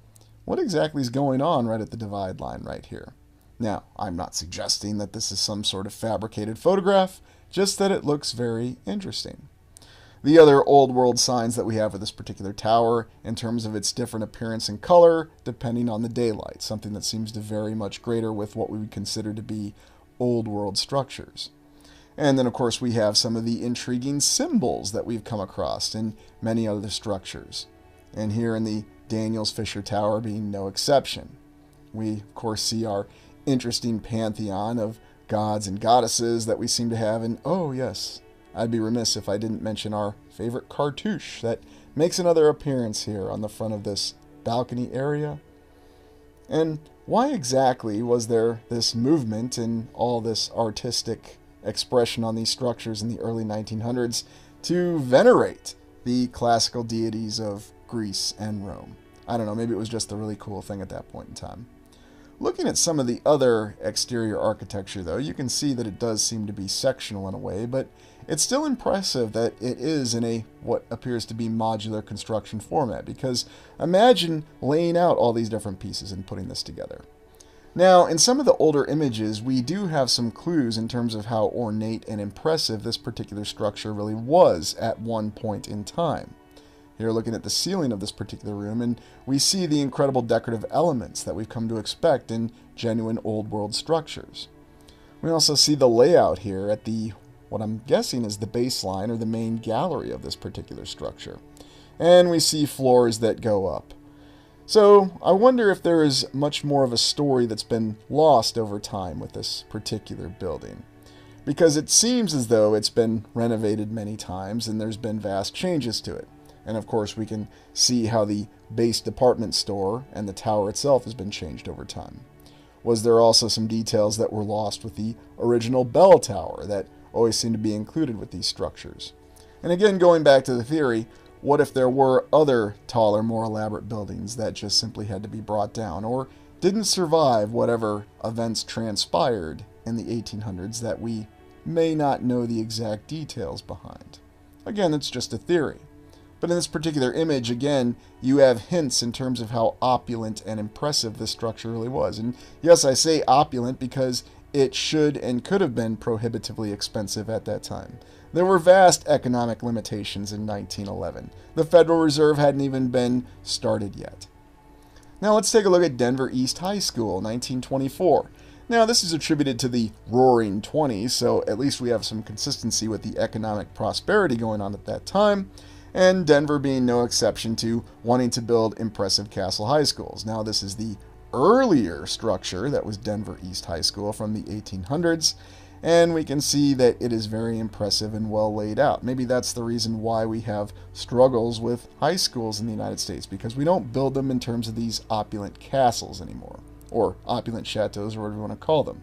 What exactly is going on right at the divide line right here? Now, I'm not suggesting that this is some sort of fabricated photograph, just that it looks very interesting. The other old world signs that we have for this particular tower, in terms of its different appearance and color, depending on the daylight, something that seems to vary much greater with what we would consider to be old world structures. And then, of course, we have some of the intriguing symbols that we've come across in many other structures. And here in the Daniels Fisher Tower being no exception. We, of course, see our interesting pantheon of gods and goddesses that we seem to have. And, oh, yes, I'd be remiss if I didn't mention our favorite cartouche that makes another appearance here on the front of this balcony area. And why exactly was there this movement and all this artistic expression on these structures in the early 1900s to venerate the classical deities of Greece and Rome? I don't know, maybe it was just a really cool thing at that point in time. Looking at some of the other exterior architecture, though, you can see that it does seem to be sectional in a way, but it's still impressive that it is in a what appears to be modular construction format, because imagine laying out all these different pieces and putting this together. Now, in some of the older images, we do have some clues in terms of how ornate and impressive this particular structure really was at one point in time. Here, looking at the ceiling of this particular room, and we see the incredible decorative elements that we've come to expect in genuine old world structures. We also see the layout here at the, what I'm guessing is the baseline or the main gallery of this particular structure. And we see floors that go up. So I wonder if there is much more of a story that's been lost over time with this particular building. Because it seems as though it's been renovated many times and there's been vast changes to it. And of course we can see how the base department store and the tower itself has been changed over time. Was there also some details that were lost with the original bell tower that always seem to be included with these structures? And again, going back to the theory, what if there were other taller, more elaborate buildings that just simply had to be brought down or didn't survive whatever events transpired in the 1800s that we may not know the exact details behind? Again, it's just a theory. But in this particular image, again, you have hints in terms of how opulent and impressive this structure really was. And yes, I say opulent because it should and could have been prohibitively expensive at that time. There were vast economic limitations in 1911. The Federal Reserve hadn't even been started yet. Now let's take a look at Denver East High School, 1924. Now this is attributed to the Roaring '20s, so at least we have some consistency with the economic prosperity going on at that time, and Denver being no exception to wanting to build impressive castle high schools. Now this is the earlier structure that was Denver East High School from the 1800s, and we can see that it is very impressive and well laid out. Maybe that's the reason why we have struggles with high schools in the United States, because we don't build them in terms of these opulent castles anymore, or opulent chateaus, or whatever you want to call them.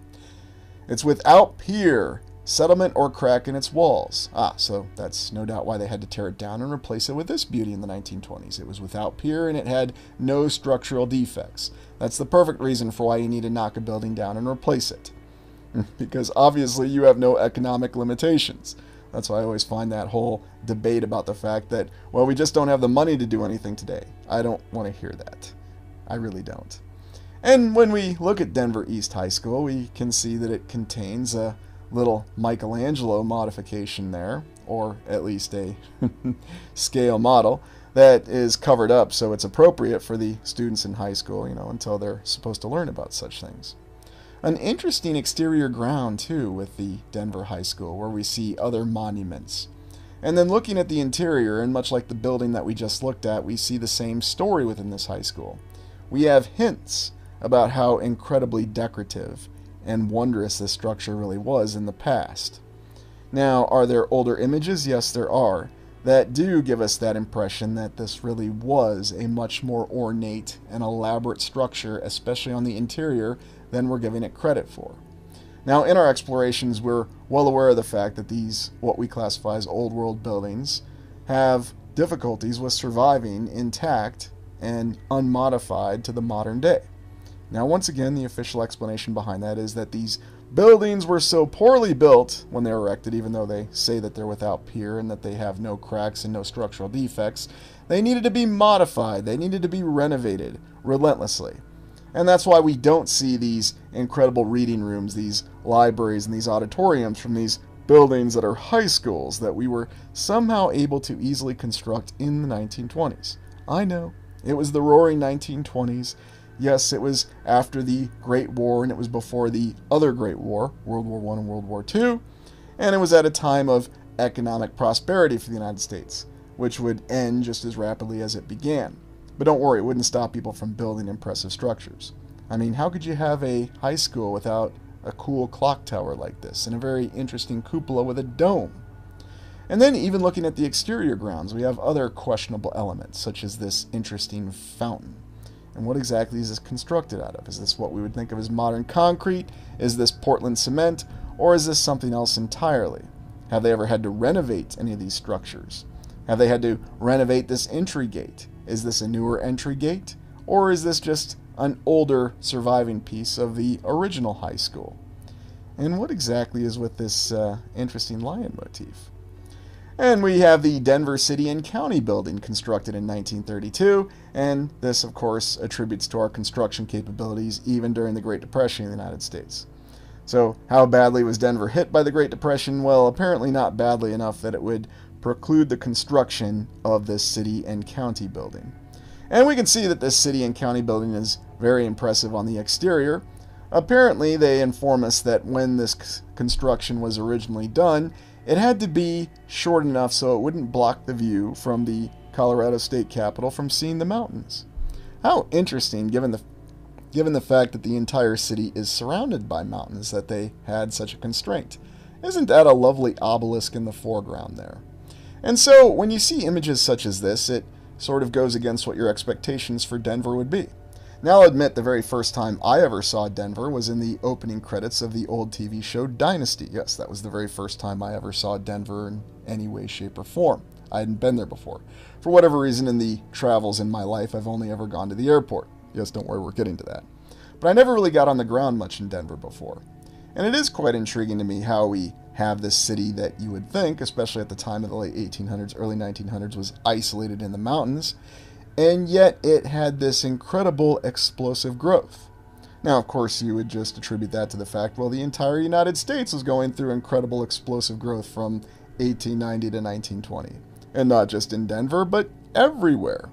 It's without pier, settlement, or crack in its walls. So that's no doubt why they had to tear it down and replace it with this beauty in the 1920s. It was without pier and it had no structural defects. That's the perfect reason for why you need to knock a building down and replace it. Because obviously you have no economic limitations. That's why I always find that whole debate about the fact that, well, we just don't have the money to do anything today. I don't want to hear that. I really don't. And when we look at Denver East High School, we can see that it contains a little Michelangelo modification there, or at least a scale model that is covered up so it's appropriate for the students in high school, until they're supposed to learn about such things. An interesting exterior ground, too, with the Denver High School, where we see other monuments. And then looking at the interior, and much like the building that we just looked at, we see the same story within this high school. We have hints about how incredibly decorative and wondrous this structure really was in the past. Now, are there older images? Yes, there are, that do give us that impression that this really was a much more ornate and elaborate structure, especially on the interior, than we're giving it credit for. Now, in our explorations, we're well aware of the fact that these, what we classify as old world buildings, have difficulties with surviving intact and unmodified to the modern day. Now, once again, the official explanation behind that is that these Buildings were so poorly built when they were erected, even though they say that they're without peer and that they have no cracks and no structural defects. They needed to be modified. They needed to be renovated relentlessly. And that's why we don't see these incredible reading rooms, these libraries, and these auditoriums from these buildings that are high schools that we were somehow able to easily construct in the 1920s. I know, it was the roaring 1920s. Yes, it was after the Great War, and it was before the other Great War, World War I and World War II, and it was at a time of economic prosperity for the United States, which would end just as rapidly as it began. But don't worry, it wouldn't stop people from building impressive structures. I mean, how could you have a high school without a cool clock tower like this, and a very interesting cupola with a dome? And then even looking at the exterior grounds, we have other questionable elements, such as this interesting fountain. And what exactly is this constructed out of? Is this what we would think of as modern concrete? Is this Portland cement? Or is this something else entirely? Have they ever had to renovate any of these structures? Have they had to renovate this entry gate? Is this a newer entry gate? Or is this just an older surviving piece of the original high school? And what exactly is with this interesting lion motif? And we have the Denver City and County building constructed in 1932, and this, of course, attributes to our construction capabilities even during the Great Depression in the United States. So, how badly was Denver hit by the Great Depression? Well, apparently not badly enough that it would preclude the construction of this city and county building. And we can see that this city and county building is very impressive on the exterior. Apparently, they inform us that when this construction was originally done, it had to be short enough so it wouldn't block the view from the Colorado State Capitol from seeing the mountains. How interesting, given the fact that the entire city is surrounded by mountains, that they had such a constraint. Isn't that a lovely obelisk in the foreground there? And so, when you see images such as this, it sort of goes against what your expectations for Denver would be. Now, I'll admit the very first time I ever saw Denver was in the opening credits of the old TV show Dynasty. Yes, that was the very first time I ever saw Denver in any way, shape, or form. I hadn't been there before. For whatever reason, in the travels in my life, I've only ever gone to the airport. Yes, don't worry, we're getting to that. But I never really got on the ground much in Denver before. And it is quite intriguing to me how we have this city that you would think, especially at the time of the late 1800s, early 1900s, was isolated in the mountains, and yet it had this incredible explosive growth. Now, of course, you would just attribute that to the fact, well, the entire United States was going through incredible explosive growth from 1890 to 1920. And not just in Denver, but everywhere.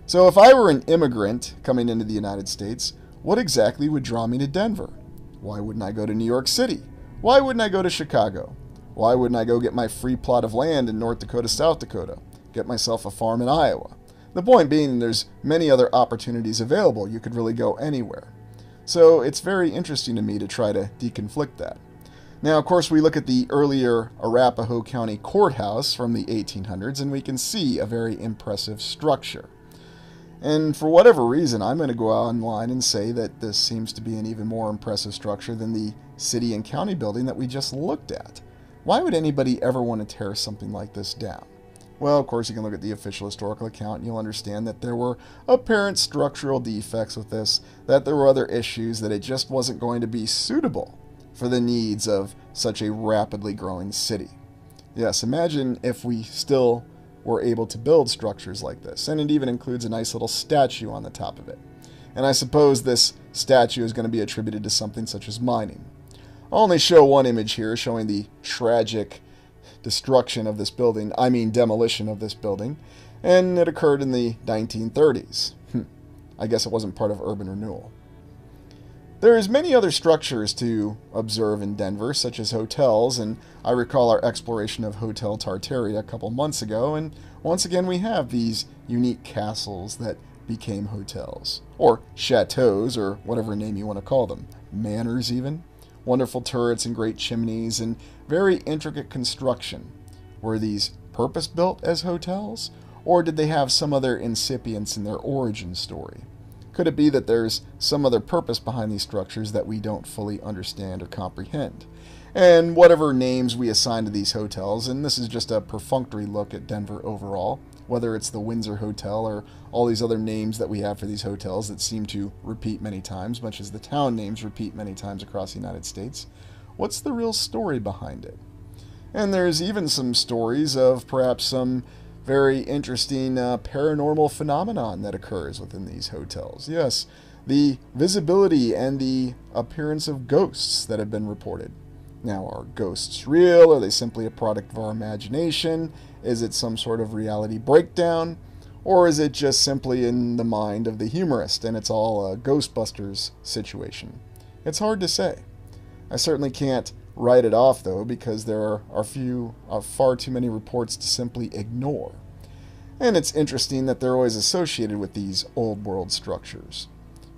So if I were an immigrant coming into the United States, what exactly would draw me to Denver? Why wouldn't I go to New York City? Why wouldn't I go to Chicago? Why wouldn't I go get my free plot of land in North Dakota, South Dakota? Get myself a farm in Iowa? The point being, there's many other opportunities available. You could really go anywhere. So it's very interesting to me to try to deconflict that. Now, of course, we look at the earlier Arapahoe County Courthouse from the 1800s, and we can see a very impressive structure. And for whatever reason, I'm going to go online and say that this seems to be an even more impressive structure than the city and county building that we just looked at. Why would anybody ever want to tear something like this down? Well, of course, you can look at the official historical account and you'll understand that there were apparent structural defects with this, that there were other issues, that it just wasn't going to be suitable for the needs of such a rapidly growing city. Yes, imagine if we still were able to build structures like this, and it even includes a nice little statue on the top of it. And I suppose this statue is going to be attributed to something such as mining. I'll only show one image here showing the tragic destruction of this building, demolition of this building, and it occurred in the 1930s. I guess it wasn't part of urban renewal. There's many other structures to observe in Denver, such as hotels, and I recall our exploration of Hotel Tartaria a couple months ago, and once again we have these unique castles that became hotels, or chateaus, or whatever name you want to call them, manors even. Wonderful turrets and great chimneys and very intricate construction. Were these purpose-built as hotels, or did they have some other incipients in their origin story? Could it be that there's some other purpose behind these structures that we don't fully understand or comprehend? And whatever names we assign to these hotels, and this is just a perfunctory look at Denver overall, whether it's the Windsor Hotel or all these other names that we have for these hotels that seem to repeat many times, much as the town names repeat many times across the United States. What's the real story behind it? And there's even some stories of perhaps some very interesting paranormal phenomenon that occurs within these hotels. Yes, the visibility and the appearance of ghosts that have been reported. Now, are ghosts real? Are they simply a product of our imagination? Is it some sort of reality breakdown? Or is it just simply in the mind of the humorist and it's all a Ghostbusters situation? It's hard to say. I certainly can't write it off, though, because there are far too many reports to simply ignore. And it's interesting that they're always associated with these old world structures.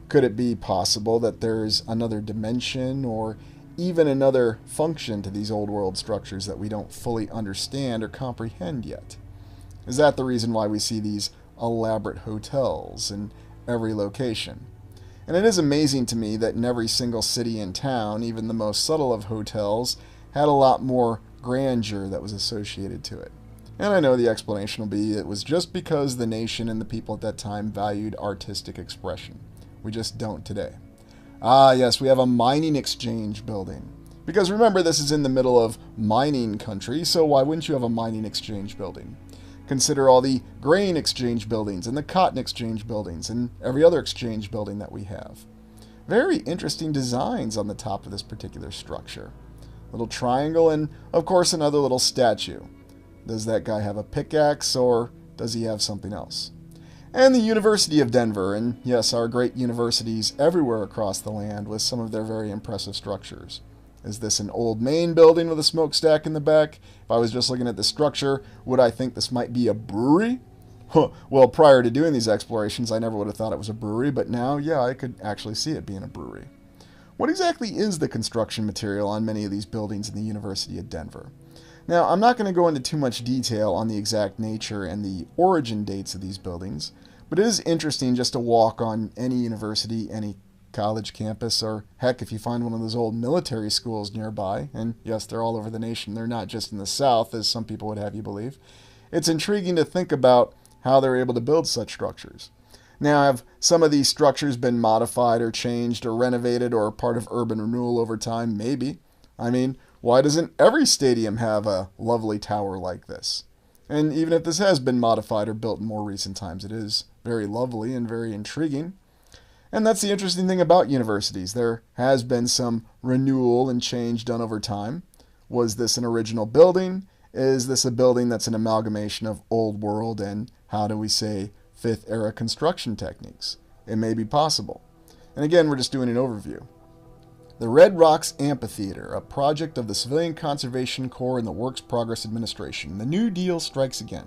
Could it be possible that there's another dimension or even another function to these old world structures that we don't fully understand or comprehend yet? Is that the reason why we see these elaborate hotels in every location? And it is amazing to me that in every single city and town, even the most subtle of hotels, had a lot more grandeur that was associated to it. And I know the explanation will be it was just because the nation and the people at that time valued artistic expression. We just don't today. Ah, yes, we have a mining exchange building. Because remember, this is in the middle of mining country, so why wouldn't you have a mining exchange building? Consider all the grain exchange buildings and the cotton exchange buildings and every other exchange building that we have. Very interesting designs on the top of this particular structure. Little triangle and, of course, another little statue. Does that guy have a pickaxe or does he have something else? And the University of Denver, and yes, our great universities everywhere across the land with some of their very impressive structures. Is this an old main building with a smokestack in the back? If I was just looking at the structure, would I think this might be a brewery? Well, prior to doing these explorations, I never would have thought it was a brewery, but now, yeah, I could actually see it being a brewery. What exactly is the construction material on many of these buildings in the University of Denver? Now, I'm not going to go into too much detail on the exact nature and the origin dates of these buildings, but it is interesting just to walk on any university, any college campus, or heck, if you find one of those old military schools nearby, and yes, they're all over the nation, they're not just in the South, as some people would have you believe, it's intriguing to think about how they're able to build such structures. Now, have some of these structures been modified or changed or renovated or part of urban renewal over time? Maybe. I mean, why doesn't every stadium have a lovely tower like this? And even if this has been modified or built in more recent times, it is very lovely and very intriguing. And that's the interesting thing about universities. There has been some renewal and change done over time. Was this an original building? Is this a building that's an amalgamation of old world and, how do we say, fifth era construction techniques? It may be possible. And again, we're just doing an overview. The Red Rocks Amphitheater, a project of the Civilian Conservation Corps and the Works Progress Administration. The New Deal strikes again.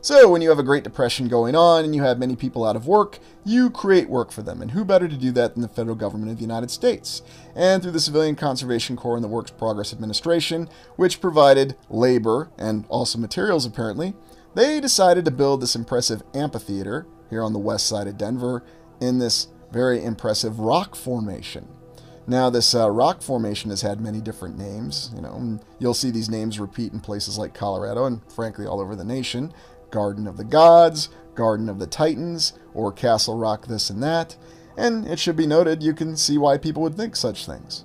So when you have a Great Depression going on and you have many people out of work, you create work for them. And who better to do that than the federal government of the United States? And through the Civilian Conservation Corps and the Works Progress Administration, which provided labor and also materials apparently, they decided to build this impressive amphitheater here on the west side of Denver in this very impressive rock formation. Now, this rock formation has had many different names. You'll see these names repeat in places like Colorado and, frankly, all over the nation. Garden of the Gods, Garden of the Titans, or Castle Rock this and that. And it should be noted, you can see why people would think such things.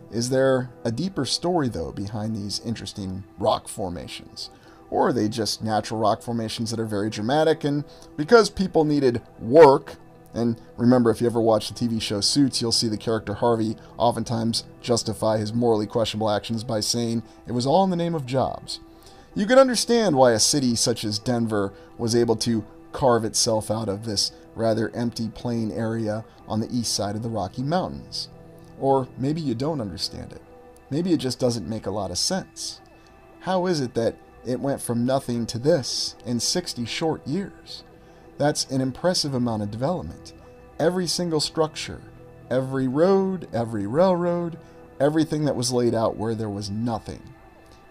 Is there a deeper story, though, behind these interesting rock formations? Or are they just natural rock formations that are very dramatic, and because people needed work, and remember, if you ever watch the TV show Suits, you'll see the character Harvey oftentimes justify his morally questionable actions by saying it was all in the name of jobs. You can understand why a city such as Denver was able to carve itself out of this rather empty plain area on the east side of the Rocky Mountains. Or maybe you don't understand it. Maybe it just doesn't make a lot of sense. How is it that it went from nothing to this in 60 short years? That's an impressive amount of development. Every single structure, every road, every railroad, everything that was laid out where there was nothing.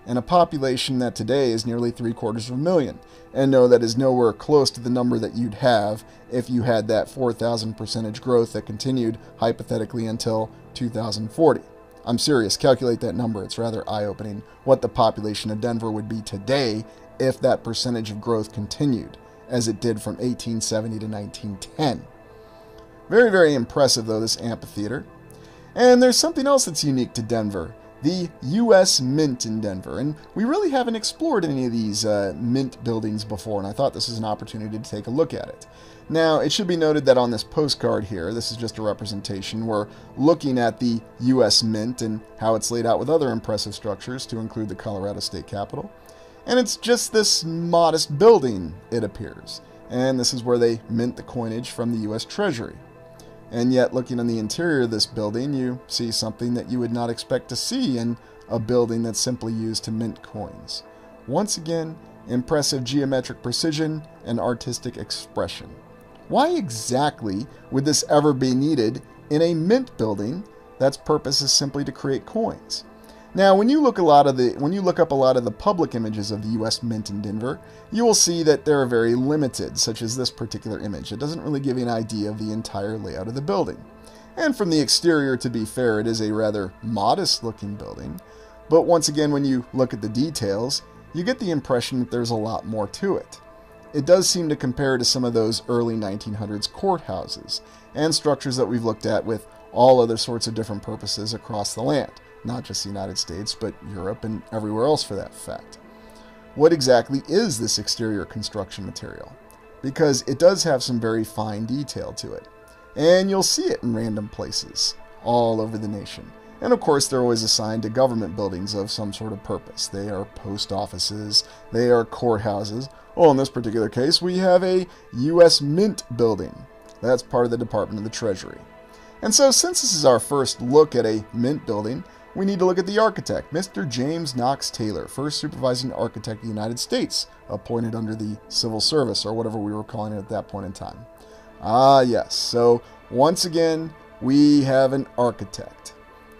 And a population that today is nearly 750,000, and no, that is nowhere close to the number that you'd have if you had that 4,000% growth that continued hypothetically until 2040. I'm serious, calculate that number. It's rather eye-opening what the population of Denver would be today if that percentage of growth continued, as it did from 1870 to 1910. Very, very impressive, though, this amphitheater. And there's something else that's unique to Denver. the U.S. Mint in Denver. And we really haven't explored any of these mint buildings before, and I thought this is an opportunity to take a look at it. Now, it should be noted that on this postcard here, this is just a representation, we're looking at the U.S. Mint and how it's laid out with other impressive structures, to include the Colorado State Capitol. And it's just this modest building, it appears. And this is where they mint the coinage from the U.S. Treasury. And yet, looking on the interior of this building, you see something that you would not expect to see in a building that's simply used to mint coins. Once again, impressive geometric precision and artistic expression. Why exactly would this ever be needed in a mint building that's purpose is simply to create coins? Now, when you look up a lot of the public images of the U.S. Mint in Denver, you will see that they're very limited, such as this particular image. It doesn't really give you an idea of the entire layout of the building. And from the exterior, to be fair, it is a rather modest-looking building. But once again, when you look at the details, you get the impression that there's a lot more to it. It does seem to compare to some of those early 1900s courthouses and structures that we've looked at with all other sorts of different purposes across the land. Not just the United States, but Europe and everywhere else for that fact. What exactly is this exterior construction material? Because it does have some very fine detail to it. And you'll see it in random places all over the nation. And of course, they're always assigned to government buildings of some sort of purpose. They are post offices, they are courthouses. Well, in this particular case, we have a U.S. Mint building. That's part of the Department of the Treasury. And so, since this is our first look at a mint building, we need to look at the architect, Mr. James Knox Taylor, first supervising architect of the United States, appointed under the Civil Service, or whatever we were calling it at that point in time. Ah, yes. So, once again, we have an architect.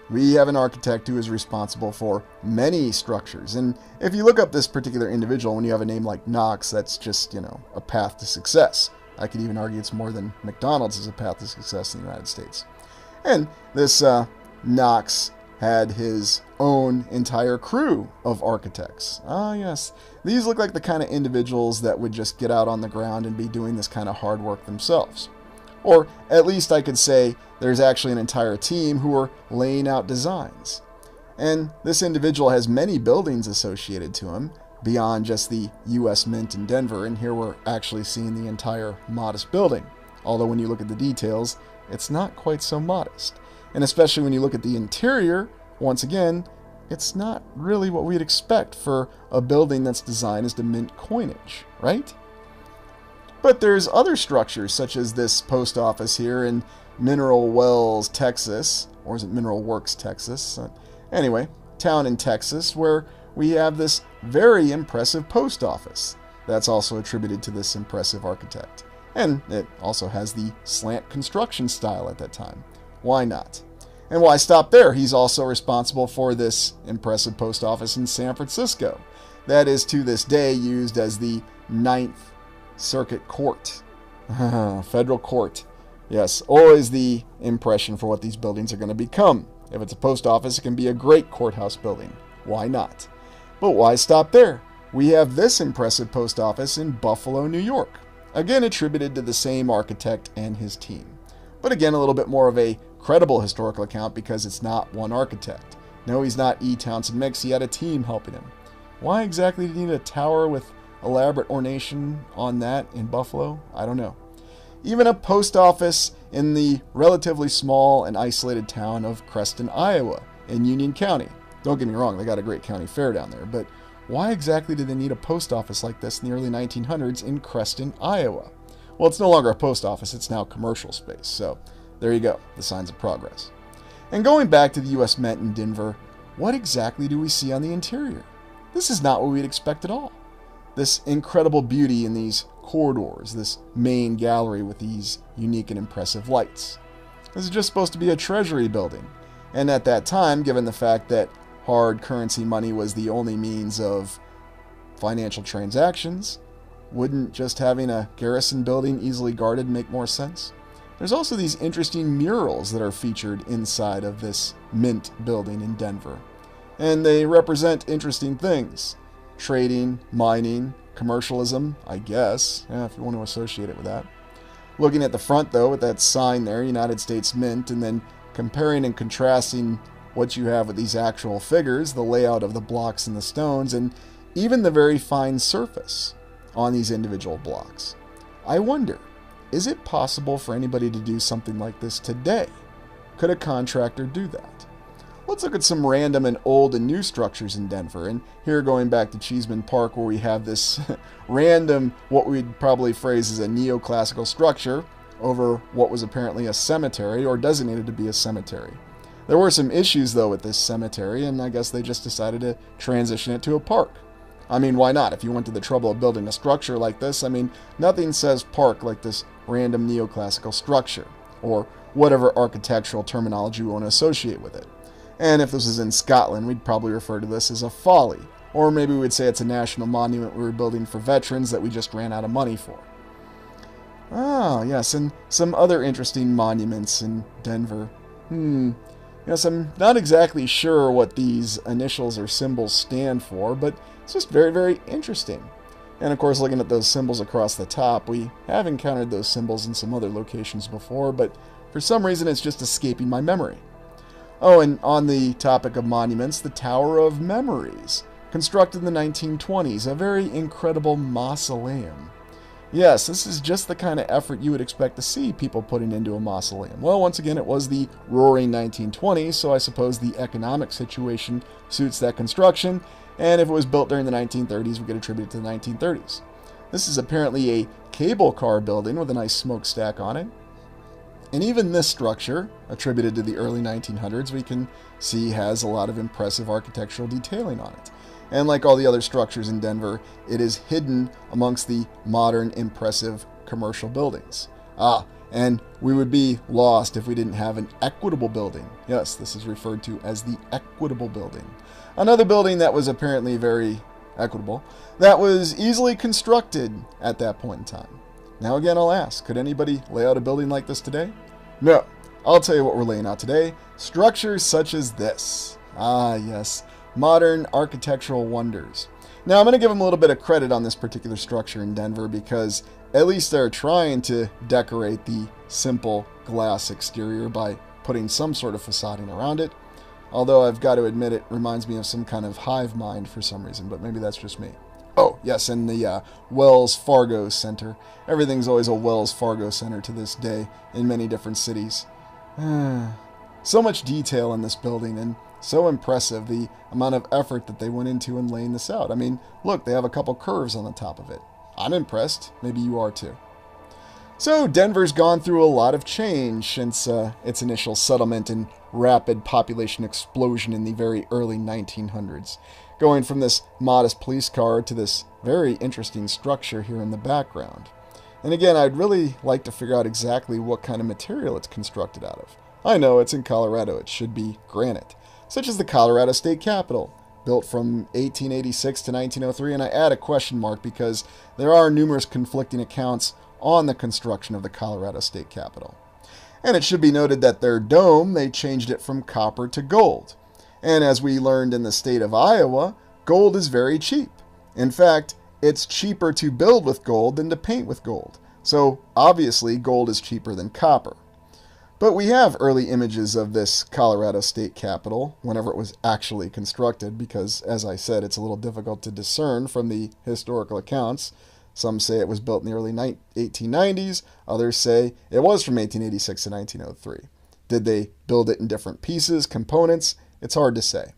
We have an architect who is responsible for many structures. And if you look up this particular individual, when you have a name like Knox, that's just, a path to success. I could even argue it's more than McDonald's is a path to success in the United States. And this Knox had his own entire crew of architects. Ah, yes. These look like the kind of individuals that would just get out on the ground and be doing this kind of hard work themselves. Or at least I could say there's actually an entire team who are laying out designs. And this individual has many buildings associated to him beyond just the U.S. Mint in Denver, and here we're actually seeing the entire modest building. Although when you look at the details, it's not quite so modest. And especially when you look at the interior, once again, it's not really what we'd expect for a building that's designed as to mint coinage, right? But there's other structures, such as this post office here in Mineral Wells, Texas, or is it Mineral Works, Texas? Anyway, town in Texas, where we have this very impressive post office that's also attributed to this impressive architect. And it also has the slant construction style at that time. Why not? And why stop there? He's also responsible for this impressive post office in San Francisco. That is to this day used as the Ninth Circuit Court. Federal court. Yes, always the impression for what these buildings are going to become. If it's a post office, it can be a great courthouse building. Why not? But why stop there? We have this impressive post office in Buffalo, New York. Again, attributed to the same architect and his team. But again, a little bit more of a credible historical account because it's not one architect. No, he's not E. Townsend Mix. He had a team helping him. Why exactly did he need a tower with elaborate ornation on that in Buffalo? I don't know. Even a post office in the relatively small and isolated town of Creston, Iowa, in Union County. Don't get me wrong, they got a great county fair down there, but why exactly did they need a post office like this in the early 1900s in Creston, Iowa? Well, it's no longer a post office, it's now commercial space, so there you go, the signs of progress. And going back to the U.S. Mint in Denver, what exactly do we see on the interior? This is not what we'd expect at all. This incredible beauty in these corridors, this main gallery with these unique and impressive lights. This is just supposed to be a treasury building. And at that time, given the fact that hard currency money was the only means of financial transactions, wouldn't just having a garrison building easily guarded make more sense? There's also these interesting murals that are featured inside of this mint building in Denver. And they represent interesting things. Trading, mining, commercialism, I guess, if you want to associate it with that. Looking at the front, though, with that sign there, United States Mint, and then comparing and contrasting what you have with these actual figures, the layout of the blocks and the stones, and even the very fine surface on these individual blocks. I wonder, is it possible for anybody to do something like this today? Could a contractor do that? Let's look at some random and old and new structures in Denver. And here, going back to Cheeseman Park, where we have this random, what we'd probably phrase as a neoclassical structure over what was apparently a cemetery, or designated to be a cemetery. There were some issues, though, with this cemetery, and I guess they just decided to transition it to a park. I mean, why not? If you went to the trouble of building a structure like this, I mean, nothing says park like this random neoclassical structure, or whatever architectural terminology you want to associate with it. And if this was in Scotland, we'd probably refer to this as a folly. Or maybe we'd say it's a national monument we were building for veterans that we just ran out of money for. Ah, yes, and some other interesting monuments in Denver. Yes, I'm not exactly sure what these initials or symbols stand for, but it's just very, very interesting. And of course, looking at those symbols across the top, we have encountered those symbols in some other locations before, but for some reason it's just escaping my memory. Oh, and on the topic of monuments, the Tower of Memories, constructed in the 1920s, a very incredible mausoleum. Yes, this is just the kind of effort you would expect to see people putting into a mausoleum. Well, once again, it was the roaring 1920s, so I suppose the economic situation suits that construction, and if it was built during the 1930s, we could attribute it to the 1930s. This is apparently a cable car building with a nice smokestack on it. And even this structure, attributed to the early 1900s, we can see has a lot of impressive architectural detailing on it. And like all the other structures in Denver, it is hidden amongst the modern, impressive commercial buildings. And we would be lost if we didn't have an equitable building. Yes, this is referred to as the equitable building. Another building that was apparently very equitable, that was easily constructed at that point in time. Now again, I'll ask, could anybody lay out a building like this today? No. I'll tell you what we're laying out today. Structures such as this. Ah, yes. Modern architectural wonders. Now, I'm going to give them a little bit of credit on this particular structure in Denver because at least they're trying to decorate the simple glass exterior by putting some sort of facading around it. Although I've got to admit it reminds me of some kind of hive mind for some reason, but maybe that's just me. Oh, yes, and the Wells Fargo Center. Everything's always a Wells Fargo Center to this day in many different cities. So much detail in this building, and so impressive the amount of effort that they went into in laying this out. I mean, look, they have a couple curves on the top of it. I'm impressed. Maybe you are too. So Denver's gone through a lot of change since its initial settlement and rapid population explosion in the very early 1900s. Going from this modest police car to this very interesting structure here in the background. And again, I'd really like to figure out exactly what kind of material it's constructed out of. I know it's in Colorado, it should be granite, such as the Colorado State Capitol, built from 1886 to 1903, and I add a question mark because there are numerous conflicting accounts on the construction of the Colorado State Capitol. And it should be noted that their dome, they changed it from copper to gold. And as we learned in the state of Iowa, gold is very cheap. In fact, it's cheaper to build with gold than to paint with gold. So obviously gold is cheaper than copper. But we have early images of this Colorado State Capitol whenever it was actually constructed because, as I said, it's a little difficult to discern from the historical accounts. Some say it was built in the early 1890s. Others say it was from 1886 to 1903. Did they build it in different pieces, components? It's hard to say.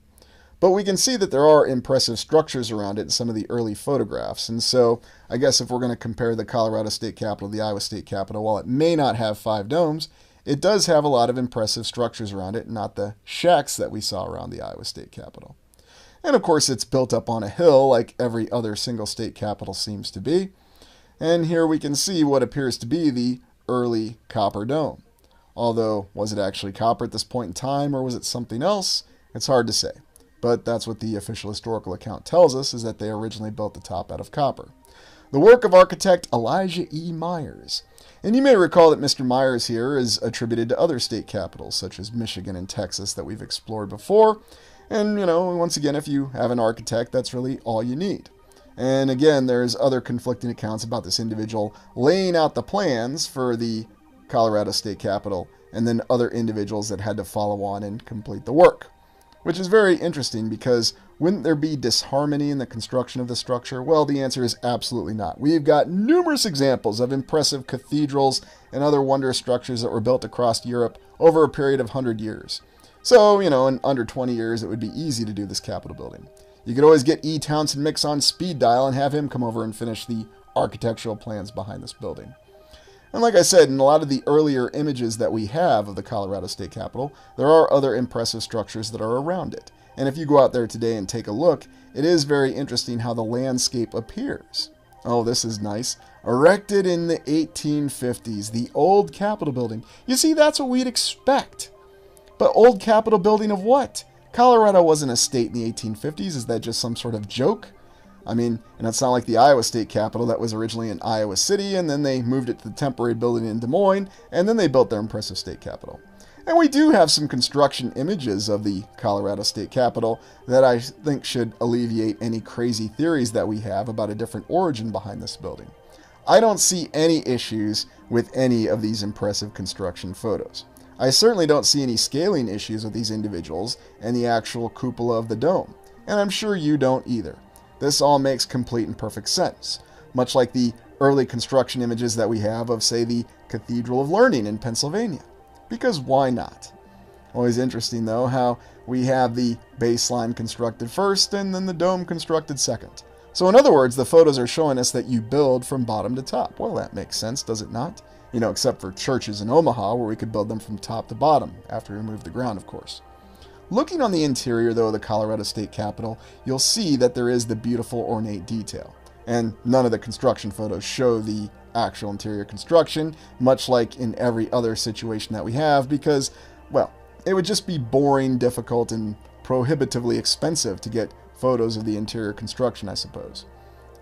But we can see that there are impressive structures around it in some of the early photographs. And so I guess if we're going to compare the Colorado State Capitol to the Iowa State Capitol, while it may not have 5 domes, it does have a lot of impressive structures around it, not the shacks that we saw around the Iowa State Capitol. And of course, it's built up on a hill like every other single state capitol seems to be. And here we can see what appears to be the early copper dome. Although, was it actually copper at this point in time, or was it something else? It's hard to say. But that's what the official historical account tells us, is that they originally built the top out of copper. The work of architect Elijah E. Myers. And you may recall that Mr. Myers here is attributed to other state capitals, such as Michigan and Texas, that we've explored before. And, once again, if you have an architect, that's really all you need. And again, there's other conflicting accounts about this individual laying out the plans for the Colorado State Capitol, and then other individuals that had to follow on and complete the work. which is very interesting because wouldn't there be disharmony in the construction of the structure? Well, the answer is absolutely not. We've got numerous examples of impressive cathedrals and other wondrous structures that were built across Europe over a period of 100 years. So, in under 20 years, it would be easy to do this Capitol building. You could always get E. Townsend Mix on speed dial and have him come over and finish the architectural plans behind this building. And like I said, in a lot of the earlier images that we have of the Colorado State Capitol, there are other impressive structures that are around it. And if you go out there today and take a look, it is very interesting how the landscape appears. Oh, this is nice. Erected in the 1850s, the old Capitol building. You see, that's what we'd expect. But old Capitol building of what? Colorado wasn't a state in the 1850s. Is that just some sort of joke? I mean, and it's not like the Iowa State Capitol that was originally in Iowa City, and then they moved it to the temporary building in Des Moines, and then they built their impressive state capitol. And we do have some construction images of the Colorado State Capitol that I think should alleviate any crazy theories that we have about a different origin behind this building. I don't see any issues with any of these impressive construction photos. I certainly don't see any scaling issues with these individuals and the actual cupola of the dome, and I'm sure you don't either. This all makes complete and perfect sense, much like the early construction images that we have of, say, the Cathedral of Learning in Pennsylvania. Because why not? Always interesting, though, how we have the baseline constructed first and then the dome constructed second. So in other words, the photos are showing us that you build from bottom to top. Well, that makes sense, does it not? Except for churches in Omaha, where we could build them from top to bottom, after we remove the ground, of course. Looking on the interior, though, of the Colorado State Capitol, you'll see that there is the beautiful ornate detail. And none of the construction photos show the actual interior construction, much like in every other situation that we have, because, well, it would just be boring, difficult, and prohibitively expensive to get photos of the interior construction, I suppose.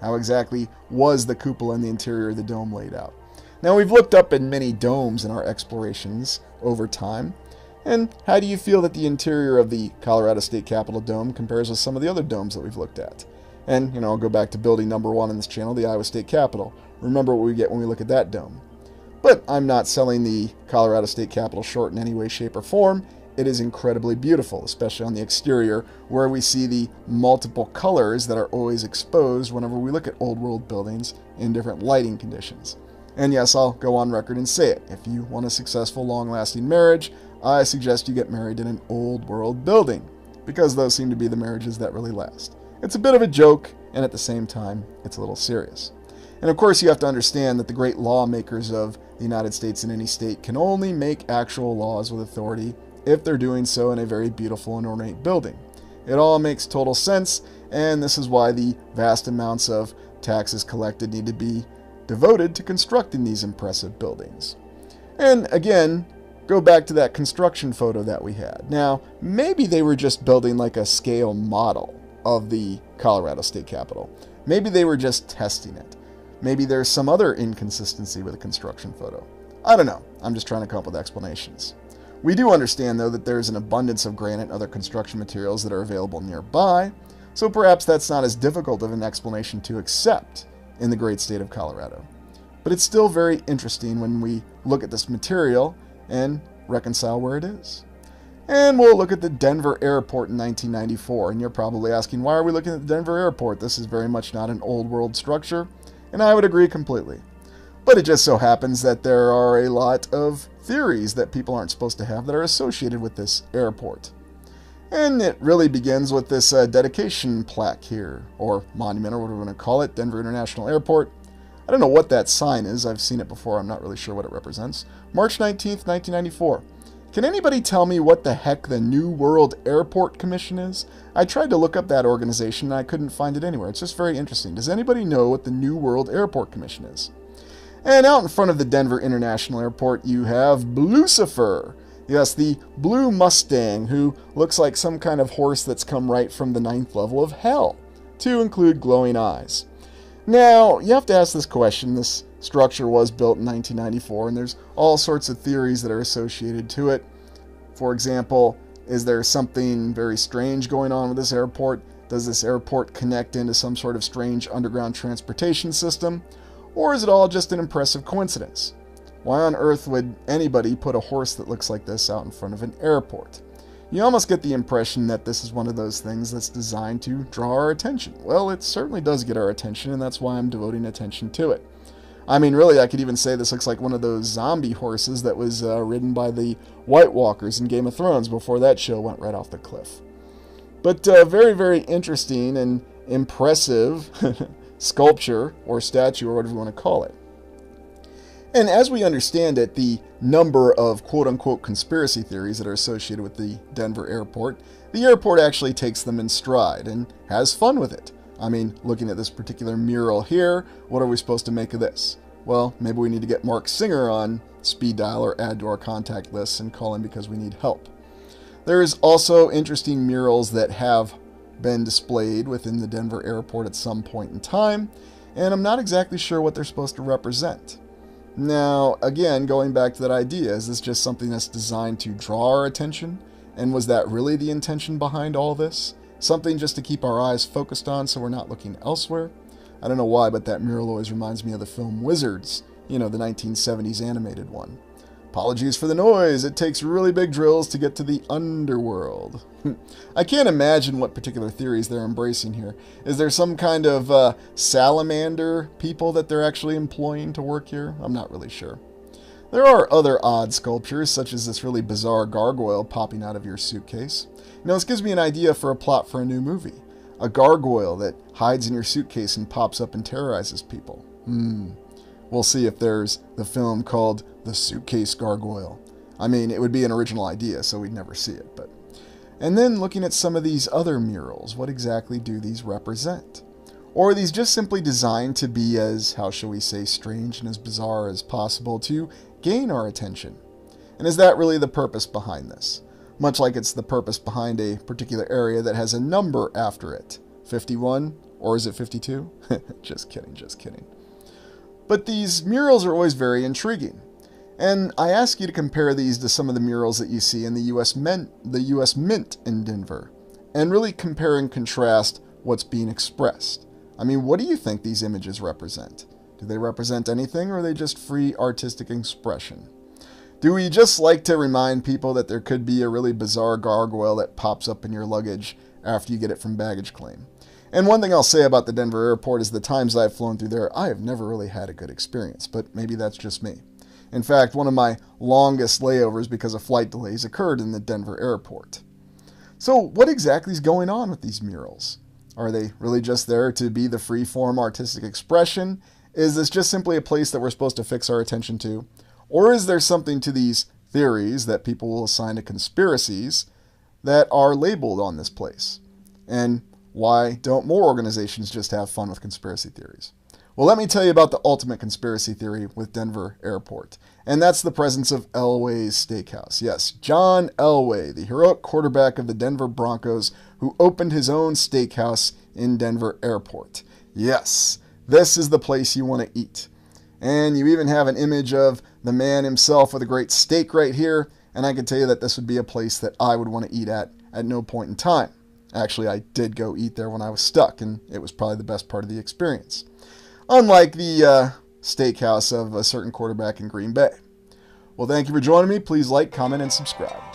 How exactly was the cupola and the interior of the dome laid out? Now, we've looked up at many domes in our explorations over time. And how do you feel that the interior of the Colorado State Capitol dome compares with some of the other domes that we've looked at? And, I'll go back to building number 1 on this channel, the Iowa State Capitol. Remember what we get when we look at that dome. But I'm not selling the Colorado State Capitol short in any way, shape, or form. It is incredibly beautiful, especially on the exterior, where we see the multiple colors that are always exposed whenever we look at old world buildings in different lighting conditions. And yes, I'll go on record and say it. If you want a successful, long-lasting marriage, I suggest you get married in an old world building, because those seem to be the marriages that really last. It's a bit of a joke, and at the same time, it's a little serious. And of course, you have to understand that the great lawmakers of the United States in any state can only make actual laws with authority if they're doing so in a very beautiful and ornate building. It all makes total sense, and this is why the vast amounts of taxes collected need to be devoted to constructing these impressive buildings. And again, go back to that construction photo that we had. Now, maybe they were just building like a scale model of the Colorado State Capitol. Maybe they were just testing it. Maybe there's some other inconsistency with the construction photo. I don't know. I'm just trying to come up with explanations. We do understand, though, that there's an abundance of granite and other construction materials that are available nearby, so perhaps that's not as difficult of an explanation to accept in the great state of Colorado. But it's still very interesting when we look at this material and reconcile where it is. And we'll look at the Denver Airport in 1994, and you're probably asking, why are we looking at the Denver Airport? This is very much not an old world structure, and I would agree completely. But it just so happens that there are a lot of theories that people aren't supposed to have that are associated with this airport. And it really begins with this dedication plaque here, or monument, or whatever we want to call it, Denver International Airport. I don't know what that sign is. I've seen it before. I'm not really sure what it represents. March 19th, 1994. Can anybody tell me what the heck the New World Airport Commission is? I tried to look up that organization and I couldn't find it anywhere. It's just very interesting. Does anybody know what the New World Airport Commission is? And out in front of the Denver International Airport, you have Lucifer. Yes, the Blue Mustang, who looks like some kind of horse that's come right from the 9th level of hell, to include glowing eyes. Now, you have to ask this question. This structure was built in 1994, and there's all sorts of theories that are associated to it. For example, is there something very strange going on with this airport? Does this airport connect into some sort of strange underground transportation system? Or is it all just an impressive coincidence? Why on earth would anybody put a horse that looks like this out in front of an airport? You almost get the impression that this is one of those things that's designed to draw our attention. Well, it certainly does get our attention, and that's why I'm devoting attention to it. I mean, really, I could even say this looks like one of those zombie horses that was ridden by the White Walkers in Game of Thrones before that show went right off the cliff. But very, very interesting and impressive sculpture or statue or whatever you want to call it. And as we understand it, the number of quote-unquote conspiracy theories that are associated with the Denver airport, the airport actually takes them in stride and has fun with it. I mean, looking at this particular mural here, what are we supposed to make of this? Well, maybe we need to get Mark Singer on speed dial or add to our contact list and call him because we need help. There's also interesting murals that have been displayed within the Denver airport at some point in time, and I'm not exactly sure what they're supposed to represent. Now, again, going back to that idea, is this just something that's designed to draw our attention? And was that really the intention behind all this? Something just to keep our eyes focused on so we're not looking elsewhere? I don't know why, but that mural always reminds me of the film Wizards, you know, the 1970s animated one. Apologies for the noise, it takes really big drills to get to the underworld. I can't imagine what particular theories they're embracing here. Is there some kind of salamander people that they're actually employing to work here? I'm not really sure. There are other odd sculptures, such as this really bizarre gargoyle popping out of your suitcase. You know, this gives me an idea for a plot for a new movie. A gargoyle that hides in your suitcase and pops up and terrorizes people. We'll see if there's the film called The Suitcase Gargoyle. I mean, it would be an original idea, so we'd never see it, but... And then looking at some of these other murals, what exactly do these represent? Or are these just simply designed to be as, how shall we say, strange and as bizarre as possible to gain our attention? And is that really the purpose behind this? Much like it's the purpose behind a particular area that has a number after it. 51? Or is it 52? Just kidding, just kidding. But these murals are always very intriguing. And I ask you to compare these to some of the murals that you see in the U.S. Mint in Denver. And really compare and contrast what's being expressed. I mean, what do you think these images represent? Do they represent anything, or are they just free artistic expression? Do we just like to remind people that there could be a really bizarre gargoyle that pops up in your luggage after you get it from baggage claim? And one thing I'll say about the Denver airport is the times I've flown through there, I have never really had a good experience, but maybe that's just me. In fact, one of my longest layovers because of flight delays occurred in the Denver airport. So what exactly is going on with these murals? Are they really just there to be the free-form artistic expression? Is this just simply a place that we're supposed to fix our attention to? Or is there something to these theories that people will assign to conspiracies that are labeled on this place? And why don't more organizations just have fun with conspiracy theories? Well, let me tell you about the ultimate conspiracy theory with Denver Airport, and that's the presence of Elway's Steakhouse. Yes, John Elway, the heroic quarterback of the Denver Broncos, who opened his own steakhouse in Denver Airport. Yes, this is the place you want to eat. And you even have an image of the man himself with a great steak right here, and I can tell you that this would be a place that I would want to eat at no point in time. Actually, I did go eat there when I was stuck, and it was probably the best part of the experience. Unlike the steakhouse of a certain quarterback in Green Bay. Well, thank you for joining me. Please like, comment, and subscribe.